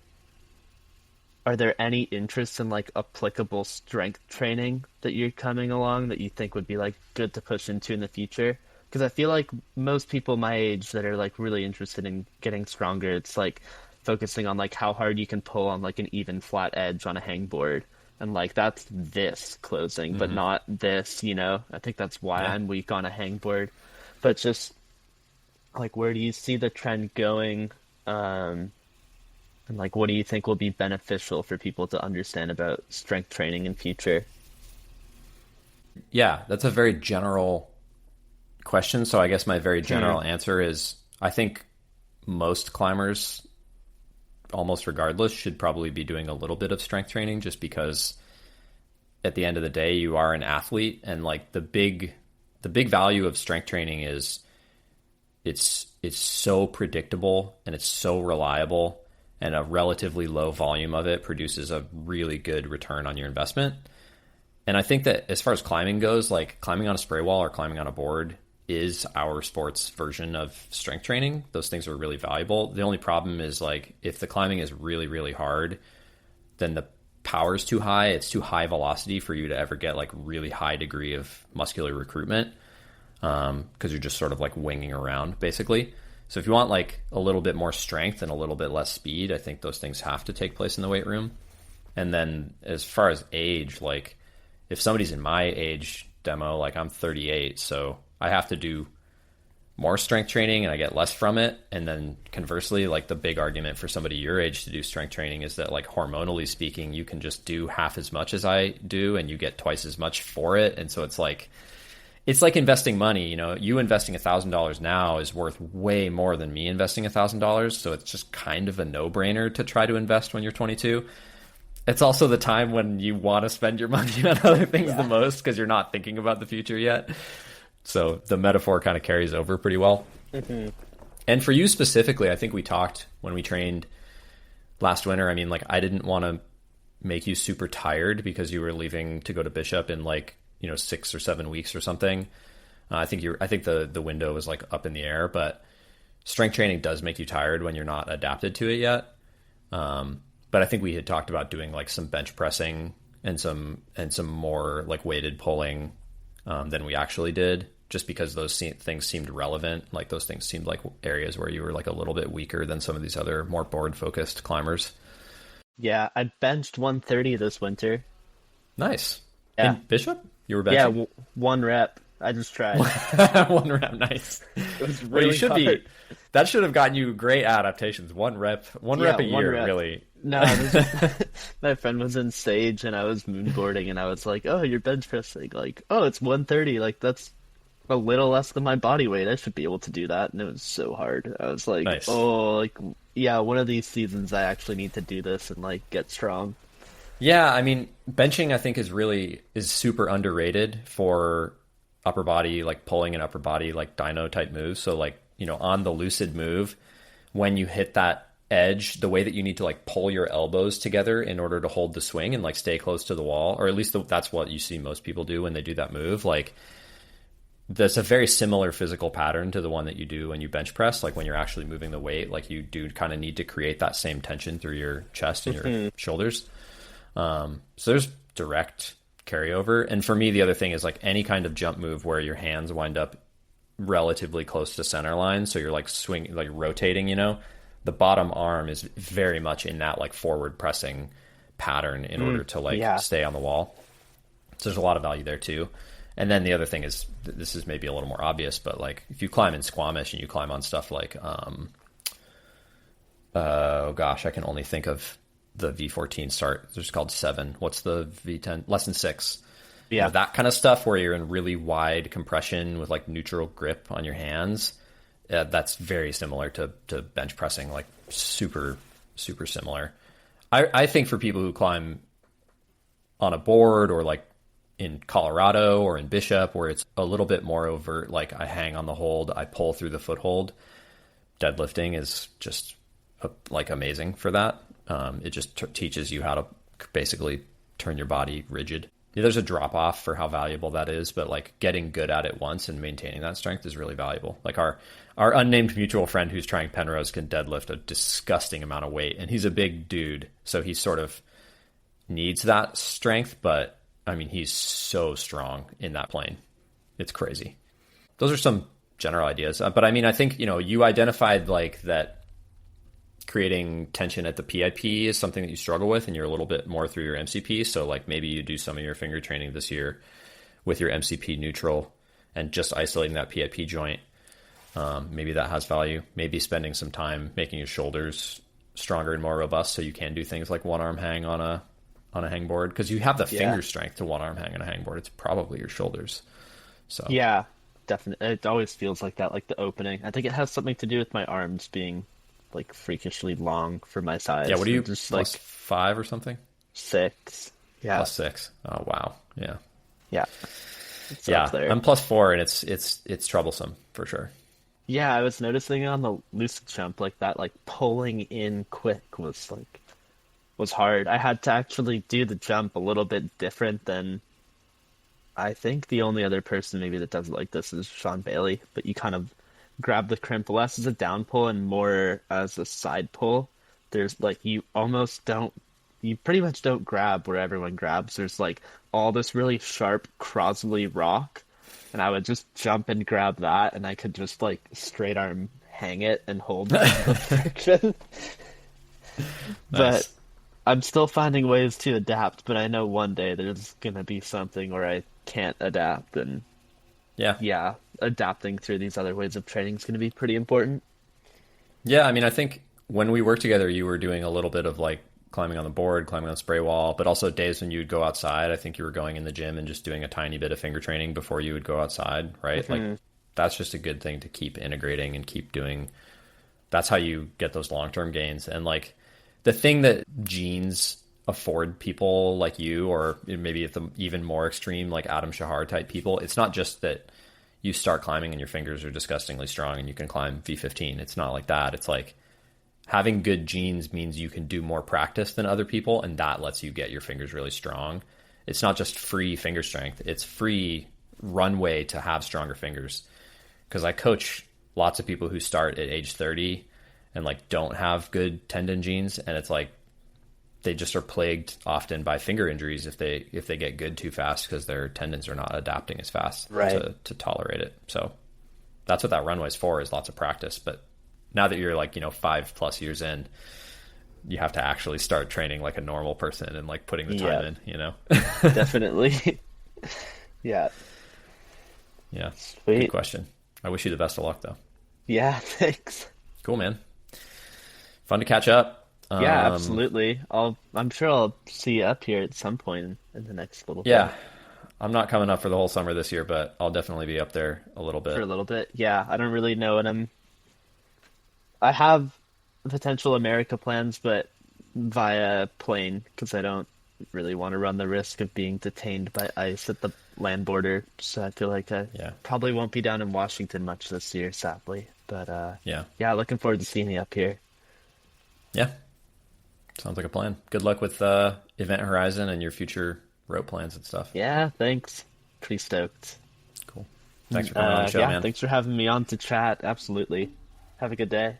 are there any interests in like applicable strength training that you're coming along that you think would be like good to push into in the future? Because I feel like most people my age that are like really interested in getting stronger, it's like focusing on like how hard you can pull on like an even flat edge on a hangboard. And like that's this closing, but Hmm. not this, you know? I think that's why Yeah. I'm weak on a hangboard. But just like where do you see the trend going? Um, and like, what do you think will be beneficial for people to understand about strength training in future? Yeah, that's a very general question. So I guess my very Hmm. general answer is I think most climbers, almost regardless, should probably be doing a little bit of strength training just because at the end of the day you are an athlete and like the big value of strength training is it's so predictable and it's so reliable and a relatively low volume of it produces a really good return on your investment. And I think that as far as climbing goes, like climbing on a spray wall or climbing on a board is our sports version of strength training. Those things are really valuable. The only problem is like if the climbing is really, really hard, then the power's too high. It's too high velocity for you to ever get like really high degree of muscular recruitment because you're just sort of like winging around basically. So if you want like a little bit more strength and a little bit less speed, I think those things have to take place in the weight room. And then as far as age, like if somebody's in my age demo, like I'm 38, so I have to do more strength training and I get less from it. And then conversely, like the big argument for somebody your age to do strength training is that like hormonally speaking, you can just do half as much as I do and you get twice as much for it. And so it's like investing money. You know, you investing $1,000 now is worth way more than me investing $1,000. So it's just kind of a no-brainer to try to invest when you're 22. It's also the time when you want to spend your money on other things the Yeah. most because you're not thinking about the future yet. So the metaphor kind of carries over pretty well. Hmm. And for you specifically, I think we talked when we trained last winter. I mean, like I didn't want to make you super tired because you were leaving to go to Bishop in like, 6 or 7 weeks or something. I think the window was like up in the air, but strength training does make you tired when you're not adapted to it yet. But I think we had talked about doing like some bench pressing and some more like weighted pulling than we actually did, just because things seemed relevant. Like those things seemed like areas where you were like a little bit weaker than some of these other more board focused climbers. Yeah, I benched 130 this winter. Nice. Yeah. In Bishop, you were Yeah, benching one rep. I just tried. 1 rep. Nice. It was Well, you really should hard. be. That should have gotten you great adaptations. One rep Yeah, a one year, rep. really. No, it was just my friend was in Sage and I was moonboarding and I was like, "Oh, you're bench pressing." Like, "Oh, it's 130." Like that's a little less than my body weight. I should be able to do that. And it was so hard. I was like, Nice. "Oh, like yeah, one of these seasons I actually need to do this and like get strong." Yeah, I mean, benching I think is super underrated for upper body, like pulling and upper body, like dyno type moves. So like, on the Lucid move, when you hit that edge, the way that you need to like pull your elbows together in order to hold the swing and like stay close to the wall, or at least that's what you see most people do when they do that move. Like that's a very similar physical pattern to the one that you do when you bench press, like when you're actually moving the weight, like you do kind of need to create that same tension through your chest and your shoulders. So there's direct carryover. And for me, the other thing is like any kind of jump move where your hands wind up relatively close to center line. So you're like swing, like rotating, the bottom arm is very much in that like forward pressing pattern in order to like stay on the wall. So there's a lot of value there too. And then the other thing is, this is maybe a little more obvious, but like if you climb in Squamish and you climb on stuff like, oh gosh, I can only think of the V14 start. It's called 7. What's the V10? Lesson 6. Yeah. You know, that kind of stuff where you're in really wide compression with like neutral grip on your hands. That's very similar to bench pressing, like super, super similar. I think for people who climb on a board or like in Colorado or in Bishop, where it's a little bit more overt, like I hang on the hold, I pull through the foothold, deadlifting is just like amazing for that. It just teaches you how to basically turn your body rigid. Yeah, there's a drop off for how valuable that is, but like getting good at it once and maintaining that strength is really valuable. Like our unnamed mutual friend who's trying Penrose can deadlift a disgusting amount of weight, and he's a big dude, so he sort of needs that strength, but I mean, he's so strong in that plane. It's crazy. Those are some general ideas. But I mean, I think, you identified like that creating tension at the PIP is something that you struggle with, and you're a little bit more through your MCP. So like maybe you do some of your finger training this year with your MCP neutral and just isolating that PIP joint. Maybe that has value. Maybe spending some time making your shoulders stronger and more robust so you can do things like one arm hang on a hangboard, because you have the finger strength to one arm hang on a hangboard. It's probably your shoulders. So yeah, definitely. It always feels like that, like the opening. I think it has something to do with my arms being like freakishly long for my size. Yeah, what are you, just plus like 5 or something? 6. Yeah. Plus 6. Oh wow. Yeah. Yeah. It's yeah. up there. I'm plus 4, and it's troublesome for sure. Yeah, I was noticing on the Lucid jump like that, like pulling in quick was hard. I had to actually do the jump a little bit different than, I think the only other person maybe that does it like this is Sean Bailey, but you kind of grab the crimp less as a down pull and more as a side pull. There's like, you pretty much don't grab where everyone grabs. There's like all this really sharp Crosley rock, and I would just jump and grab that, and I could just like straight arm hang it and hold the friction. Nice. But I'm still finding ways to adapt, but I know one day there's going to be something where I can't adapt, and yeah, adapting through these other ways of training is going to be pretty important. Yeah, I mean, I think when we worked together, you were doing a little bit of like climbing on the board, climbing on the spray wall, but also days when you would go outside. I think you were going in the gym and just doing a tiny bit of finger training before you would go outside, right? Mm-hmm. Like that's just a good thing to keep integrating and keep doing. That's how you get those long-term gains. And like the thing that genes afford people like you, or maybe at the even more extreme, like Adam Shahar type people, it's not just that you start climbing and your fingers are disgustingly strong and you can climb V15. It's not like that. It's like having good genes means you can do more practice than other people, and that lets you get your fingers really strong. It's not just free finger strength. It's free runway to have stronger fingers. Because I coach lots of people who start at age 30 and like don't have good tendon genes, and it's like they just are plagued often by finger injuries if they get good too fast because their tendons are not adapting as fast to tolerate it. So that's what that runway's for, is lots of practice. But now that you're like 5+ years in, you have to actually start training like a normal person and like putting the time in. Definitely. Yeah. Sweet. Good question. I wish you the best of luck though. Yeah, thanks. Cool, man. Fun to catch up. Yeah, absolutely. I'm sure I'll see you up here at some point in the next little bit. Yeah. I'm not coming up for the whole summer this year, but I'll definitely be up there a little bit. For a little bit. Yeah, I don't really know what I have potential America plans, but via plane, because I don't really want to run the risk of being detained by ICE at the land border. So I feel like I probably won't be down in Washington much this year, sadly. But yeah, looking forward to seeing you up here. Yeah. Sounds like a plan. Good luck with Event Horizon and your future rope plans and stuff. Yeah, thanks. Pretty stoked. Cool. Thanks for coming on the show, man. Thanks for having me on to chat. Absolutely. Have a good day.